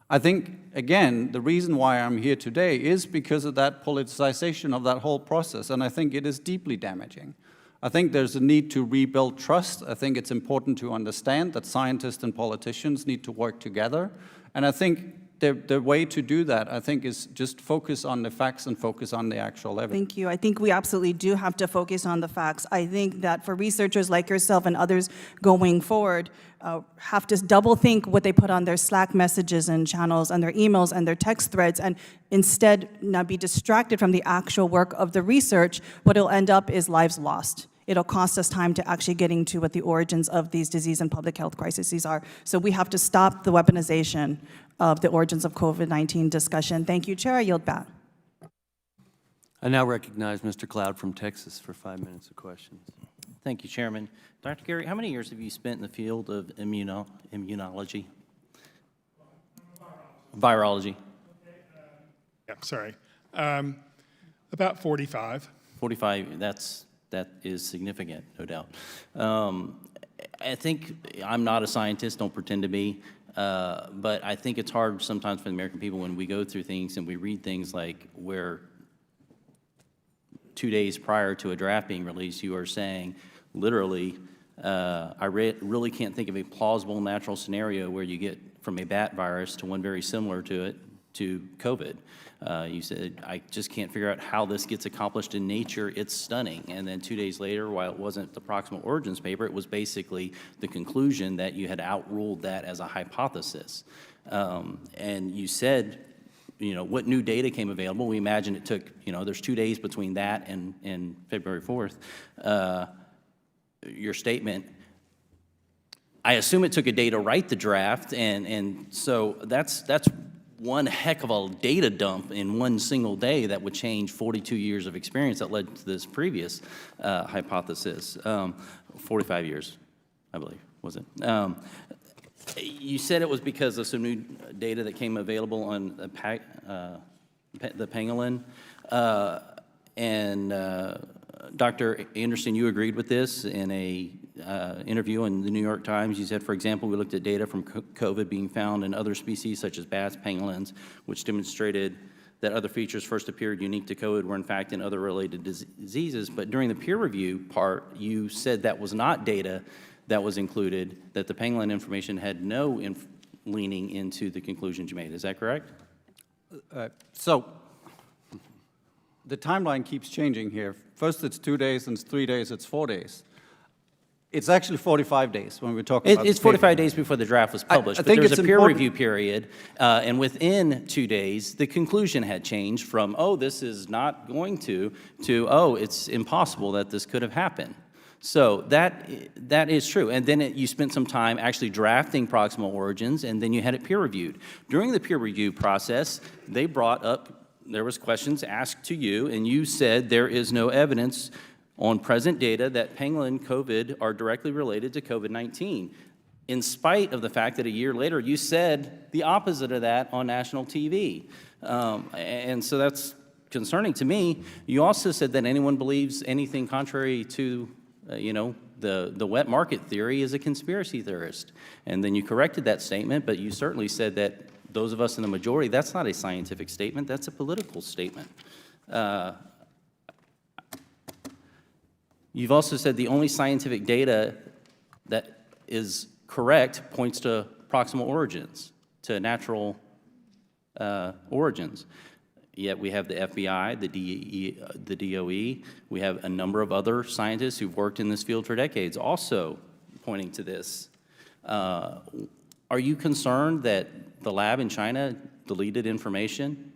I think, again, the reason why I'm here today is because of that politicization of that whole process, and I think it is deeply damaging. I think there's a need to rebuild trust. I think it's important to understand that scientists and politicians need to work together, and I think the way to do that, I think, is just focus on the facts and focus on the actual evidence. Thank you. I think we absolutely do have to focus on the facts. I think that for researchers like yourself and others going forward, have to double think what they put on their Slack messages and channels and their emails and their text threads, and instead not be distracted from the actual work of the research. What it'll end up is lives lost. It'll cost us time to actually getting to what the origins of these disease and public health crises are. So we have to stop the weaponization of the origins of COVID-19 discussion. Thank you, Chair. I yield back. I now recognize Mr. Cloud from Texas for 5 minutes of questions. Thank you, Chairman. Dr. Gary, how many years have you spent in the field of immunology? Virology. Yeah, sorry. About 45. 45, that is significant, no doubt. I think, I'm not a scientist, don't pretend to be, but I think it's hard sometimes for the American people when we go through things and we read things like where 2 days prior to a draft being released, you are saying, literally, I really can't think of a plausible natural scenario where you get from a bat virus to one very similar to it, to COVID. You said, I just can't figure out how this gets accomplished in nature. It's stunning. And then 2 days later, while it wasn't the Proximal Origins paper, it was basically the conclusion that you had outruled that as a hypothesis. And you said, you know, what new data came available? We imagine it took, you know, there's 2 days between that and February 4th. Your statement, I assume it took a day to write the draft, and so that's one heck of a data dump in one single day that would change 42 years of experience that led to this previous hypothesis. 45 years, I believe, was it? You said it was because of some new data that came available on the pangolin, and Dr. Anderson, you agreed with this in a interview in the New York Times. You said, for example, we looked at data from COVID being found in other species such as bats, pangolins, which demonstrated that other features first appeared unique to COVID were in fact in other related diseases. But during the peer review part, you said that was not data that was included, that the pangolin information had no leaning into the conclusions you made. Is that correct? So the timeline keeps changing here. First it's 2 days, and it's 3 days, it's 4 days. It's actually 45 days when we talk about It's 45 days before the draft was published, I but think there was it's a peer important. review period, and within 2 days, the conclusion had changed from, oh, this is not going to, oh, it's impossible that this could have happened. So that is true. And then you spent some time actually drafting Proximal Origins, and then you had it peer reviewed. During the peer review process, they brought up, there was questions asked to you, and you said there is no evidence on present data that pangolin COVID are directly related to COVID-19, in spite of the fact that a year later you said the opposite of that on national TV. And so that's concerning to me. You also said that anyone believes anything contrary to the wet market theory is a conspiracy theorist. And then you corrected that statement, but you certainly said that those of us in the majority, that's not a scientific statement, that's a political statement. You've also said the only scientific data that is correct points to proximal origins, to natural origins. Yet we have the FBI, the DOE, we have a number of other scientists who've worked in this field for decades also pointing to this. Are you concerned that the lab in China deleted information?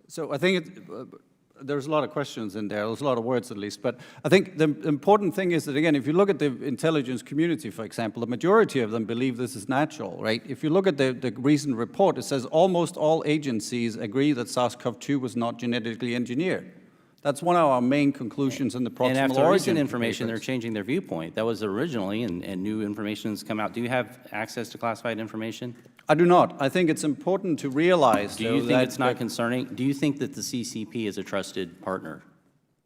So I think There's a lot of questions in there. There's a lot of words, at least. But I think the important thing is that, again, if you look at the intelligence community, for example, the majority of them believe this is natural, right? If you look at the recent report, it says almost all agencies agree that SARS-CoV-2 was not genetically engineered. That's one of our main conclusions in the Proximal Origin. And after recent information, papers. they're changing their viewpoint. That was originally, and new information has come out. Do you have access to classified information? I do not. I think it's important to realize, Do though, you think that it's not concerning? Do you think that the CCP is a trusted partner?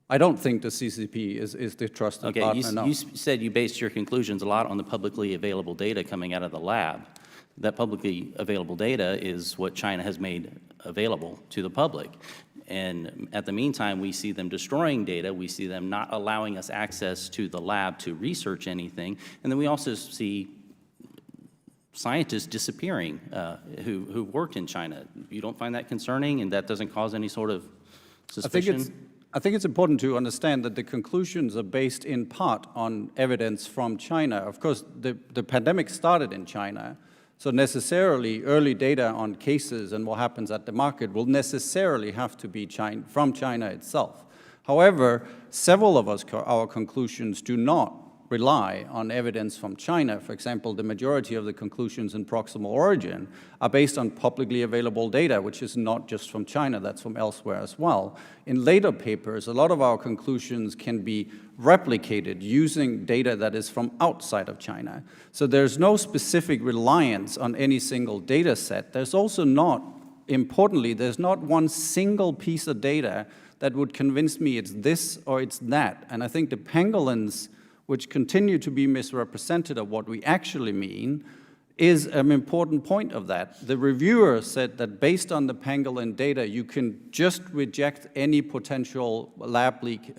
I don't think the CCP is the trusted partner, no. You said you based your conclusions a lot on the publicly available data coming out of the lab. That publicly available data is what China has made available to the public. And at the meantime, we see them destroying data. We see them not allowing us access to the lab to research anything. And then we also see scientists disappearing who worked in China. You don't find that concerning, and that doesn't cause any sort of suspicion? I think it's important to understand that the conclusions are based in part on evidence from China. Of course, the pandemic started in China, so necessarily early data on cases and what happens at the market will necessarily have to be from China itself. However, several of our conclusions do not rely on evidence from China. For example, the majority of the conclusions in Proximal Origin are based on publicly available data, which is not just from China, that's from elsewhere as well. In later papers, a lot of our conclusions can be replicated using data that is from outside of China. So there's no specific reliance on any single data set. There's also not, importantly, there's not one single piece of data that would convince me it's this or it's that. And I think the pangolins, which continue to be misrepresented of what we actually mean, is an important point of that. The reviewer said that based on the pangolin data, you can just reject any potential lab leak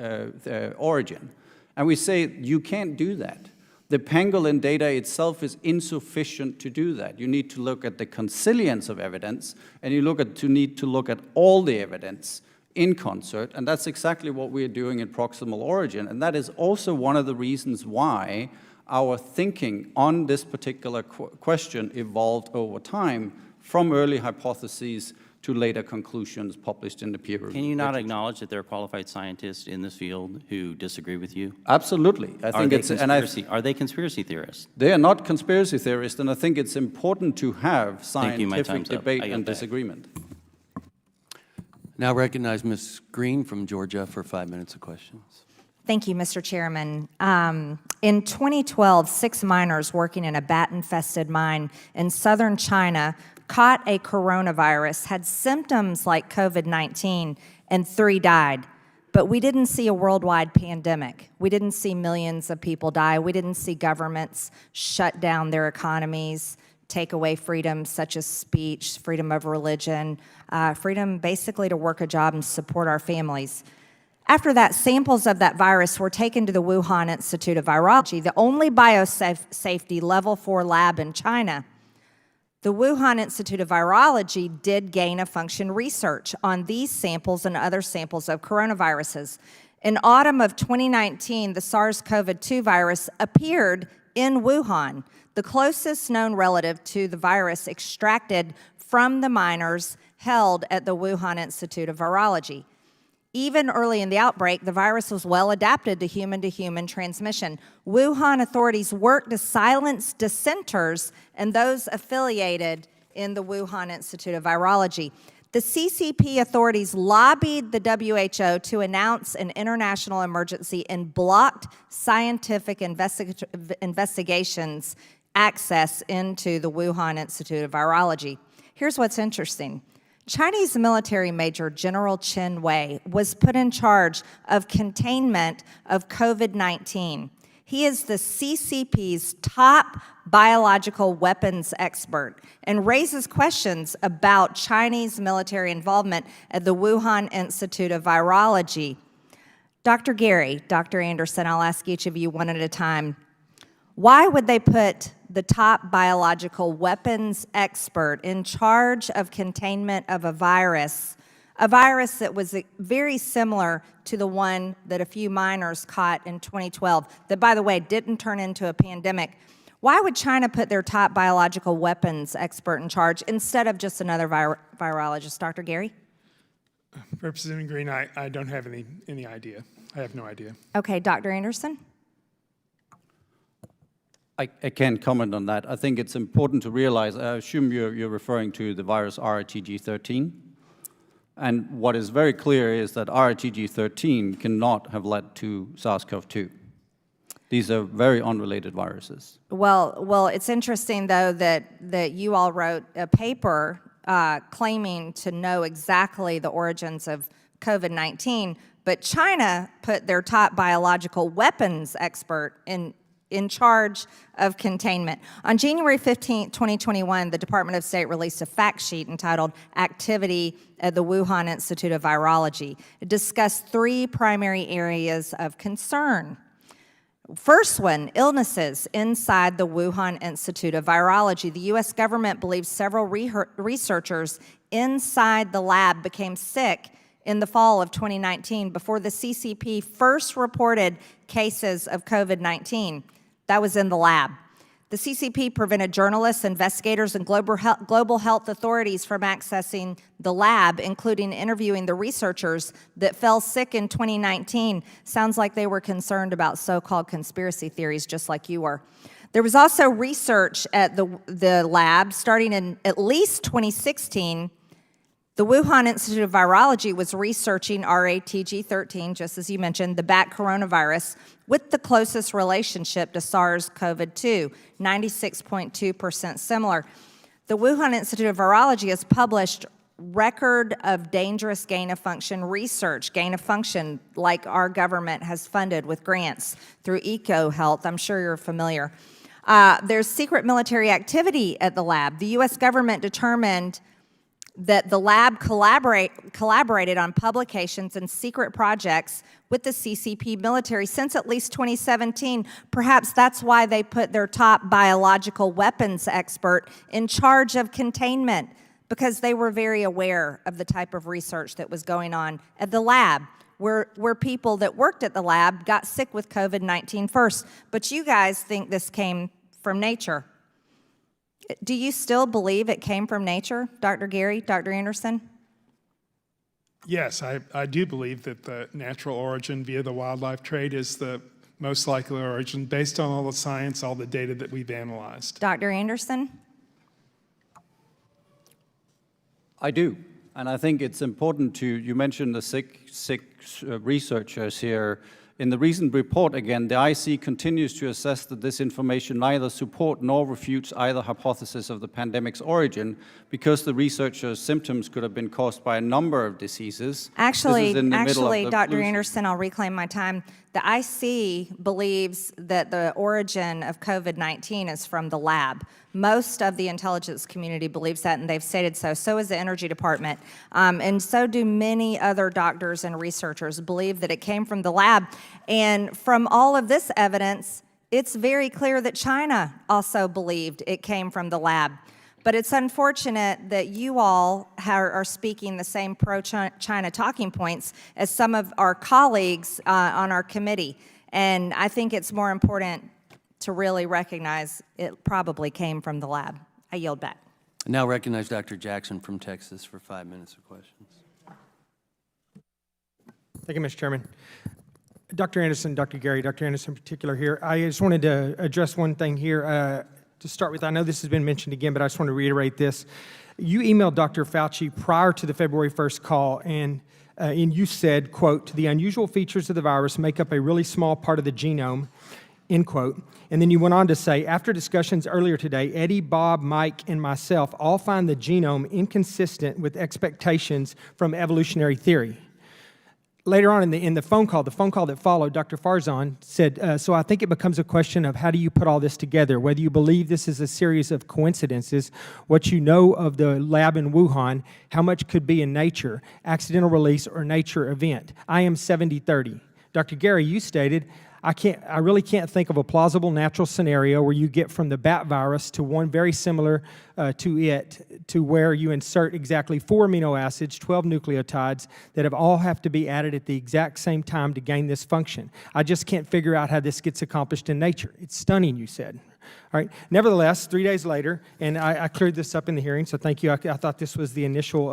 origin. And we say you can't do that. The pangolin data itself is insufficient to do that. You need to look at the consilience of evidence, and you need to look at all the evidence in concert, and that's exactly what we're doing in Proximal Origin. And that is also one of the reasons why our thinking on this particular question evolved over time from early hypotheses to later conclusions published in the peer review. Can you not acknowledge that there are qualified scientists in this field who disagree with you? Absolutely. Are they conspiracy theorists? They are not conspiracy theorists, and I think it's important to have scientific debate and disagreement. Now recognize Ms. Green from Georgia for 5 minutes of questions. Thank you, Mr. Chairman. In 2012, 6 miners working in a bat-infested mine in southern China caught a coronavirus, had symptoms like COVID-19, and 3 died. But we didn't see a worldwide pandemic. We didn't see millions of people die. We didn't see governments shut down their economies, take away freedoms such as speech, freedom of religion, freedom basically to work a job and support our families. After that, samples of that virus were taken to the Wuhan Institute of Virology, the only biosafety level 4 lab in China. The Wuhan Institute of Virology did gain-of-function research on these samples and other samples of coronaviruses. In autumn of 2019, the SARS-CoV-2 virus appeared in Wuhan, the closest known relative to the virus extracted from the miners held at the Wuhan Institute of Virology. Even early in the outbreak, the virus was well adapted to human transmission. Wuhan authorities worked to silence dissenters and those affiliated in the Wuhan Institute of Virology. The CCP authorities lobbied the WHO to announce an international emergency and blocked scientific investigations access into the Wuhan Institute of Virology. Here's what's interesting. Chinese military major General Chen Wei was put in charge of containment of COVID-19. He is the CCP's top biological weapons expert and raises questions about Chinese military involvement at the Wuhan Institute of Virology. Dr. Gary, Dr. Anderson, I'll ask each of you one at a time. Why would they put the top biological weapons expert in charge of containment of a virus that was very similar to the one that a few miners caught in 2012, that, by the way, didn't turn into a pandemic? Why would China put their top biological weapons expert in charge instead of just another virologist? Dr. Gary? Representative Green, I don't have any idea. I have no idea. Okay, Dr. Anderson? I can't comment on that. I think it's important to realize, I assume you're referring to the virus RTG13. And what is very clear is that RTG13 cannot have led to SARS-CoV-2. These are very unrelated viruses. Well, it's interesting, though, that you all wrote a paper claiming to know exactly the origins of COVID-19, but China put their top biological weapons expert in charge of containment. On January 15, 2021, the Department of State released a fact sheet entitled Activity at the Wuhan Institute of Virology. It discussed 3 primary areas of concern. First one, illnesses inside the Wuhan Institute of Virology. The U.S. government believes several researchers inside the lab became sick in the fall of 2019 before the CCP first reported cases of COVID-19. That was in the lab. The CCP prevented journalists, investigators, and global health authorities from accessing the lab, including interviewing the researchers that fell sick in 2019. Sounds like they were concerned about so-called conspiracy theories, just like you were. There was also research at the lab starting in at least 2016. The Wuhan Institute of Virology was researching RATG13, just as you mentioned, the bat coronavirus, with the closest relationship to SARS-CoV-2, 96.2% similar. The Wuhan Institute of Virology has published record of dangerous gain-of-function research, gain-of-function like our government has funded with grants through EcoHealth. I'm sure you're familiar. There's secret military activity at the lab. The U.S. government determined that the lab collaborated on publications and secret projects with the CCP military since at least 2017. Perhaps that's why they put their top biological weapons expert in charge of containment, because they were very aware of the type of research that was going on at the lab, where people that worked at the lab got sick with COVID-19 first. But you guys think this came from nature. Do you still believe it came from nature, Dr. Gary, Dr. Anderson? Yes, I do believe that the natural origin via the wildlife trade is the most likely origin based on all the science, all the data that we've analyzed. Dr. Anderson? I do. And I think it's important you mentioned the six researchers here. In the recent report, again, the IC continues to assess that this information neither support nor refutes either hypothesis of the pandemic's origin, because the researchers' symptoms could have been caused by a number of diseases. Actually, Dr. Anderson, I'll reclaim my time. The IC believes that the origin of COVID-19 is from the lab. Most of the intelligence community believes that, and they've stated so. So is the Energy Department. And so do many other doctors and researchers believe that it came from the lab. And from all of this evidence, it's very clear that China also believed it came from the lab. But it's unfortunate that you all are speaking the same pro-China talking points as some of our colleagues on our committee. And I think it's more important to really recognize it probably came from the lab. I yield back. I now recognize Dr. Jackson from Texas for 5 minutes of questions. Thank you, Mr. Chairman. Dr. Anderson, Dr. Gary, Dr. Anderson in particular here, I just wanted to address one thing here. To start with, I know this has been mentioned again, but I just want to reiterate this. You emailed Dr. Fauci prior to the February 1st call, and you said, quote, "The unusual features of the virus make up a really small part of the genome," end quote. And then you went on to say, "After discussions earlier today, Eddie, Bob, Mike, and myself all find the genome inconsistent with expectations from evolutionary theory." Later on in the phone call that followed, Dr. Farzan said, "So I think it becomes a question of how do you put all this together, whether you believe this is a series of coincidences, what you know of the lab in Wuhan, how much could be in nature, accidental release, or nature event. I am 70-30. Dr. Gary, you stated, I really can't think of a plausible natural scenario where you get from the bat virus to one very similar to it, to where you insert exactly 4 amino acids, 12 nucleotides that all have to be added at the exact same time to gain this function. I just can't figure out how this gets accomplished in nature. It's stunning," you said. All right. Nevertheless, 3 days later, and I cleared this up in the hearing, so thank you. I thought this was the initial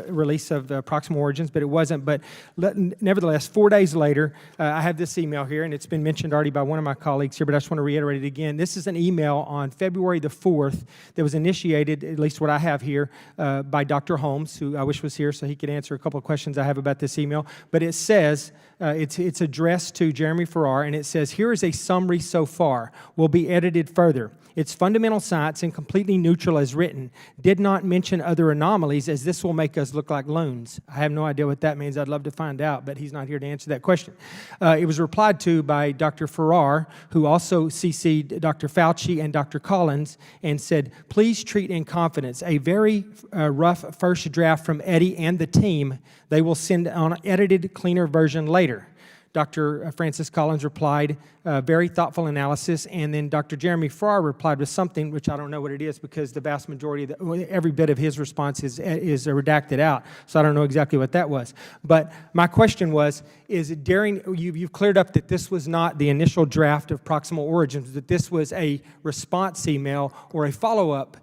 release of Proximal Origins, but it wasn't. But nevertheless, 4 days later, I have this email here, and it's been mentioned already by one of my colleagues here, but I just want to reiterate it again. This is an email on February the 4th that was initiated, at least what I have here, by Dr. Holmes, who I wish was here so he could answer a couple of questions I have about this email. But it says, it's addressed to Jeremy Farrar, and it says, here is a summary so far. Will be edited further. It's fundamental science and completely neutral as written. Did not mention other anomalies, as this will make us look like loons. I have no idea what that means. I'd love to find out, but he's not here to answer that question. It was replied to by Dr. Farrar, who also CC'd Dr. Fauci and Dr. Collins, and said, please treat in confidence. A very rough first draft from Eddie and the team. They will send an edited, cleaner version later. Dr. Francis Collins replied, very thoughtful analysis, and then Dr. Jeremy Farrar replied with something, which I don't know what it is because the vast majority, every bit of his response is redacted out, so I don't know exactly what that was. But my question was, is during, you've cleared up that this was not the initial draft of Proximal Origins, that this was a response email or a follow-up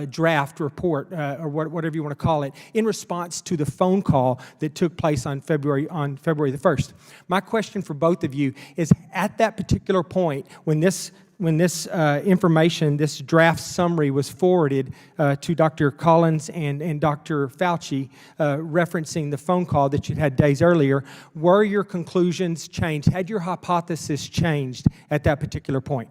draft report, or whatever you want to call it, in response to the phone call that took place on February the 1st. My question for both of you is, at that particular point, when this information, this draft summary was forwarded to Dr. Collins and Dr. Fauci, referencing the phone call that you'd had days earlier, were your conclusions changed? Had your hypothesis changed at that particular point?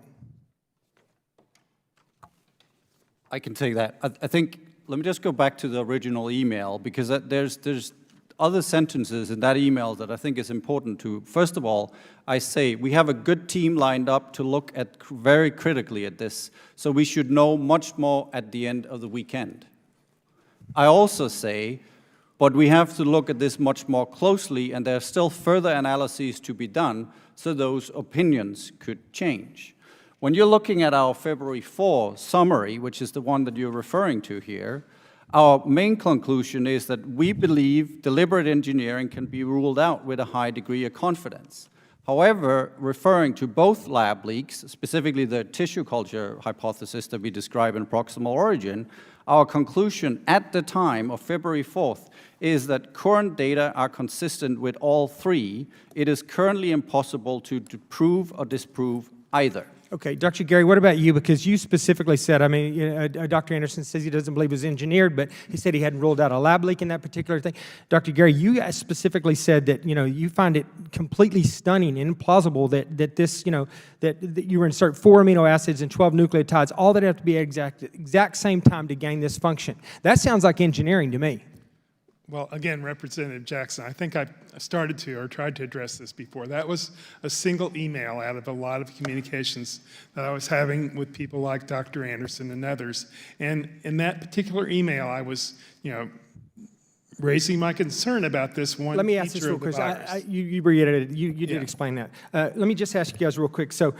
I can take that. I think, let me just go back to the original email, because there's other sentences in that email that I think is important to. First of all, I say we have a good team lined up to look at very critically at this, so we should know much more at the end of the weekend. I also say, but we have to look at this much more closely, and there are still further analyses to be done, so those opinions could change. When you're looking at our February 4 summary, which is the one that you're referring to here, our main conclusion is that we believe deliberate engineering can be ruled out with a high degree of confidence. However, referring to both lab leaks, specifically the tissue culture hypothesis that we describe in Proximal Origin, our conclusion at the time of February 4th is that current data are consistent with all three. It is currently impossible to prove or disprove either. Okay, Dr. Gary, what about you? Because you specifically said, I mean, Dr. Anderson says he doesn't believe it was engineered, but he said he hadn't ruled out a lab leak in that particular thing. Dr. Gary, you specifically said that, you find it completely stunning and implausible that this, that you insert 4 amino acids and 12 nucleotides, all that have to be exact same time to gain this function. That sounds like engineering to me. Well, again, Representative Jackson, I think I started to or tried to address this before. That was a single email out of a lot of communications that I was having with people like Dr. Anderson and others. And in that particular email, I was, raising my concern about this one. Let me ask this real quick. You reiterated, you did explain that. Let me just ask you guys real quick. So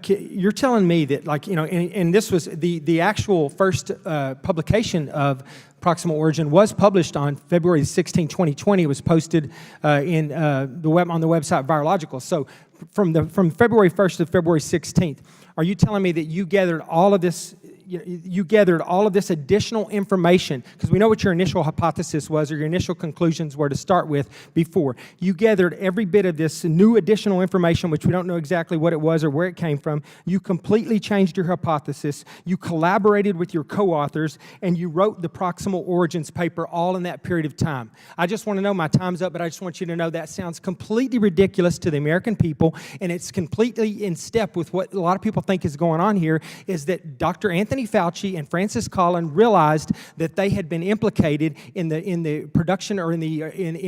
you're telling me that, and this was the actual first publication of Proximal Origin was published on February 16, 2020. It was posted on the website Virological. So from February 1st to February 16th, are you telling me that you gathered all of this? You gathered all of this additional information, because we know what your initial hypothesis was, or your initial conclusions were to start with before. You gathered every bit of this new additional information, which we don't know exactly what it was or where it came from. You completely changed your hypothesis. You collaborated with your co-authors, and you wrote the Proximal Origins paper all in that period of time. I just want to know, my time's up, but I just want you to know that sounds completely ridiculous to the American people, and it's completely in step with what a lot of people think is going on here, is that Dr. Anthony Fauci and Francis Collins realized that they had been implicated in the production or in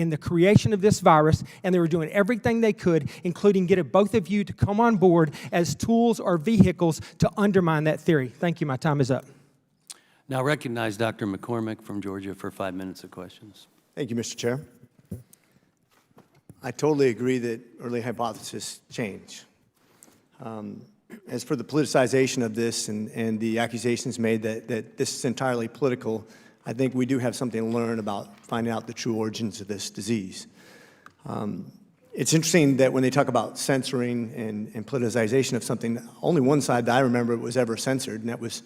the creation of this virus, and they were doing everything they could, including getting both of you to come on board as tools or vehicles to undermine that theory. Thank you. My time is up. Now recognize Dr. McCormick from Georgia for 5 minutes of questions. Thank you, Mr. Chair. I totally agree that early hypotheses change. As for the politicization of this and the accusations made that this is entirely political, I think we do have something to learn about finding out the true origins of this disease. It's interesting that when they talk about censoring and politicization of something, only one side that I remember was ever censored, and that was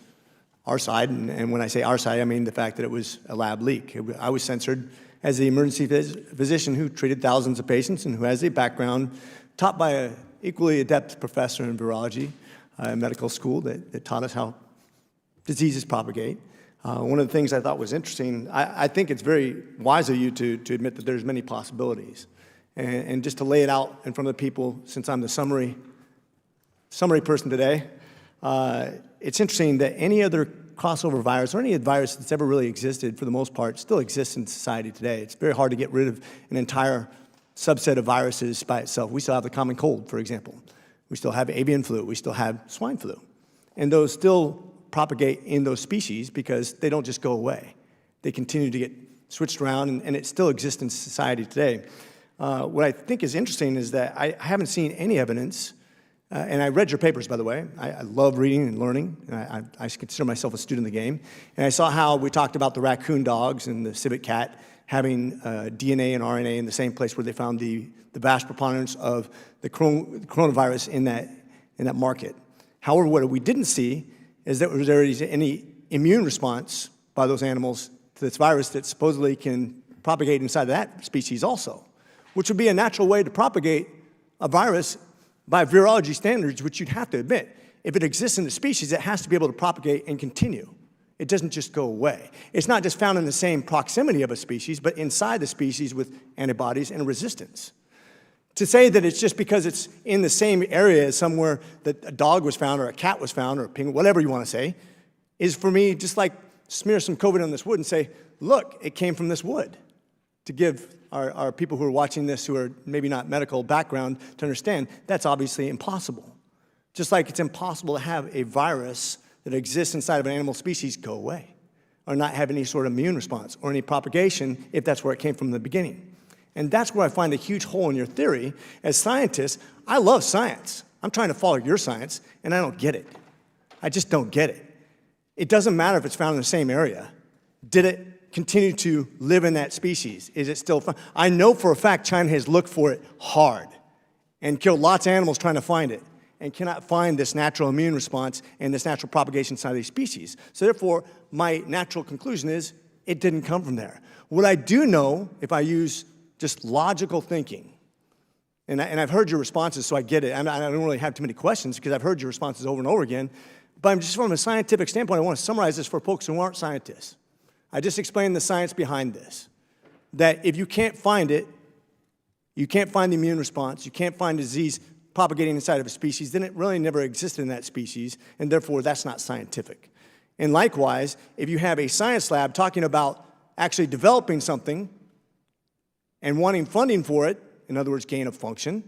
our side. And when I say our side, I mean the fact that it was a lab leak. I was censored as the emergency physician who treated thousands of patients and who has a background taught by an equally adept professor in virology at medical school that taught us how diseases propagate. One of the things I thought was interesting, I think it's very wise of you to admit that there's many possibilities. And just to lay it out in front of the people, since I'm the summary person today, it's interesting that any other crossover virus or any virus that's ever really existed, for the most part, still exists in society today. It's very hard to get rid of an entire subset of viruses by itself. We still have the common cold, for example. We still have avian flu. We still have swine flu. And those still propagate in those species because they don't just go away. They continue to get switched around, and it still exists in society today. What I think is interesting is that I haven't seen any evidence, and I read your papers, by the way. I love reading and learning, and I consider myself a student of the game. And I saw how we talked about the raccoon dogs and the civet cat having DNA and RNA in the same place where they found the vast preponderance of the coronavirus in that market. However, what we didn't see is that there is any immune response by those animals to this virus that supposedly can propagate inside of that species also, which would be a natural way to propagate a virus by virology standards, which you'd have to admit. If it exists in the species, it has to be able to propagate and continue. It doesn't just go away. It's not just found in the same proximity of a species, but inside the species with antibodies and resistance. To say that it's just because it's in the same area as somewhere that a dog was found or a cat was found or a penguin, whatever you want to say, is for me just like smear some COVID on this wood and say, look, it came from this wood. To give our people who are watching this who are maybe not medical background to understand, that's obviously impossible. Just like it's impossible to have a virus that exists inside of an animal species go away or not have any sort of immune response or any propagation if that's where it came from in the beginning. And that's where I find a huge hole in your theory. As scientists, I love science. I'm trying to follow your science, and I don't get it. I just don't get it. It doesn't matter if it's found in the same area. Did it continue to live in that species? Is it still found? I know for a fact China has looked for it hard and killed lots of animals trying to find it and cannot find this natural immune response and this natural propagation inside of these species. So therefore, my natural conclusion is it didn't come from there. What I do know, if I use just logical thinking, and I've heard your responses, so I get it. I don't really have too many questions because I've heard your responses over and over again. But I'm just from a scientific standpoint, I want to summarize this for folks who aren't scientists. I just explained the science behind this. That if you can't find it, you can't find the immune response, you can't find disease propagating inside of a species, then it really never existed in that species, and therefore that's not scientific. And likewise, if you have a science lab talking about actually developing something and wanting funding for it, in other words, gain of function,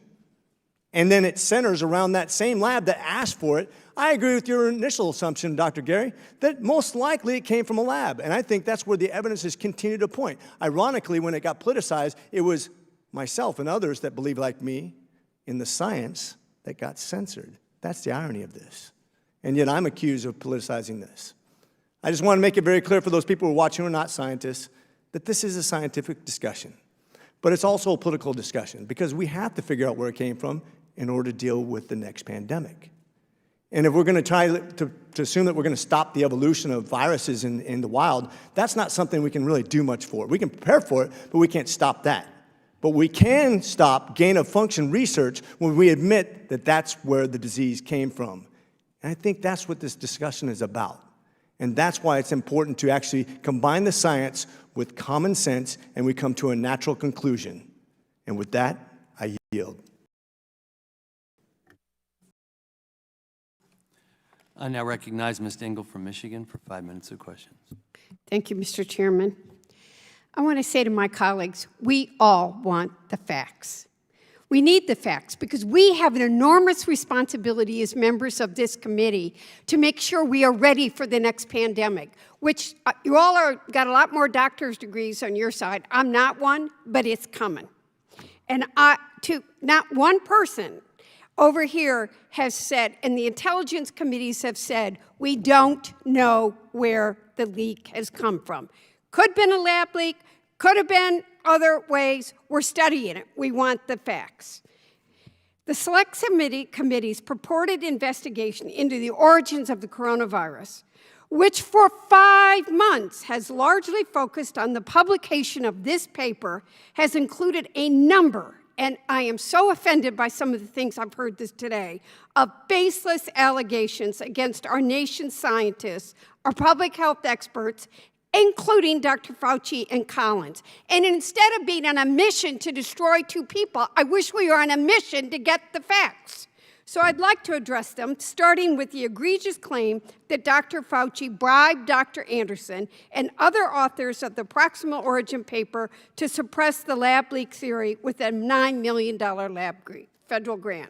and then it centers around that same lab that asked for it, I agree with your initial assumption, Dr. Gary, that most likely it came from a lab. And I think that's where the evidence has continued to point. Ironically, when it got politicized, it was myself and others that believe like me in the science that got censored. That's the irony of this. And yet I'm accused of politicizing this. I just want to make it very clear for those people who are watching who are not scientists that this is a scientific discussion. But it's also a political discussion because we have to figure out where it came from in order to deal with the next pandemic. And if we're going to try to assume that we're going to stop the evolution of viruses in the wild, that's not something we can really do much for. We can prepare for it, but we can't stop that. But we can stop gain-of-function research when we admit that that's where the disease came from. And I think that's what this discussion is about. And that's why it's important to actually combine the science with common sense, and we come to a natural conclusion. And with that, I yield. I now recognize Ms. Dingell from Michigan for 5 minutes of questions. Thank you, Mr. Chairman. I want to say to my colleagues, we all want the facts. We need the facts because we have an enormous responsibility as members of this committee to make sure we are ready for the next pandemic, which you all got a lot more doctor's degrees on your side. I'm not one, but it's coming. And not one person over here has said, and the intelligence committees have said, we don't know where the leak has come from. Could have been a lab leak, Could have been other ways. We're studying it. We want the facts. The Select Committee's purported investigation into the origins of the coronavirus, which for 5 months has largely focused on the publication of this paper, has included a number, and I am so offended by some of the things I've heard this today, of baseless allegations against our nation's scientists, our public health experts, including Dr. Fauci and Collins. And instead of being on a mission to destroy 2 people, I wish we were on a mission to get the facts. So I'd like to address them, starting with the egregious claim that Dr. Fauci bribed Dr. Anderson and other authors of the Proximal Origin paper to suppress the lab leak theory with a $9 million federal grant.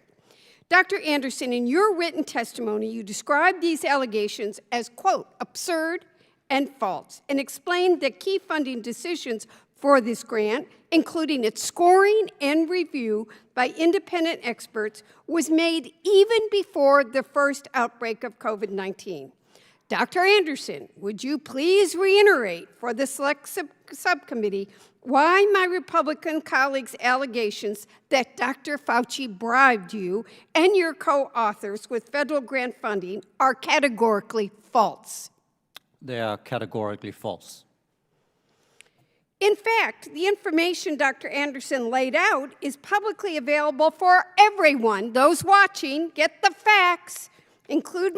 Dr. Anderson, in your written testimony, you described these allegations as, quote, absurd and false, and explained that key funding decisions for this grant, including its scoring and review by independent experts, was made even before the first outbreak of COVID-19. Dr. Anderson, would you please reiterate for the Select Subcommittee why my Republican colleagues' allegations that Dr. Fauci bribed you and your co-authors with federal grant funding are categorically false? They are categorically false. In fact, the information Dr. Anderson laid out is publicly available for everyone. Those watching get the facts, including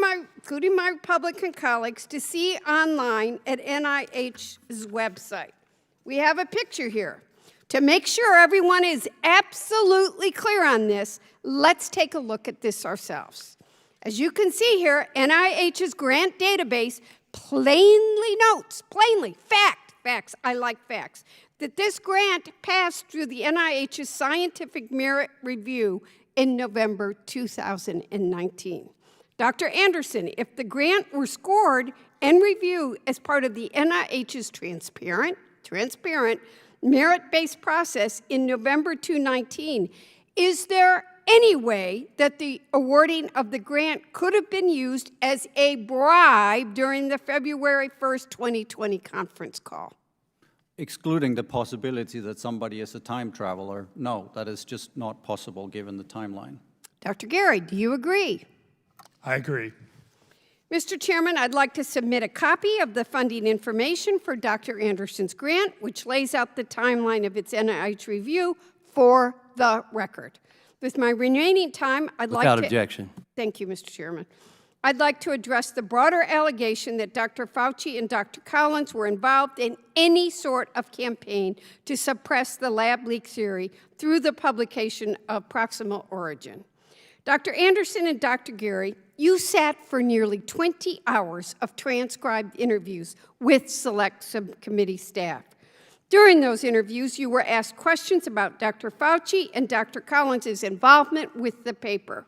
my Republican colleagues, to see online at NIH's website. We have a picture here. To make sure everyone is absolutely clear on this, let's take a look at this ourselves. As you can see here, NIH's grant database plainly notes, facts, I like facts, that this grant passed through the NIH's Scientific Merit Review in November 2019. Dr. Anderson, if the grant were scored and reviewed as part of the NIH's transparent merit-based process in November 2019, is there any way that the awarding of the grant could have been used as a bribe during the February 1st, 2020 conference call? Excluding the possibility that somebody is a time traveler, no, that is just not possible given the timeline. Dr. Gary, do you agree? I agree. Mr. Chairman, I'd like to submit a copy of the funding information for Dr. Anderson's grant, which lays out the timeline of its NIH review for the record. With my remaining time, I'd like to— Without objection. Thank you, Mr. Chairman. I'd like to address the broader allegation that Dr. Fauci and Dr. Collins were involved in any sort of campaign to suppress the lab leak theory through the publication of Proximal Origin. Dr. Anderson and Dr. Gary, you sat for nearly 20 hours of transcribed interviews with Select Subcommittee staff. During those interviews, you were asked questions about Dr. Fauci and Dr. Collins' involvement with the paper.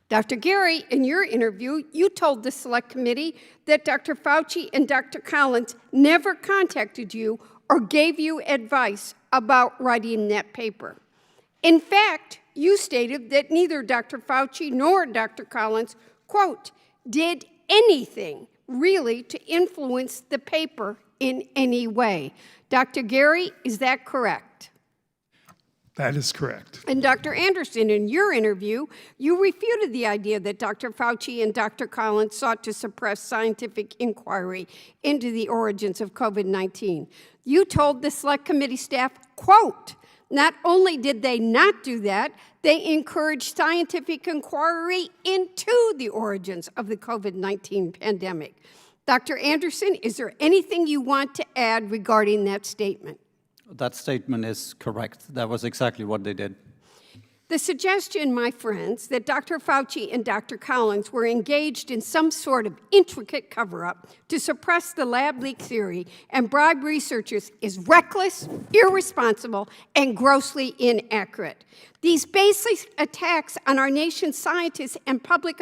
Dr. Gary, in your interview, you told the Select Committee that Dr. Fauci and Dr. Collins never contacted you or gave you advice about writing that paper. In fact, you stated that neither Dr. Fauci nor Dr. Collins, quote, did anything really to influence the paper in any way. Dr. Gary, is that correct? That is correct. And Dr. Anderson, in your interview, you refuted the idea that Dr. Fauci and Dr. Collins sought to suppress scientific inquiry into the origins of COVID-19. You told the Select Committee staff, quote, not only did they not do that, they encouraged scientific inquiry into the origins of the COVID-19 pandemic. Dr. Anderson, is there anything you want to add regarding that statement? That statement is correct. That was exactly what they did. The suggestion, my friends, that Dr. Fauci and Dr. Collins were engaged in some sort of intricate cover-up to suppress the lab leak theory and bribe researchers is reckless, irresponsible, and grossly inaccurate. These baseless attacks on our nation's scientists and public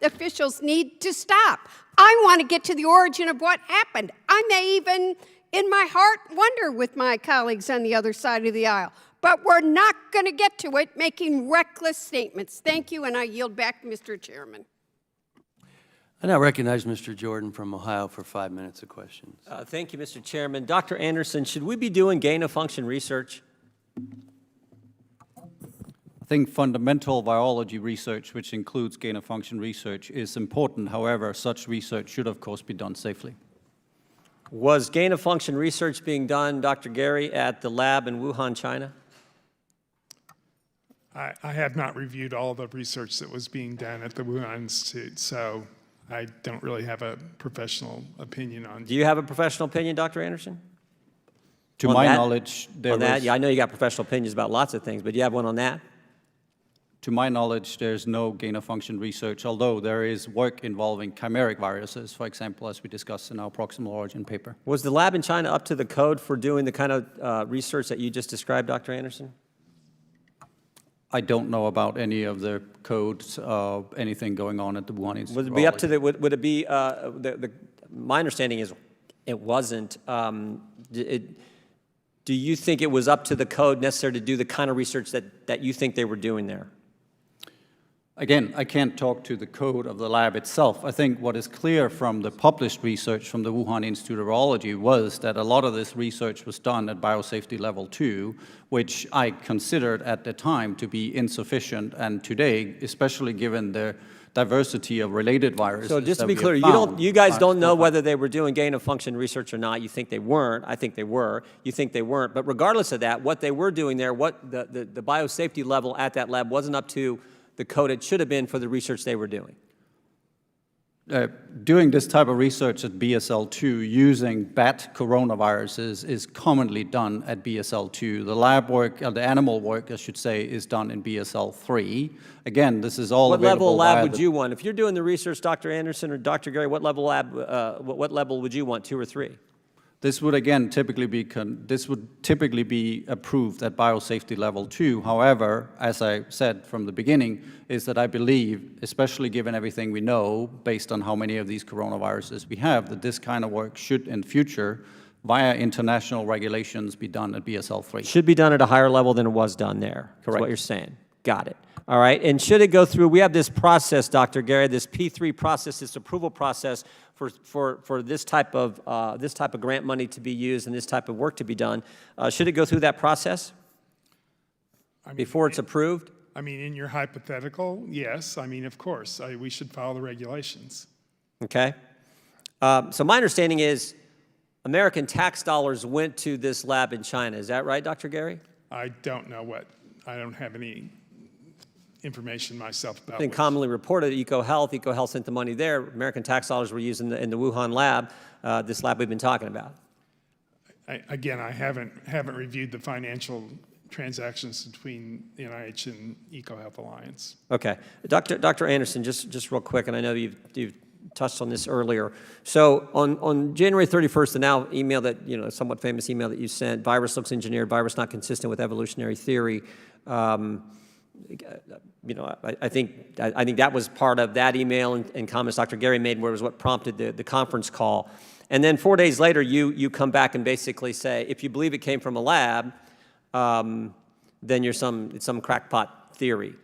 officials need to stop. I want to get to the origin of what happened. I may even, in my heart, wonder with my colleagues on the other side of the aisle. But we're not going to get to it making reckless statements. Thank you, and I yield back, Mr. Chairman. I now recognize Mr. Jordan from Ohio for 5 minutes of questions. Thank you, Mr. Chairman. Dr. Anderson, should we be doing gain-of-function research? I think fundamental biology research, which includes gain-of-function research, is important. However, such research should, of course, be done safely. Was gain-of-function research being done, Dr. Gary, at the lab in Wuhan, China? I have not reviewed all the research that was being done at the Wuhan Institute, so I don't really have a professional opinion on. Do you have a professional opinion, Dr. Anderson? To On my that? knowledge, there On that? was, Yeah, I know you got professional opinions about lots of things, but do you have one on that? to my knowledge, there's no gain-of-function research, although there is work involving chimeric viruses, for example, as we discussed in our Proximal Origin paper. Was the lab in China up to the code for doing the kind of research that you just described, Dr. Anderson? I don't know about any of the codes, anything going on at the Wuhan Institute. Would it be up to the, would it be, my understanding is it wasn't. Do you think it was up to the code necessary to do the kind of research that you think they were doing there? Again, I can't talk to the code of the lab itself. I think what is clear from the published research from the Wuhan Institute of Virology was that a lot of this research was done at biosafety level 2, which I considered at the time to be insufficient, and today, especially given the diversity of related viruses. So just to that be we clear, have you guys found, don't know whether they were doing gain-of-function research or not. You think they weren't. I think they were. You think they weren't. But regardless of that, what they were doing there, what the biosafety level at that lab wasn't up to the code it should have been for the research they were doing. Doing this type of research at BSL-2 using bat coronaviruses is commonly done at BSL-2. The lab work, the animal work, I should say, is done in BSL-3. Again, this is all What available level lab via would you want? If you're doing the research, Dr. Anderson or Dr. Gary, what level lab, what level would you want, 2 or 3? This would again typically be approved at biosafety level 2. However, as I said from the beginning, is that I believe, especially given everything we know, based on how many of these coronaviruses we have, that this kind of work should in future, via international regulations, be done at BSL-3. Should be done at a higher level than it was done there. Correct. That's what you're saying. Got it. All right. And should it go through, we have this process, Dr. Gary, this P3 process, this approval process for this type of grant money to be used and this type of work to be done. Should it go through that process before it's approved? I mean, in your hypothetical, yes. I mean, of course, we should follow the regulations. Okay. So my understanding is American tax dollars went to this lab in China. Is that right, Dr. Gary? I don't know I don't have any information myself about It's been commonly reported, EcoHealth sent the money there. American tax dollars were used in the Wuhan lab, this lab we've been talking about. Again, I haven't reviewed the financial transactions between the NIH and EcoHealth Alliance. Okay. Dr. Anderson, just real quick, and I know you've touched on this earlier. So on January 31st, the now email that, somewhat famous email that you sent, virus looks engineered, virus not consistent with evolutionary theory. I think that was part of that email and comments Dr. Gary made, where it was what prompted the conference call. And then 4 days later, you come back and basically say, if you believe it came from a lab, then it's some crackpot theory.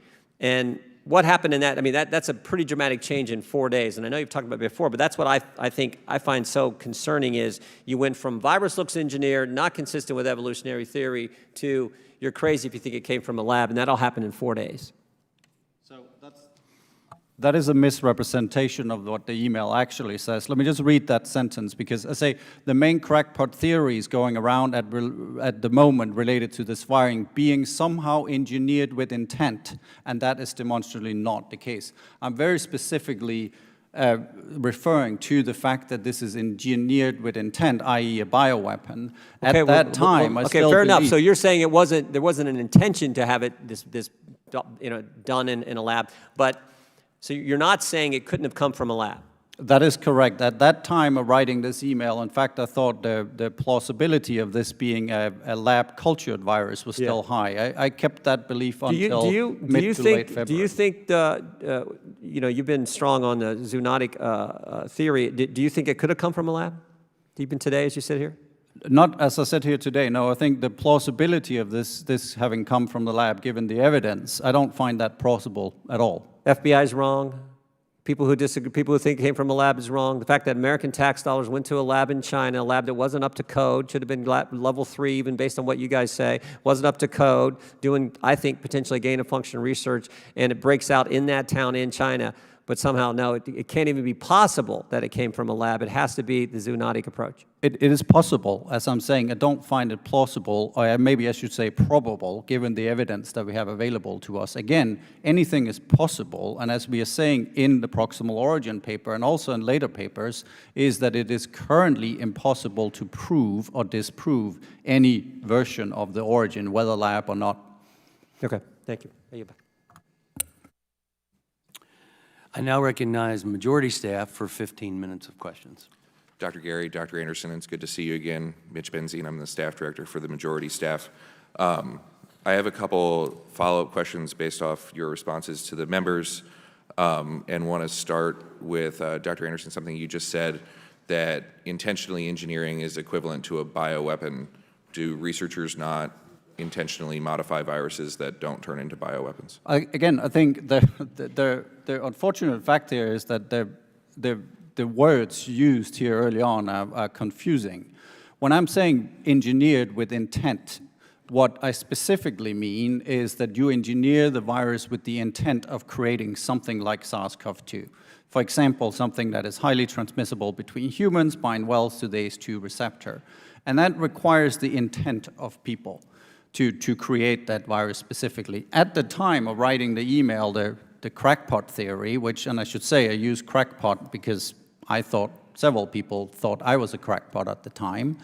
And what happened in that? I mean, that's a pretty dramatic change in 4 days. And I know you've talked about it before, but that's what I find so concerning is you went from virus looks engineered, not consistent with evolutionary theory, to you're crazy if you think it came from a lab, and that all happened in 4 days. So that is a misrepresentation of what the email actually says. Let me just read that sentence, because I say the main crackpot theories going around at the moment related to this firing being somehow engineered with intent, and that is demonstrably not the case. I'm very specifically referring to the fact that this is engineered with intent, i.e. a bioweapon. Okay, at that time, I still fair enough. believe- So you're saying there wasn't an intention to have it this done in a lab, but so you're not saying it couldn't have come from a lab. That is correct. At that time of writing this email, in fact, I thought the plausibility of this being a lab-cultured virus was still high. I kept that belief until mid to late February. Do you think you've been strong on the zoonotic theory? Do you think it could have come from a lab, even today as you sit here? Not as I said here today, no. I think the plausibility of this having come from the lab, given the evidence, I don't find that plausible at all. FBI's wrong. People who disagree, people who think it came from a lab is wrong. The fact that American tax dollars went to a lab in China, a lab that wasn't up to code, should have been level 3, even based on what you guys say, wasn't up to code, doing, I think, potentially gain-of-function research, and it breaks out in that town in China. But somehow, no, it can't even be possible that it came from a lab. It has to be the zoonotic approach. It is possible, as I'm saying. I don't find it plausible, or maybe I should say probable, given the evidence that we have available to us. Again, anything is possible, and as we are saying in the Proximal Origin paper and also in later papers, is that it is currently impossible to prove or disprove any version of the origin, whether lab or not. Okay, thank you. Are you back? I now recognize majority staff for 15 minutes of questions. Dr. Gary, Dr. Anderson, it's good to see you again. Mitch Benzine, I'm the staff director for the majority staff. I have a couple follow-up questions based off your responses to the members, and want to start with Dr. Anderson, something you just said, that intentionally engineering is equivalent to a bioweapon. Do researchers not intentionally modify viruses that don't turn into bioweapons? Again, I think the unfortunate fact here is that the words used here early on are confusing. When I'm saying engineered with intent, what I specifically mean is that you engineer the virus with the intent of creating something like SARS-CoV-2. For example, something that is highly transmissible between humans, bind well to the ACE2 receptor. And that requires the intent of people to create that virus specifically. At the time of writing the email, the crackpot theory, which, and I should say I use crackpot because I thought several people thought I was a crackpot at the time,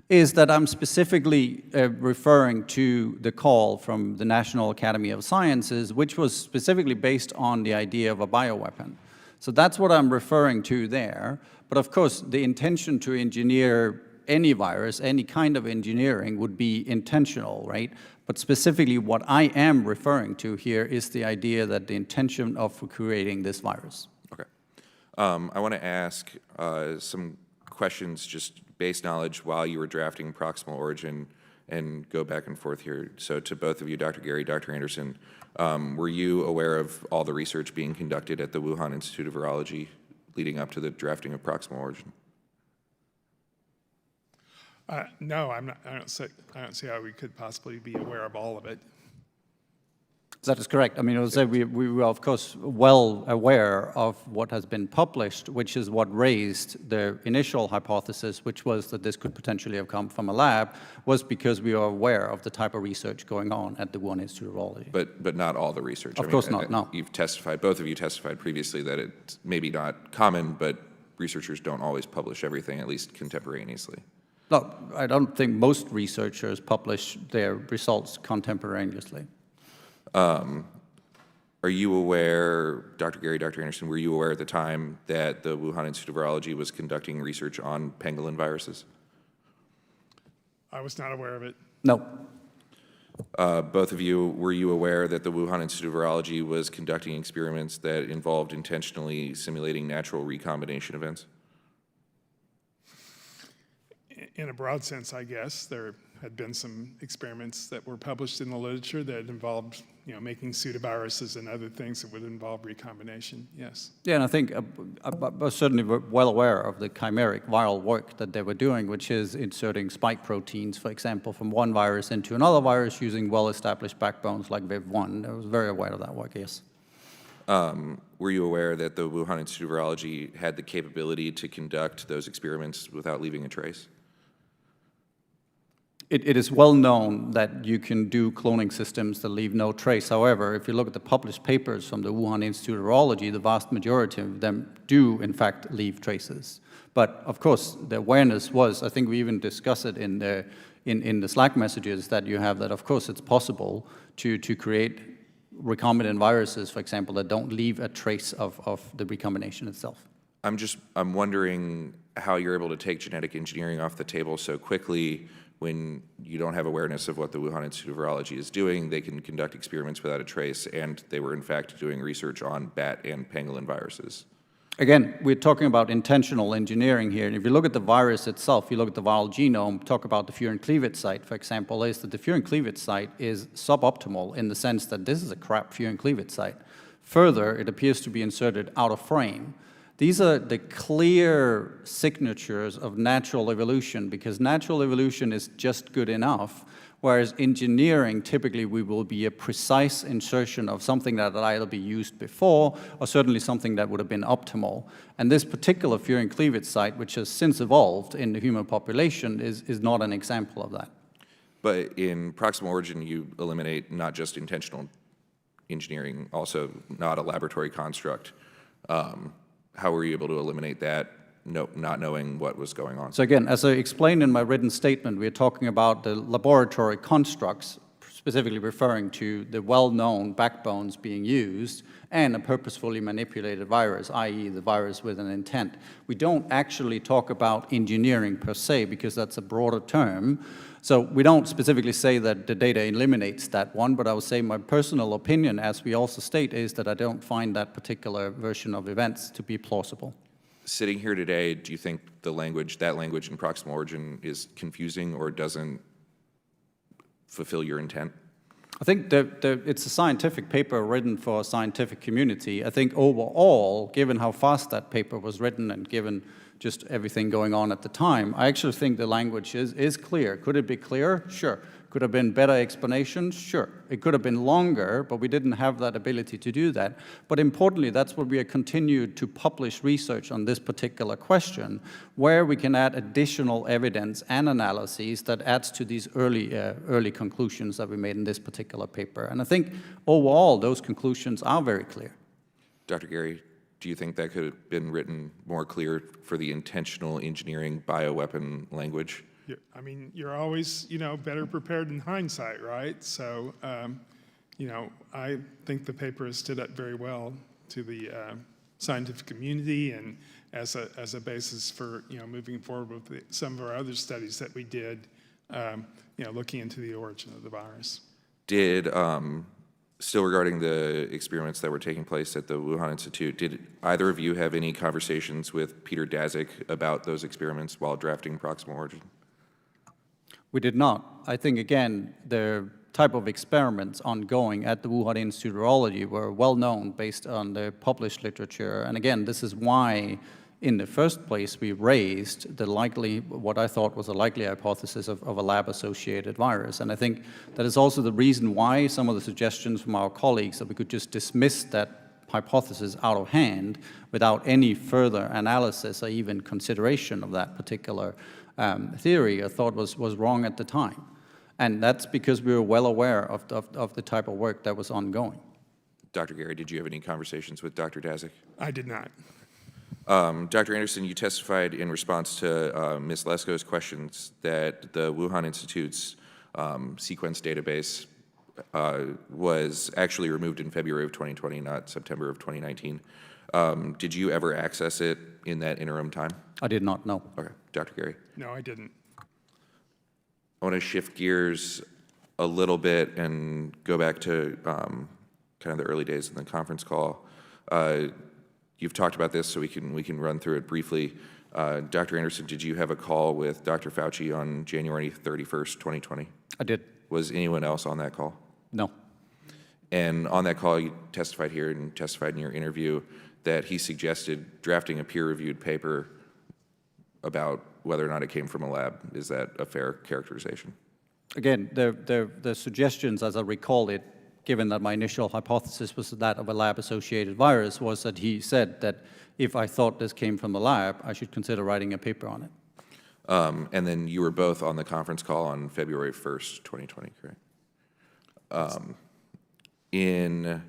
is that I'm specifically referring to the call from the National Academy of Sciences, which was specifically based on the idea of a bioweapon. So that's what I'm referring to there. But of course, the intention to engineer any virus, any kind of engineering would be intentional, right? But specifically what I am referring to here is the idea that the intention of creating this virus. Okay. I want to ask some questions, just base knowledge while you were drafting Proximal Origin, and go back and forth here. So to both of you, Dr. Gary, Dr. Anderson, were you aware of all the research being conducted at the Wuhan Institute of Virology leading up to the drafting of Proximal Origin? No, I'm not. I don't see how we could possibly be aware of all of it. That is correct. I mean, I would say we were, of course, well aware of what has been published, which is what raised the initial hypothesis, which was that this could potentially have come from a lab, was because we are aware of the type of research going on at the Wuhan Institute of Virology. But not all the research. Of course not, no. You've testified, both of you testified previously that it's maybe not common, but researchers don't always publish everything, at least contemporaneously. No, I don't think most researchers publish their results contemporaneously. Are you aware, Dr. Gary, Dr. Anderson, were you aware at the time that the Wuhan Institute of Virology was conducting research on pangolin viruses? I was not aware of it. No. Both of you, were you aware that the Wuhan Institute of Virology was conducting experiments that involved intentionally simulating natural recombination events? In a broad sense, I guess, there had been some experiments that were published in the literature that involved, making pseudoviruses and other things that would involve recombination, yes. Yeah, and I think I was certainly well aware of the chimeric viral work that they were doing, which is inserting spike proteins, for example, from one virus into another virus using well-established backbones like VIV1. I was very aware of that work, yes. Were you aware that the Wuhan Institute of Virology had the capability to conduct those experiments without leaving a trace? It is well known that you can do cloning systems that leave no trace. However, if you look at the published papers from the Wuhan Institute of Virology, the vast majority of them do, in fact, leave traces. But of course, the awareness was, I think we even discussed it in the Slack messages that you have, that of course it's possible to create recombinant viruses, for example, that don't leave a trace of the recombination itself. I'm wondering how you're able to take genetic engineering off the table so quickly when you don't have awareness of what the Wuhan Institute of Virology is doing. They can conduct experiments without a trace, and they were in fact doing research on bat and pangolin viruses. Again, we're talking about intentional engineering here. And if you look at the virus itself, you look at the viral genome, talk about the furin cleavage site, for example, is that the furin cleavage site is suboptimal in the sense that this is a crap furin cleavage site. Further, it appears to be inserted out of frame. These are the clear signatures of natural evolution, because natural evolution is just good enough, whereas engineering, typically we will be a precise insertion of something that had either been used before or certainly something that would have been optimal. And this particular furin cleavage site, which has since evolved in the human population, is not an example of that. But in Proximal Origin, you eliminate not just intentional engineering, also not a laboratory construct. How were you able to eliminate that, not knowing what was going on? So again, as I explained in my written statement, we're talking about the laboratory constructs, specifically referring to the well-known backbones being used and a purposefully manipulated virus, i.e. the virus with an intent. We don't actually talk about engineering per se, because that's a broader term. So we don't specifically say that the data eliminates that one, but I would say my personal opinion, as we also state, is that I don't find that particular version of events to be plausible. Sitting here today, do you think that language in Proximal Origin is confusing or doesn't fulfill your intent? I think it's a scientific paper written for a scientific community. I think overall, given how fast that paper was written and given just everything going on at the time, I actually think the language is clear. Could it be clearer? Sure. Could have been better explanations? Sure. It could have been longer, but we didn't have that ability to do that. But importantly, that's what we are continued to publish research on this particular question, where we can add additional evidence and analyses that adds to these early conclusions that we made in this particular paper. And I think overall, those conclusions are very clear. Dr. Gary, do you think that could have been written more clear for the intentional engineering bioweapon language? I mean, you're always, better prepared in hindsight, right? So, I think the paper has stood up very well to the scientific community and as a basis for, moving forward with some of our other studies that we did, looking into the origin of the virus. Still regarding the experiments that were taking place at the Wuhan Institute, did either of you have any conversations with Peter Daszak about those experiments while drafting Proximal Origin? We did not. I think, again, the type of experiments ongoing at the Wuhan Institute of Virology were well known based on the published literature. And again, this is why, in the first place, we raised what I thought was a likely hypothesis of a lab-associated virus. And I think that is also the reason why some of the suggestions from our colleagues that we could just dismiss that hypothesis out of hand without any further analysis or even consideration of that particular theory, I thought was wrong at the time. And that's because we were well aware of the type of work that was ongoing. Dr. Gary, did you have any conversations with Dr. Daszak? I did not. Dr. Anderson, you testified in response to Ms. Lesko's questions that the Wuhan Institute's sequence database was actually removed in February of 2020, not September of 2019. Did you ever access it in that interim time? I did not, no. Okay. Dr. Gary? No, I didn't. I want to shift gears a little bit and go back to kind of the early days in the conference call. You've talked about this, so we can run through it briefly. Dr. Anderson, did you have a call with Dr. Fauci on January 31st, 2020? I did. Was anyone else on that call? No. And on that call, you testified here and testified in your interview that he suggested drafting a peer-reviewed paper about whether or not it came from a lab. Is that a fair characterization? Again, the suggestions, as I recall it, given that my initial hypothesis was that of a lab-associated virus, was that he said that if I thought this came from the lab, I should consider writing a paper on it. And then you were both on the conference call on February 1st, 2020, correct? In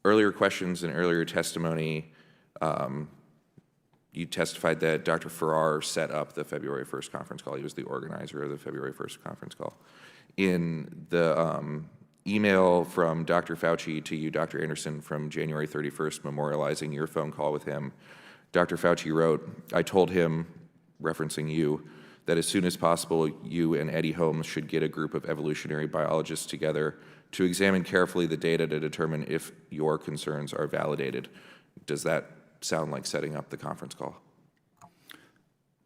earlier questions and earlier testimony, you testified that Dr. Farrar set up the February 1st conference call. He was the organizer of the February 1st conference call. In the email from Dr. Fauci to you, Dr. Anderson, from January 31st, memorializing your phone call with him, Dr. Fauci wrote, "I told him," referencing you, "that as soon as possible, you and Eddie Holmes should get a group of evolutionary biologists together to examine carefully the data to determine if your concerns are validated." Does that sound like setting up the conference call?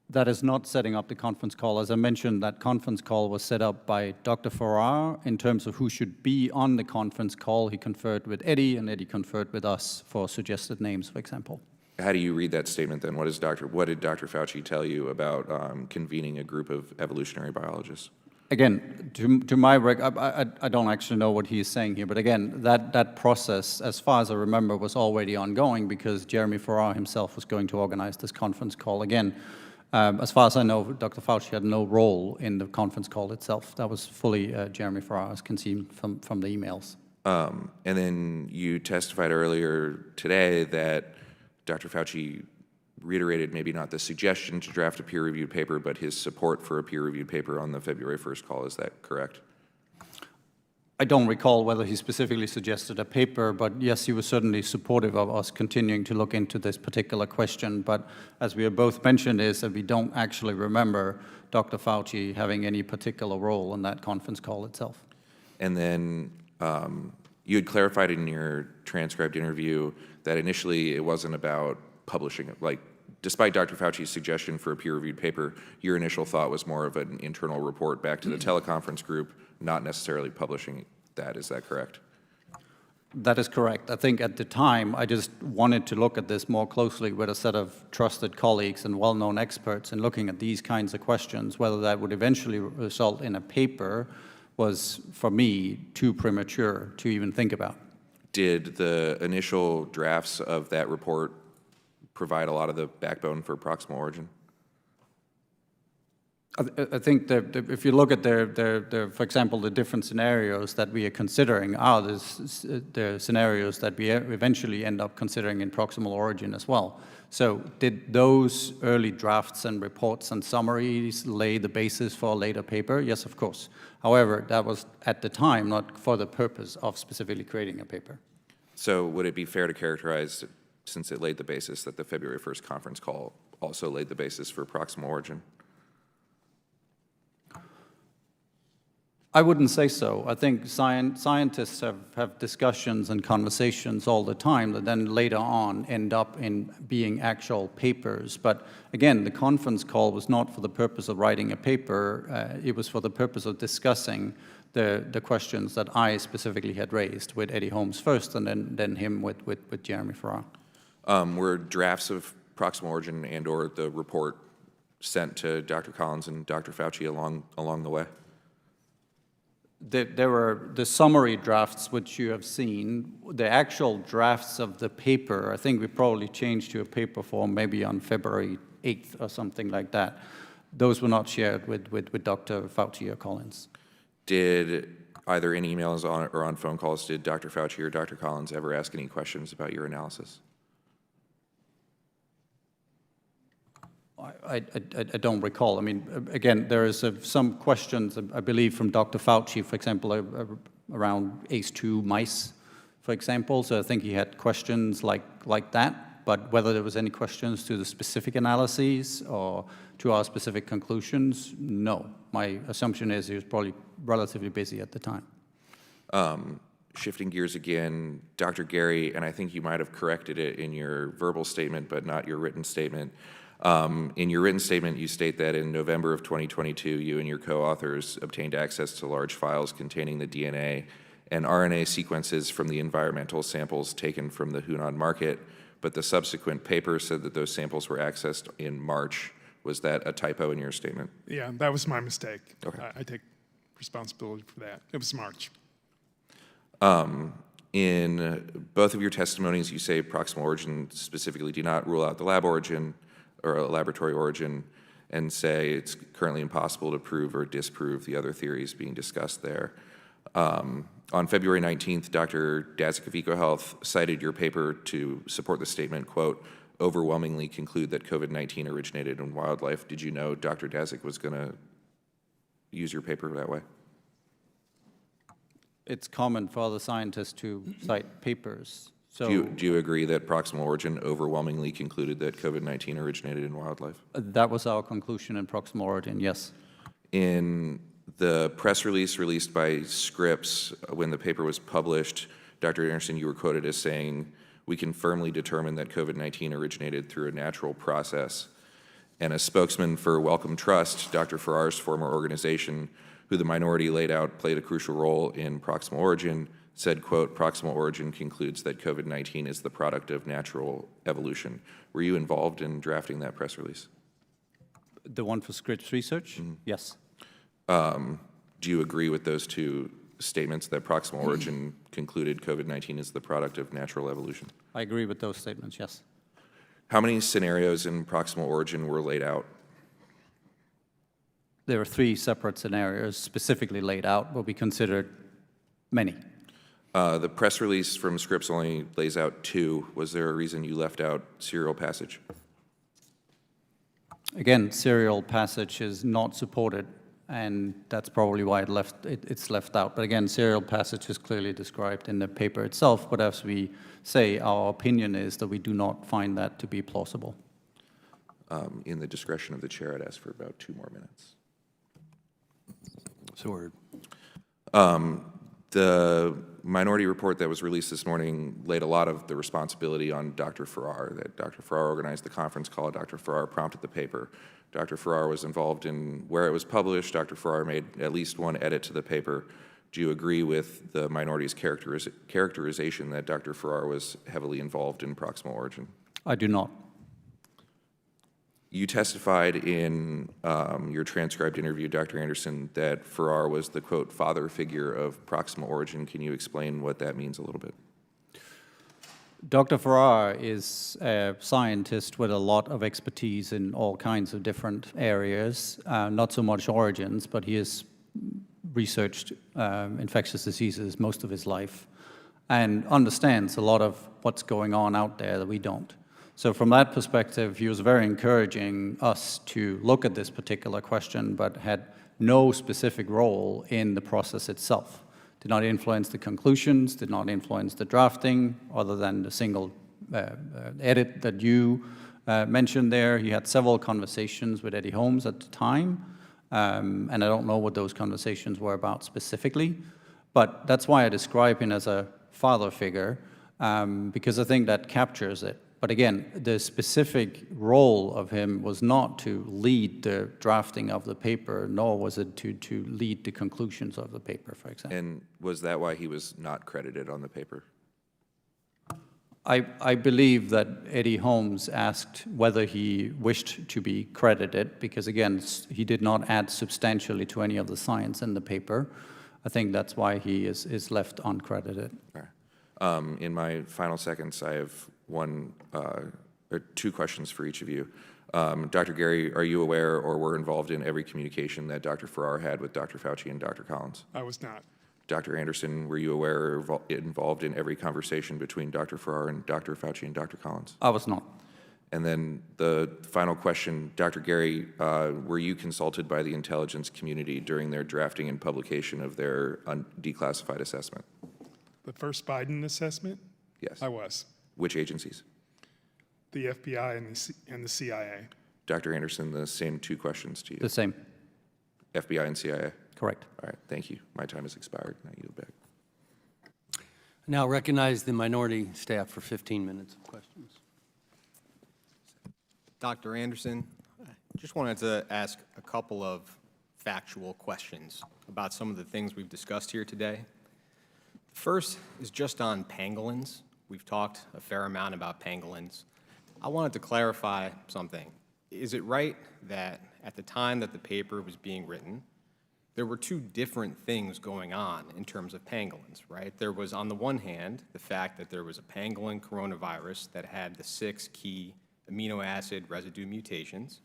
That is not setting up the conference call. As I mentioned, that conference call was set up by Dr. Farrar in terms of who should be on the conference call. He conferred with Eddie, and Eddie conferred with us for suggested names, for example. How do you read that statement then? What did Dr. Fauci tell you about convening a group of evolutionary biologists? Again, to my I don't actually know what he is saying here, but again, that process, as far as I remember, was already ongoing because Jeremy Farrar himself was going to organize this conference call. Again, as far as I know, Dr. Fauci had no role in the conference call itself. That was fully Jeremy Farrar, as conceived from the emails. And then you testified earlier today that Dr. Fauci reiterated maybe not the suggestion to draft a peer-reviewed paper, but his support for a peer-reviewed paper on the February 1st call. Is that correct? I don't recall whether he specifically suggested a paper, but yes, he was certainly supportive of us continuing to look into this particular question. But as we have both mentioned is that we don't actually remember Dr. Fauci having any particular role in that conference call itself. And then you had clarified in your transcribed interview that initially it wasn't about publishing it. Like, despite Dr. Fauci's suggestion for a peer-reviewed paper, your initial thought was more of an internal report back to the teleconference group, not necessarily publishing that. Is that correct? That is correct. I think at the time, I just wanted to look at this more closely with a set of trusted colleagues and well-known experts and looking at these kinds of questions. Whether that would eventually result in a paper was, for me, too premature to even think about. Did the initial drafts of that report provide a lot of the backbone for Proximal Origin? I think that if you look at for example, the different scenarios that we are considering are the scenarios that we eventually end up considering in Proximal Origin as well. So did those early drafts and reports and summaries lay the basis for a later paper? Yes, of course. However, that was at the time not for the purpose of specifically creating a paper. So would it be fair to characterize, since it laid the basis, that the February 1st conference call also laid the basis for Proximal Origin? I wouldn't say so. I think scientists have discussions and conversations all the time that then later on end up in being actual papers. But again, the conference call was not for the purpose of writing a paper. It was for the purpose of discussing the questions that I specifically had raised with Eddie Holmes first, and then him with Jeremy Farrar. Were drafts of Proximal Origin and/or the report sent to Dr. Collins and Dr. Fauci along the way? There were the summary drafts, which you have seen. The actual drafts of the paper, I think we probably changed to a paper form maybe on February 8th or something like that. Those were not shared with Dr. Fauci or Collins. Did either in emails or on phone calls, did Dr. Fauci or Dr. Collins ever ask any questions about your analysis? I don't recall. I mean, again, there is some questions, I believe, from Dr. Fauci, for example, around ACE2 mice, for example. So I think he had questions like that. But whether there was any questions to the specific analyses or to our specific conclusions, no. My assumption is he was probably relatively busy at the time. Shifting gears again, Dr. Gary, and I think you might have corrected it in your verbal statement, but not your written statement. In your written statement, you state that in November of 2022, you and your co-authors obtained access to large files containing the DNA and RNA sequences from the environmental samples taken from the Hunan market, but the subsequent paper said that those samples were accessed in March. Was that a typo in your statement? Yeah, that was my mistake. Okay. I take responsibility for that. It was March. In both of your testimonies, you say Proximal Origin specifically do not rule out the lab origin or a laboratory origin, and say it's currently impossible to prove or disprove the other theories being discussed there. On February 19th, Dr. Dazik of EcoHealth cited your paper to support the statement, quote, overwhelmingly conclude that COVID-19 originated in wildlife. Did you know Dr. Dazik was going to use your paper that way? It's common for other scientists to cite papers. So do you agree that Proximal Origin overwhelmingly concluded that COVID-19 originated in wildlife? That was our conclusion in Proximal Origin, yes. In the press release released by Scripps when the paper was published, Dr. Anderson, you were quoted as saying, we can firmly determine that COVID-19 originated through a natural process. And a spokesman for Wellcome Trust, Dr. Farrar's former organization, who the minority laid out played a crucial role in Proximal Origin, said, quote, "Proximal Origin concludes that COVID-19 is the product of natural evolution." Were you involved in drafting that press release? The one for Scripps Research? Yes. Do you agree with those two statements that Proximal Origin concluded COVID-19 is the product of natural evolution? I agree with those statements, yes. How many scenarios in Proximal Origin were laid out? There are 3 separate scenarios specifically laid out, but we considered many. The press release from Scripps only lays out 2. Was there a reason you left out serial passage? Again, serial passage is not supported, and that's probably why it's left out. But again, serial passage is clearly described in the paper itself, but as we say, our opinion is that we do not find that to be plausible. In the discretion of the chair, I'd ask for about 2 more minutes. So ordered. The minority report that was released this morning laid a lot of the responsibility on Dr. Farrar, that Dr. Farrar organized the conference call, Dr. Farrar prompted the paper. Dr. Farrar was involved in where it was published. Dr. Farrar made at least 1 edit to the paper. Do you agree with the minority's characterization that Dr. Farrar was heavily involved in Proximal Origin? I do not. You testified in your transcribed interview, Dr. Anderson, that Farrar was the, quote, father figure of Proximal Origin. Can you explain what that means a little bit? Dr. Farrar is a scientist with a lot of expertise in all kinds of different areas, not so much origins, but he has researched infectious diseases most of his life and understands a lot of what's going on out there that we don't. So from that perspective, he was very encouraging us to look at this particular question, but had no specific role in the process itself. Did not influence the conclusions, did not influence the drafting, other than the single edit that you mentioned there. He had several conversations with Eddie Holmes at the time, and I don't know what those conversations were about specifically, but that's why I describe him as a father figure, because I think that captures it. But again, the specific role of him was not to lead the drafting of the paper, nor was it to lead the conclusions of the paper, for example. And was that why he was not credited on the paper? I believe that Eddie Holmes asked whether he wished to be credited, because again, he did not add substantially to any of the science in the paper. I think that's why he is left uncredited. Okay. In my final seconds, I have 2 questions for each of you. Dr. Gary, are you aware or were involved in every communication that Dr. Farrar had with Dr. Fauci and Dr. Collins? I was not. Dr. Anderson, were you aware or involved in every conversation between Dr. Farrar and Dr. Fauci and Dr. Collins? I was not. And then the final question, Dr. Gary, were you consulted by the intelligence community during their drafting and publication of their declassified assessment? The first Biden assessment? Yes. I was. Which agencies? The FBI and the CIA. Dr. Anderson, the same 2 questions to you. The same. FBI and CIA? Correct. All right, thank you. My time has expired. Now yield back. Now recognize the minority staff for 15 minutes of questions. Dr. Anderson, I just wanted to ask a couple of factual questions about some of the things we've discussed here today. The first is just on pangolins. We've talked a fair amount about pangolins. I wanted to clarify something. Is it right that at the time that the paper was being written, there were 2 different things going on in terms of pangolins, right? There was, on the one hand, the fact that there was a pangolin coronavirus that had the 6 key amino acid residue mutations.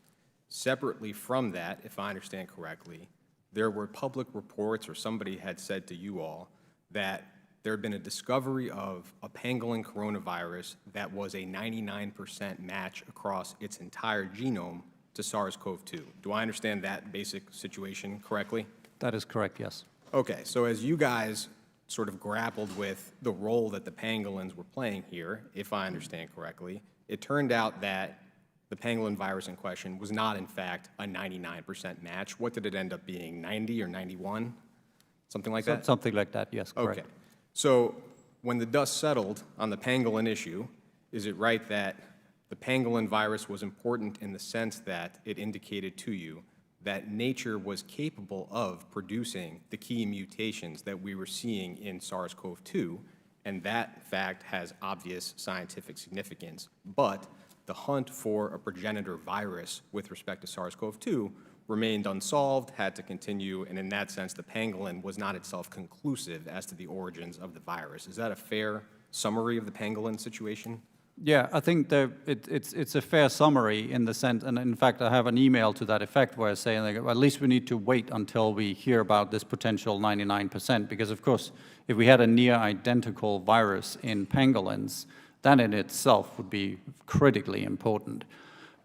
Separately from that, if I understand correctly, there were public reports, or somebody had said to you all, that there had been a discovery of a pangolin coronavirus that was a 99% match across its entire genome to SARS-CoV-2. Do I understand that basic situation correctly? That is correct, yes. Okay, so as you guys sort of grappled with the role that the pangolins were playing here, if I understand correctly, it turned out that the pangolin virus in question was not, in fact, a 99% match. What did it end up being, 90 or 91? Something like that? Something like that, yes, correct. Okay. So when the dust settled on the pangolin issue, is it right that The pangolin virus was important in the sense that it indicated to you that nature was capable of producing the key mutations that we were seeing in SARS-CoV-2, and that fact has obvious scientific significance. But the hunt for a progenitor virus with respect to SARS-CoV-2 remained unsolved, had to continue, and in that sense, the pangolin was not itself conclusive as to the origins of the virus. Is that a fair summary of the pangolin situation? Yeah, I think that it's a fair summary in the sense, and in fact, I have an email to that effect where I say, like, well, at least we need to wait until we hear about this potential 99%, because of course, if we had a near identical virus in pangolins, that in itself would be critically important.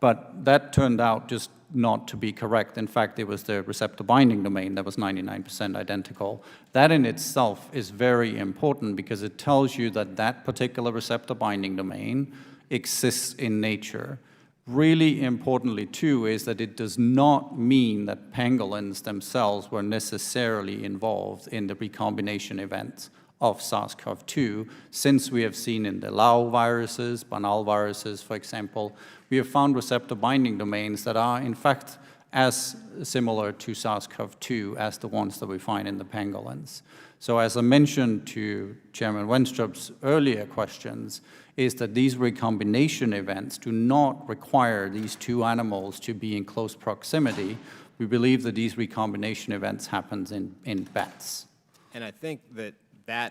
But that turned out just not to be correct. In fact, it was the receptor binding domain that was 99% identical. That in itself is very important because it tells you that that particular receptor binding domain exists in nature. Really importantly, too, is that it does not mean that pangolins themselves were necessarily involved in the recombination events of SARS-CoV-2, since we have seen in the Lao viruses, banal viruses, for example, we have found receptor binding domains that are, in fact, as similar to SARS-CoV-2 as the ones that we find in the pangolins. So as I mentioned to Chairman Wenstrup's earlier questions, is that these recombination events do not require these two animals to be in close proximity. We believe that these recombination events happen in bats. And I think that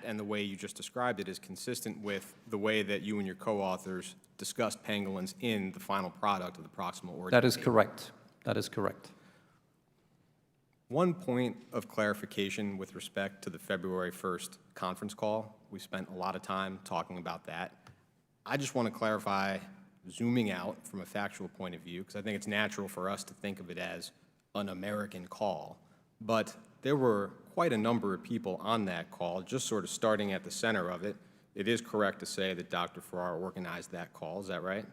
and the way you just described it is consistent with the way that you and your co-authors discussed pangolins in the final product of the Proximal Origin. That is correct. That is correct. One point of clarification with respect to the February 1st conference call. We spent a lot of time talking about that. I just want to clarify, zooming out from a factual point of view, because I think it's natural for us to think of it as an American call, but there were quite a number of people on that call, just sort of starting at the center of it. It is correct to say that Dr. Farrar organized that call, is that right?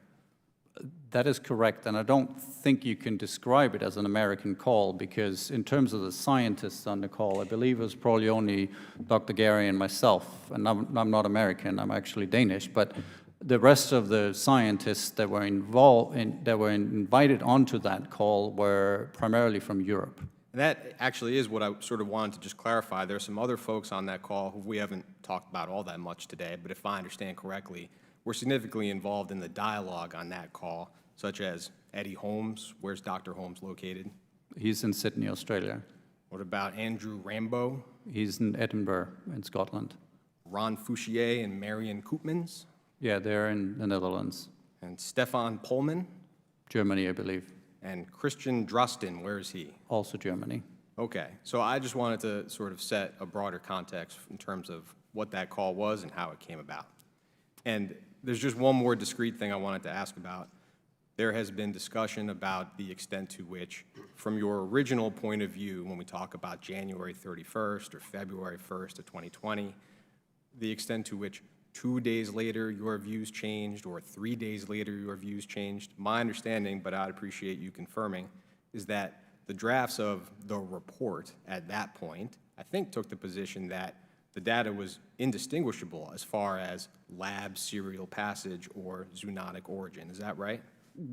That is correct, and I don't think you can describe it as an American call, because in terms of the scientists on the call, I believe it was probably only Dr. Gary and myself, and I'm not American, I'm actually Danish, but the rest of the scientists that were invited onto that call were primarily from Europe. And that actually is what I sort of wanted to just clarify. There are some other folks on that call who we haven't talked about all that much today, but if I understand correctly, were significantly involved in the dialogue on that call, such as Eddie Holmes. Where's Dr. Holmes located? He's in Sydney, Australia. What about Andrew Rambo? He's in Edinburgh, in Scotland. Ron Fouchier and Marion Koopmans? Yeah, they're in the Netherlands. And Stefan Pullman? Germany, I believe. And Christian Drosten, where is he? Also Germany. Okay, so I just wanted to sort of set a broader context in terms of what that call was and how it came about. And there's just one more discrete thing I wanted to ask about. There has been discussion about the extent to which, from your original point of view, when we talk about January 31st or February 1st of 2020, the extent to which 2 days later your views changed or 3 days later your views changed. My understanding, but I'd appreciate you confirming, is that the drafts of the report at that point, I think, took the position that the data was indistinguishable as far as lab serial passage or zoonotic origin. Is that right?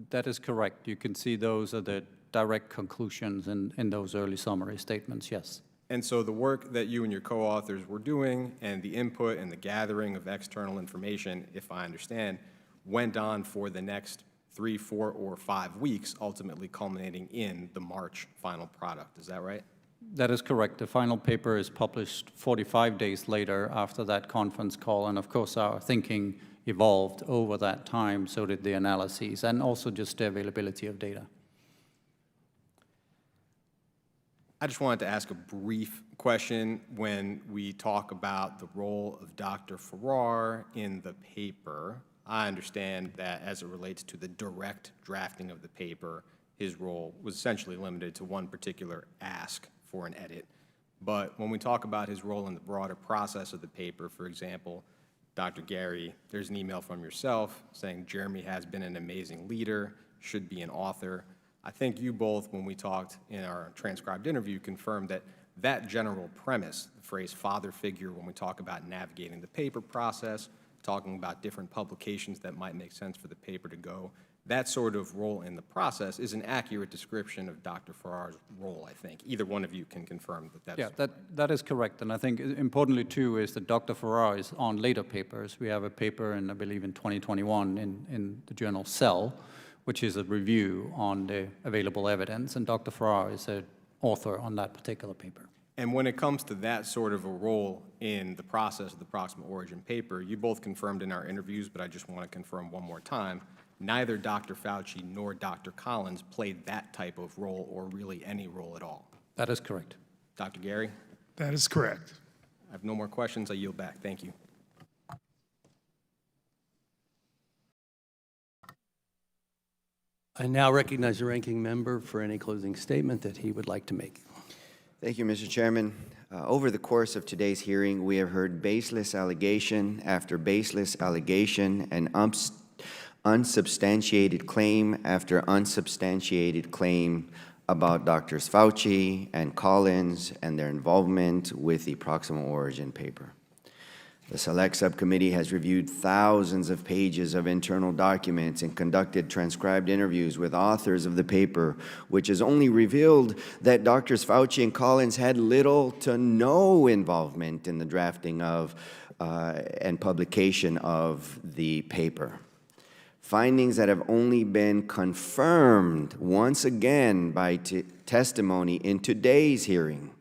That is correct. You can see those are the direct conclusions in those early summary statements, yes. And so the work that you and your co-authors were doing and the input and the gathering of external information, if I understand, went on for the next 3, 4, or 5 weeks, ultimately culminating in the March final product. Is that right? That is correct. The final paper is published 45 days later after that conference call, and of course our thinking evolved over that time, so did the analyses, and also just the availability of data. I just wanted to ask a brief question when we talk about the role of Dr. Farrar in the paper. I understand that as it relates to the direct drafting of the paper, his role was essentially limited to one particular ask for an edit. But when we talk about his role in the broader process of the paper, for example, Dr. Gary, there's an email from yourself saying Jeremy has been an amazing leader, should be an author. I think you both, when we talked in our transcribed interview, confirmed that that general premise, the phrase father figure, when we talk about navigating the paper process, talking about different publications that might make sense for the paper to go. That sort of role in the process is an accurate description of Dr. Farrar's role, I think. Either one of you can confirm that that's... Yeah, that is correct. And I think importantly, too, is that Dr. Farrar is on later papers. We have a paper, I believe, in 2021 in the journal Cell, which is a review on the available evidence. And Dr. Farrar is an author on that particular paper. And when it comes to that sort of a role in the process of the Proximal Origin paper, you both confirmed in our interviews, but I just want to confirm one more time, neither Dr. Fauci nor Dr. Collins played that type of role or really any role at all. That is correct. Dr. Gary? That is correct. I have no more questions. I yield back. Thank you. I now recognize the ranking member for any closing statement that he would like to make. Thank you, Mr. Chairman. Over the course of today's hearing, we have heard baseless allegation after baseless allegation and unsubstantiated claim after unsubstantiated claim about Drs. Fauci and Collins and their involvement with the Proximal Origin paper. The Select Subcommittee has reviewed thousands of pages of internal documents and conducted transcribed interviews with authors of the paper, which has only revealed that Drs. Fauci and Collins had little to no involvement in the drafting of and publication of the paper. Findings that have only been confirmed once again by testimony in today's hearing.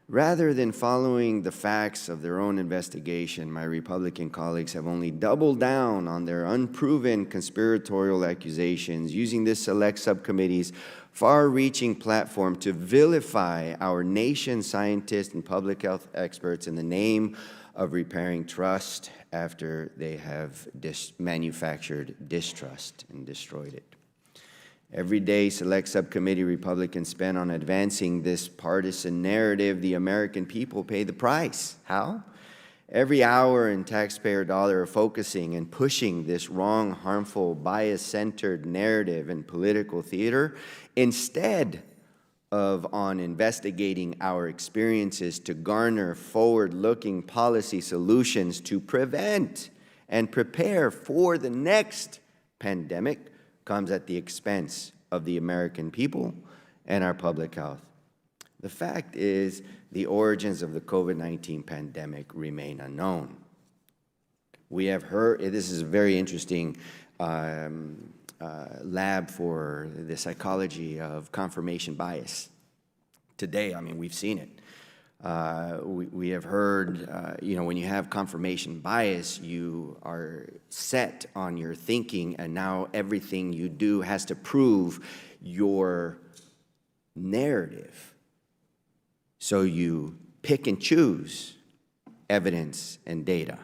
Rather than following the facts of their own investigation, my Republican colleagues have only doubled down on their unproven conspiratorial accusations, using this Select Subcommittee's far-reaching platform to vilify our nation's scientists and public health experts in the name of repairing trust after they have manufactured distrust and destroyed it. Every day, Select Subcommittee Republicans spend on advancing this partisan narrative. The American people pay the price. How? Every hour and taxpayer dollar are focusing and pushing this wrong, harmful, bias-centered narrative in political theater instead of on investigating our experiences to garner forward-looking policy solutions to prevent and prepare for the next pandemic comes at the expense of the American people and our public health. The fact is, the origins of the COVID-19 pandemic remain unknown. We have heard, this is a very interesting lab for the psychology of confirmation bias. Today, I mean, we've seen it. We have heard, when you have confirmation bias, you are set on your thinking, and now everything you do has to prove your narrative. So you pick and choose evidence and data.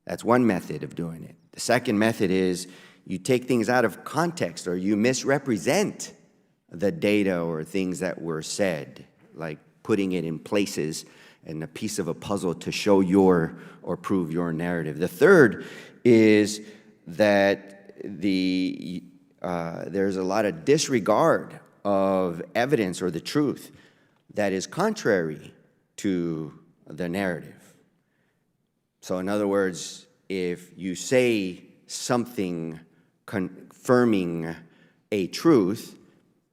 That's one method of doing it. The second method is you take things out of context, or you misrepresent the data or things that were said, like putting it in places and a piece of a puzzle to show your or prove your narrative. The third is that there's a lot of disregard of evidence or the truth that is contrary to the narrative. So in other words, if you say something confirming a truth,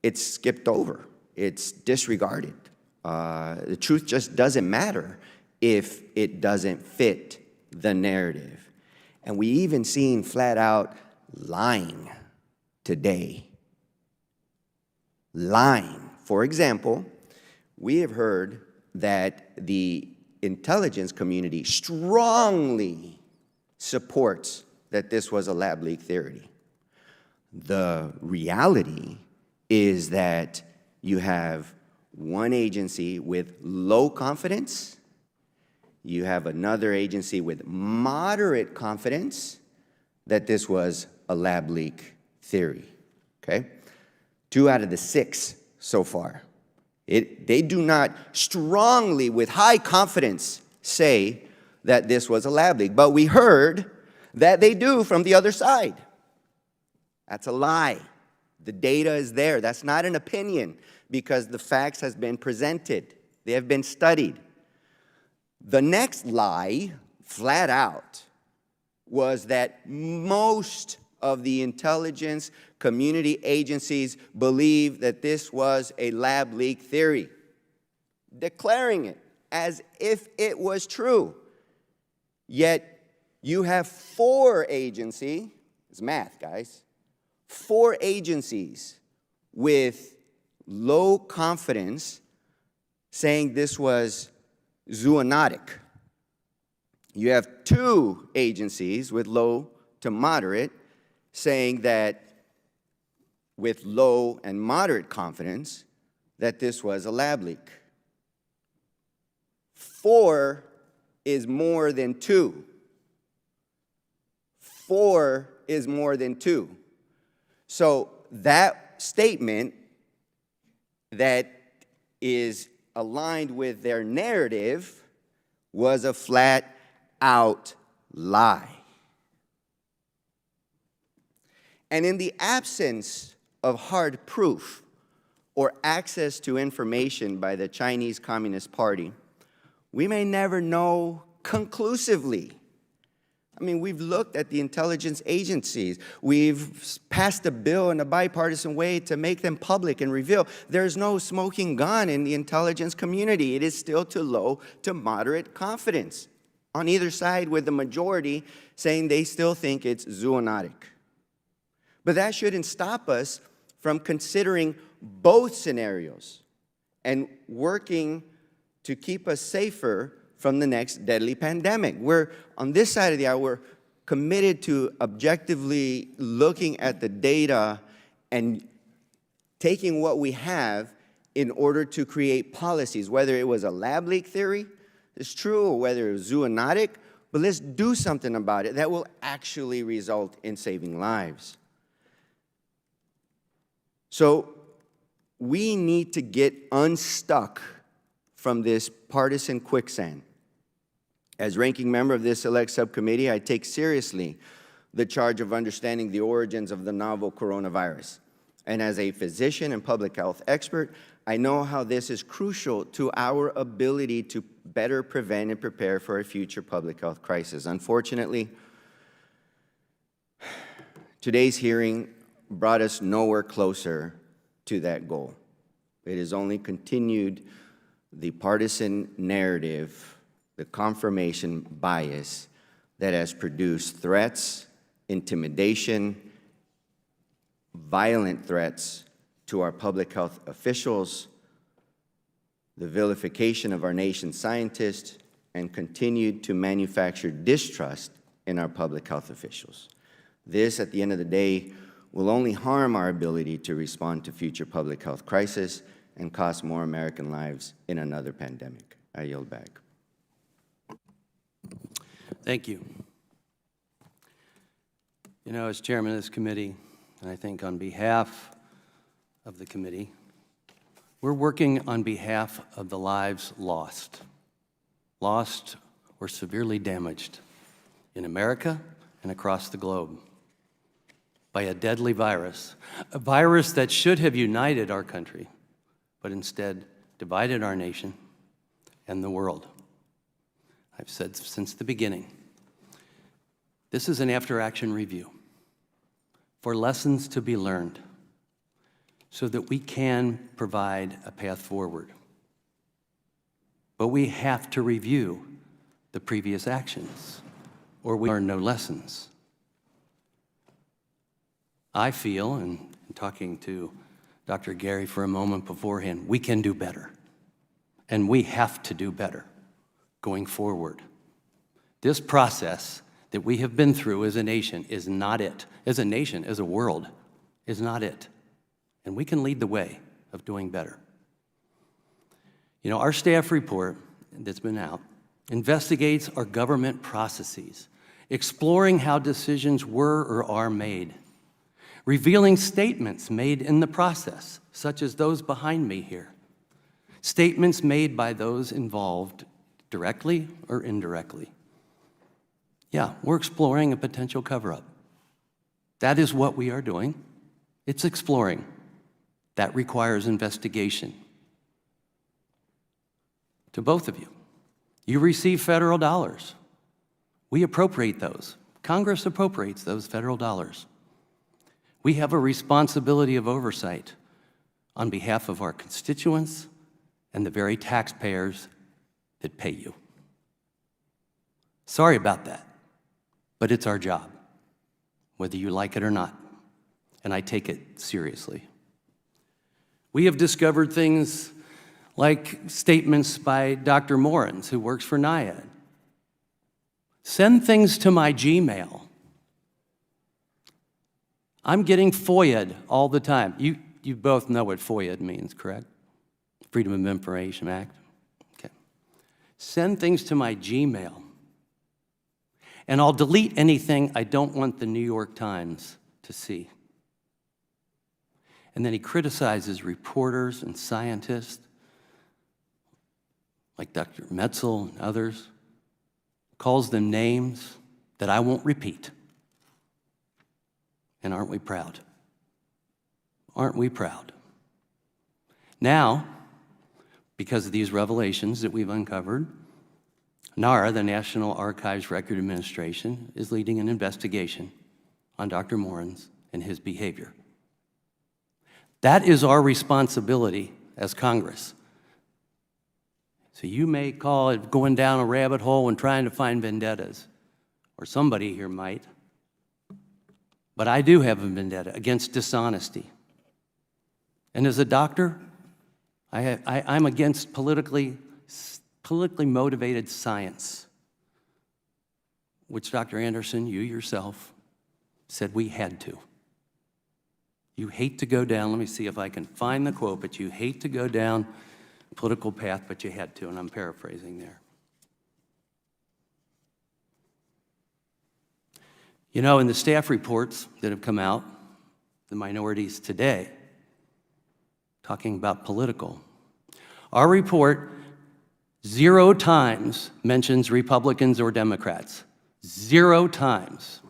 it's skipped over, it's disregarded. The truth just doesn't matter if it doesn't fit the narrative. And we even seen flat out lying today. Lying. For example, we have heard that the intelligence community strongly supports that this was a lab leak theory. The reality is that you have one agency with low confidence, you have another agency with moderate confidence that this was a lab leak theory, okay? 2 out of the 6 so far. They do not strongly, with high confidence, say that this was a lab leak, but we heard that they do from the other side. That's a lie. The data is there. That's not an opinion, because the facts has been presented. They have been studied. The next lie, flat out, was that most of the intelligence community agencies believe that this was a lab leak theory, declaring it as if it was true. Yet you have 4 agencies, it's math, guys, 4 agencies with low confidence saying this was zoonotic. You have 2 agencies with low to moderate saying that with low and moderate confidence that this was a lab leak. 4 is more than 2. 4 is more than 2. So that statement that is aligned with their narrative was a flat-out lie. And in the absence of hard proof or access to information by the Chinese Communist Party, we may never know conclusively. I mean, we've looked at the intelligence agencies. We've passed a bill in a bipartisan way to make them public and reveal. There's no smoking gun in the intelligence community. It is still to low to moderate confidence on either side, with the majority saying they still think it's zoonotic. But that shouldn't stop us from considering both scenarios and working to keep us safer from the next deadly pandemic. We're, on this side of the aisle, we're committed to objectively looking at the data and taking what we have in order to create policies, whether it was a lab leak theory, it's true, or whether it was zoonotic, but let's do something about it that will actually result in saving lives. So we need to get unstuck from this partisan quicksand. As ranking member of this Select Subcommittee, I take seriously the charge of understanding the origins of the novel coronavirus. And as a physician and public health expert, I know how this is crucial to our ability to better prevent and prepare for a future public health crisis. Unfortunately, today's hearing brought us nowhere closer to that goal. It has only continued the partisan narrative, the confirmation bias that has produced threats, intimidation, violent threats to our public health officials, the vilification of our nation's scientists, and continued to manufacture distrust in our public health officials. This, at the end of the day, will only harm our ability to respond to future public health crises and cost more American lives in another pandemic. I yield back. Thank you. You know, as chairman of this committee, and I think on behalf of the committee, we're working on behalf of the lives lost or severely damaged in America and across the globe by a deadly virus, a virus that should have united our country, but instead divided our nation and the world. I've said since the beginning, this is an after-action review for lessons to be learned so that we can provide a path forward. But we have to review the previous actions, or we learn no lessons. I feel, and talking to Dr. Gary for a moment beforehand, we can do better, and we have to do better going forward. This process that we have been through as a nation is not it. As a nation, as a world, is not it. And we can lead the way of doing better. You know, our staff report that's been out investigates our government processes, exploring how decisions were or are made, revealing statements made in the process, such as those behind me here, statements made by those involved directly or indirectly. Yeah, we're exploring a potential cover-up. That is what we are doing. It's exploring. That requires investigation. To both of you, you receive federal dollars. We appropriate those Congress appropriates those federal dollars. We have a responsibility of oversight on behalf of our constituents and the very taxpayers that pay you. Sorry about that, but it's our job, whether you like it or not, and I take it seriously. We have discovered things like statements by Dr. Morens, who works for NIAID. Send things to my Gmail. I'm getting FOIA'd all the time. You both know what FOIA'd means, correct? Freedom of Information Act. Okay. Send things to my Gmail, and I'll delete anything I don't want the New York Times to see. And then he criticizes reporters and scientists like Dr. Metzel and others, calls them names that I won't repeat. And aren't we proud? Aren't we proud? Now, because of these revelations that we've uncovered, NARA, the National Archives Record Administration, is leading an investigation on Dr. Morens and his behavior. That is our responsibility as Congress. So you may call it going down a rabbit hole and trying to find vendettas, or somebody here might. But I do have a vendetta against dishonesty. And as a doctor, I'm against politically motivated science, which Dr. Anderson, you yourself, said we had to. You hate to go down, let me see if I can find the quote, but you hate to go down a political path, but you had to, and I'm paraphrasing there. You know, in the staff reports that have come out, the minorities today, talking about political, our report 0 times mentions Republicans or Democrats. 0 times.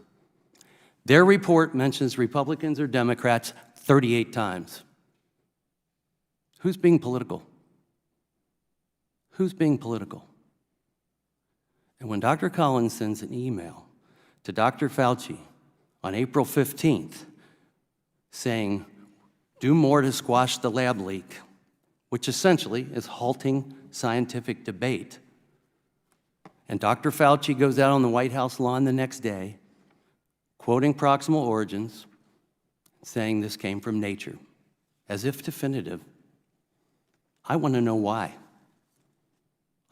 Their report mentions Republicans or Democrats 38 times. Who's being political? Who's being political? And when Dr. Collins sends an email to Dr. Fauci on April 15th saying, do more to squash the lab leak, which essentially is halting scientific debate, and Dr. Fauci goes out on the White House lawn the next day, quoting Proximal Origins, saying this came from nature, as if definitive. I want to know why.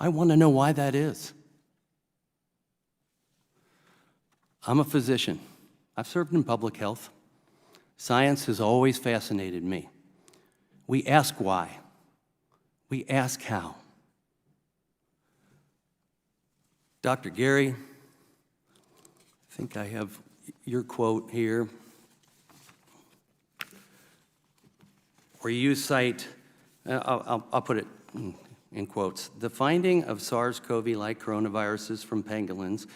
I want to know why that is. I'm a physician. I've served in public health. Science has always fascinated me. We ask why. We ask how. Dr. Gary, I think I have your quote here, where you cite, I'll put it in quotes, the finding of SARS-CoV-like coronaviruses from pangolins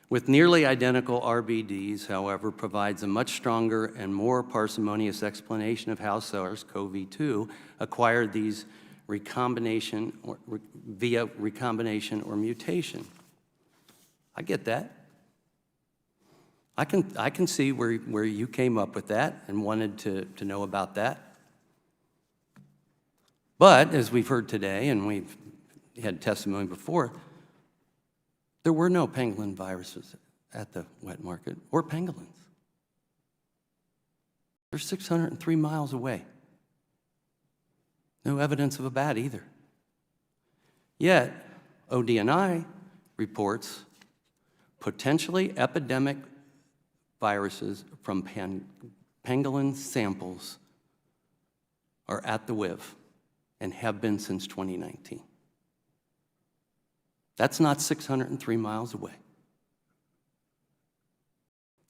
with nearly identical RBDs, however, provides a much stronger and more parsimonious explanation of how SARS-CoV-2 acquired these via recombination or mutation. I get that. I can see where you came up with that and wanted to know about that. But as we've heard today, and we've had testimony before, there were no pangolin viruses at the wet market or pangolins. They're 603 miles away. No evidence of a bat either. Yet, ODNI reports potentially epidemic viruses from pangolin samples are at the WIV and have been since 2019. That's not 603 miles away.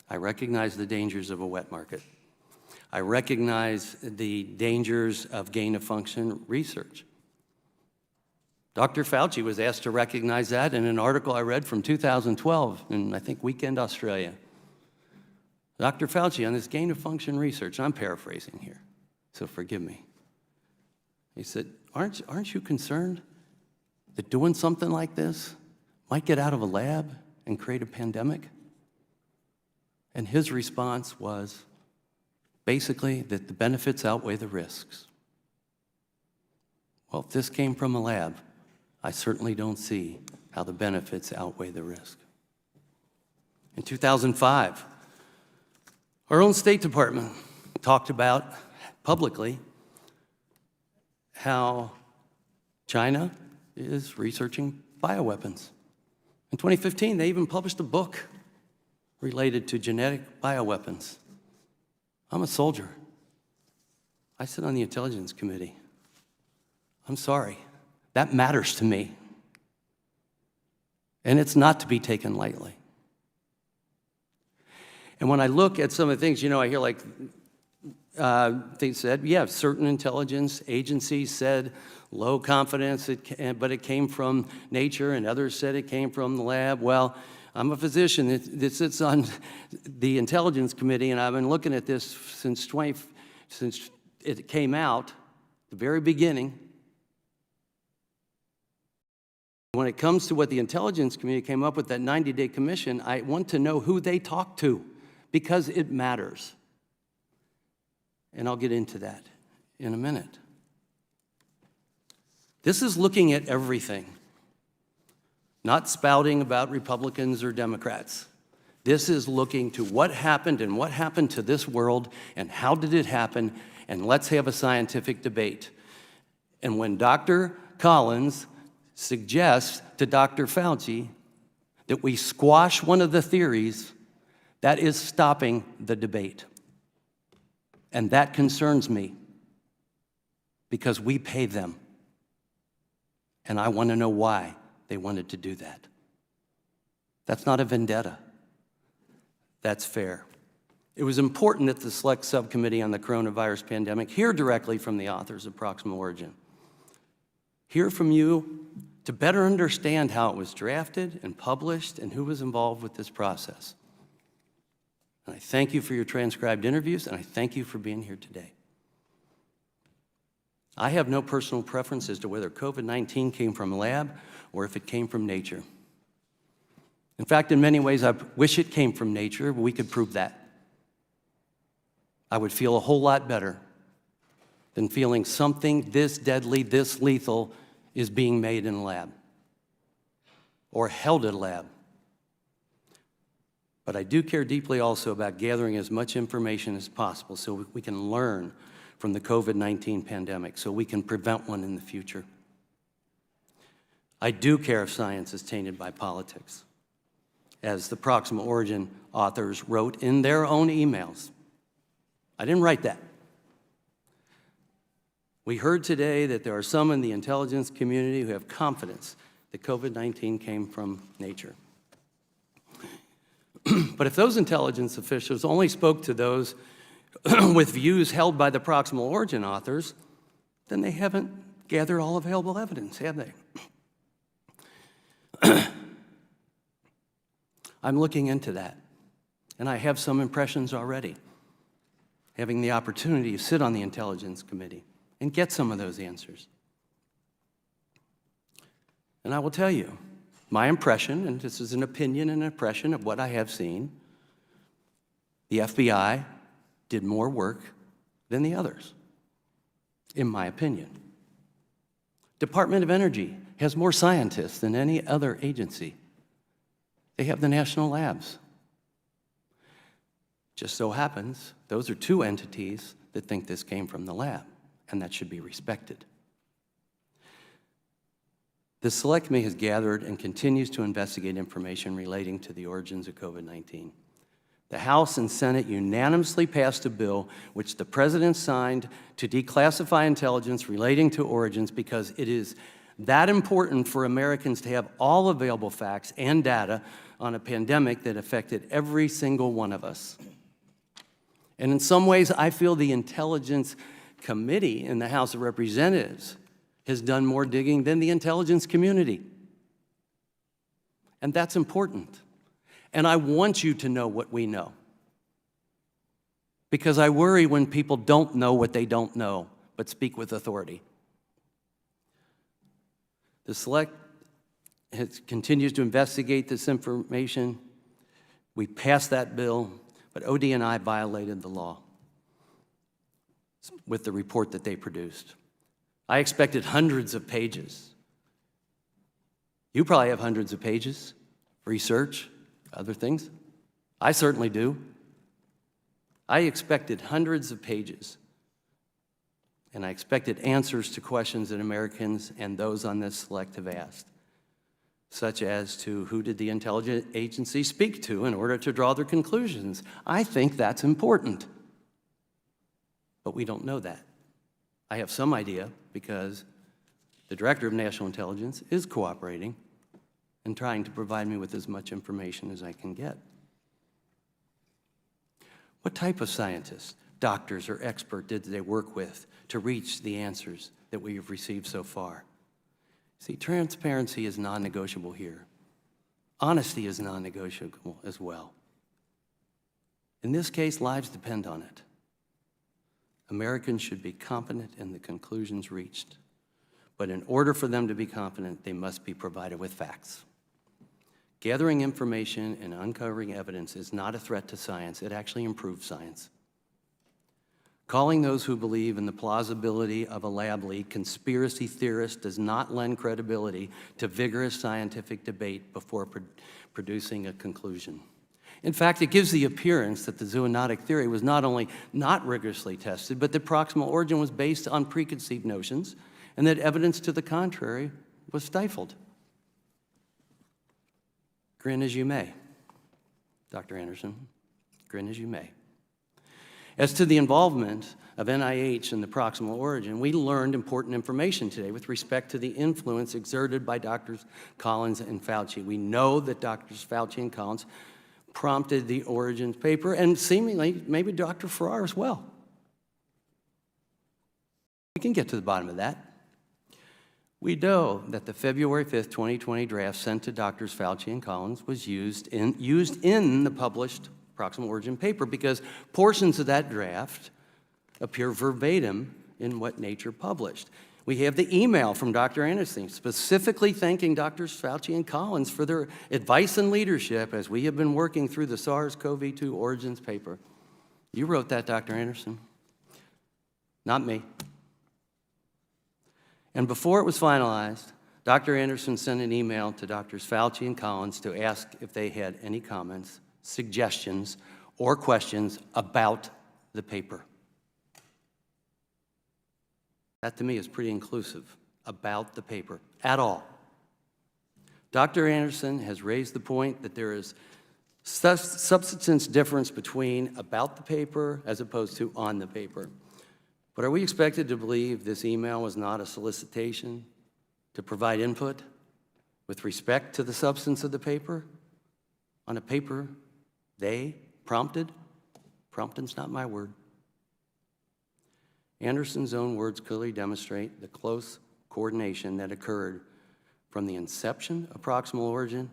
I recognize the dangers of a wet market. I recognize the dangers of gain-of-function research. Dr. Fauci was asked to recognize that in an article I read from 2012 in, I think, Weekend Australia. Dr. Fauci on this gain-of-function research, and I'm paraphrasing here, so forgive me. He said, aren't you concerned that doing something like this might get out of a lab and create a pandemic? And his response was basically that the benefits outweigh the risks. Well, if this came from a lab, I certainly don't see how the benefits outweigh the risk. In 2005, our own State Department talked about publicly how China is researching bioweapons. In 2015, they even published a book related to genetic bioweapons. I'm a soldier. I sit on the Intelligence Committee. I'm sorry. That matters to me. And it's not to be taken lightly. And when I look at some of the things, you know, I hear like they said, yeah, certain intelligence agencies said low confidence, but it came from nature, and others said it came from the lab. Well, I'm a physician that sits on the Intelligence Committee, and I've been looking at this since it came out, the very beginning. When it comes to what the Intelligence Committee came up with, that 90-day commission, I want to know who they talked to, because it matters. And I'll get into that in a minute. This is looking at everything, not spouting about Republicans or Democrats. This is looking to what happened and what happened to this world and how did it happen, and let's have a scientific debate. And when Dr. Collins suggests to Dr. Fauci that we squash one of the theories, that is stopping the debate. And that concerns me because we pay them. And I want to know why they wanted to do that. That's not a vendetta. That's fair. It was important that the Select Subcommittee on the Coronavirus Pandemic hear directly from the authors of Proximal Origin. Hear from you to better understand how it was drafted and published and who was involved with this process. And I thank you for your transcribed interviews, and I thank you for being here today. I have no personal preference as to whether COVID-19 came from a lab or if it came from nature. In fact, in many ways, I wish it came from nature, but we could prove that. I would feel a whole lot better than feeling something this deadly, this lethal is being made in a lab or held at a lab. But I do care deeply also about gathering as much information as possible so we can learn from the COVID-19 pandemic, so we can prevent one in the future. I do care if science is tainted by politics, as the Proximal Origin authors wrote in their own emails. I didn't write that. We heard today that there are some in the intelligence community who have confidence that COVID-19 came from nature. But if those intelligence officials only spoke to those with views held by the Proximal Origin authors, then they haven't gathered all available evidence, have they? I'm looking into that, and I have some impressions already, having the opportunity to sit on the Intelligence Committee and get some of those answers. And I will tell you, my impression, and this is an opinion and impression of what I have seen, the FBI did more work than the others, in my opinion. Department of Energy has more scientists than any other agency. They have the national labs. Just so happens, those are two entities that think this came from the lab, and that should be respected. The Select Committee has gathered and continues to investigate information relating to the origins of COVID-19. The House and Senate unanimously passed a bill which the President signed to declassify intelligence relating to origins because it is that important for Americans to have all available facts and data on a pandemic that affected every single one of us. And in some ways, I feel the Intelligence Committee in the House of Representatives has done more digging than the intelligence community. And that's important. And I want you to know what we know. Because I worry when people don't know what they don't know, but speak with authority. The Select continues to investigate this information. We passed that bill, But ODNI violated the law with the report that they produced. I expected hundreds of pages. You probably have hundreds of pages, research, other things. I certainly do. I expected hundreds of pages, and I expected answers to questions that Americans and those on this select have asked, such as to who did the intelligence agency speak to in order to draw their conclusions. I think that's important, but we don't know that. I have some idea because the Director of National Intelligence is cooperating and trying to provide me with as much information as I can get. What type of scientists, doctors, or expert did they work with to reach the answers that we have received so far? See, transparency is non-negotiable here. Honesty is non-negotiable as well. In this case, lives depend on it. Americans should be confident in the conclusions reached. But in order for them to be confident, they must be provided with facts. Gathering information and uncovering evidence is not a threat to science. It actually improves science. Calling those who believe in the plausibility of a lab leak conspiracy theorists does not lend credibility to vigorous scientific debate before producing a conclusion. In fact, it gives the appearance that the zoonotic theory was not only not rigorously tested, but that proximal origin was based on preconceived notions, and that evidence to the contrary was stifled. Grin as you may, Dr. Anderson, grin as you may. As to the involvement of NIH in the proximal origin, we learned important information today with respect to the influence exerted by Drs. Collins and Fauci. We know that Drs. Fauci and Collins prompted the Origins paper, and seemingly maybe Dr. Farrar as well. We can get to the bottom of that. We know that the February 5th, 2020 draft sent to Drs. Fauci and Collins was used in the published Proximal Origin paper because portions of that draft appear verbatim in what Nature published. We have the email from Dr. Anderson specifically thanking Drs. Fauci and Collins for their advice and leadership as we have been working through the SARS-CoV-2 Origins paper. You wrote that, Dr. Anderson, not me. And before it was finalized, Dr. Anderson sent an email to Drs. Fauci and Collins to ask if they had any comments, suggestions, or questions about the paper. That to me is pretty inclusive, about the paper, at all. Dr. Anderson has raised the point that there is substance difference between about the paper as opposed to on the paper. But are we expected to believe this email was not a solicitation to provide input with respect to the substance of the paper on a paper they prompted? Prompting's not my word. Anderson's own words clearly demonstrate the close coordination that occurred from the inception of Proximal Origin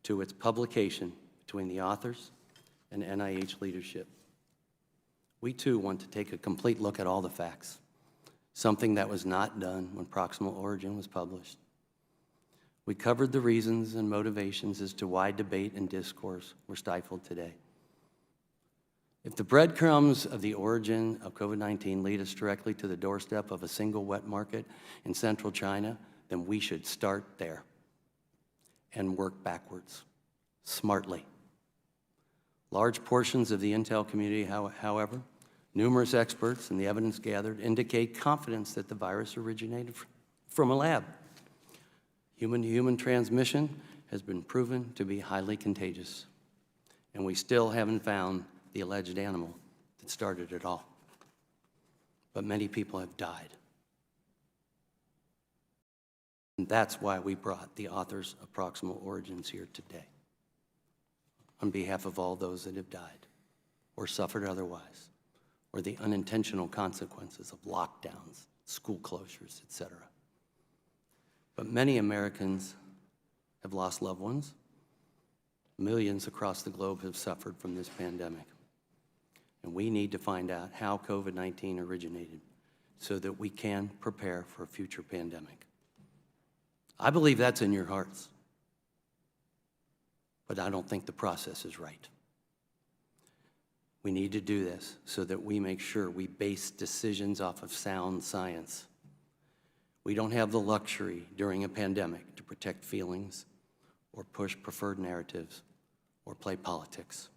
to its publication between the authors and NIH leadership. We too want to take a complete look at all the facts, something that was not done when Proximal Origin was published. We covered the reasons and motivations as to why debate and discourse were stifled today. If the breadcrumbs of the origin of COVID-19 lead us directly to the doorstep of a single wet market in central China, then we should start there and work backwards, smartly. Large portions of the intel community, however, numerous experts and the evidence gathered indicate confidence that the virus originated from a lab. Human-to-human transmission has been proven to be highly contagious, and we still haven't found the alleged animal that started it all. But many people have died. And that's why we brought the authors of Proximal Origins here today, on behalf of all those that have died or suffered otherwise, or the unintentional consequences of lockdowns, school closures, etc. But many Americans have lost loved ones. Millions across the globe have suffered from this pandemic. And we need to find out how COVID-19 originated so that we can prepare for a future pandemic. I believe that's in your hearts, but I don't think the process is right. We need to do this so that we make sure we base decisions off of sound science. We don't have the luxury during a pandemic to protect feelings or push preferred narratives or play politics.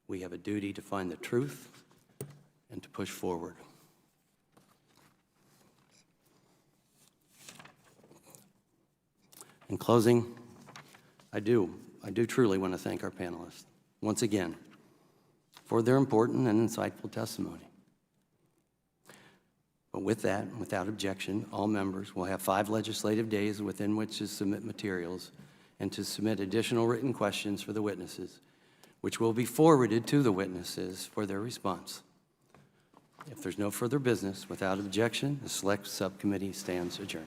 We have a duty to find the truth and to push forward. In closing, I do truly want to thank our panelists once again for their important and insightful testimony. But with that, without objection, all members will have 5 legislative days within which to submit materials and to submit additional written questions for the witnesses, which will be forwarded to the witnesses for their response. If there's no further business, without objection, the Select Subcommittee stands adjourned.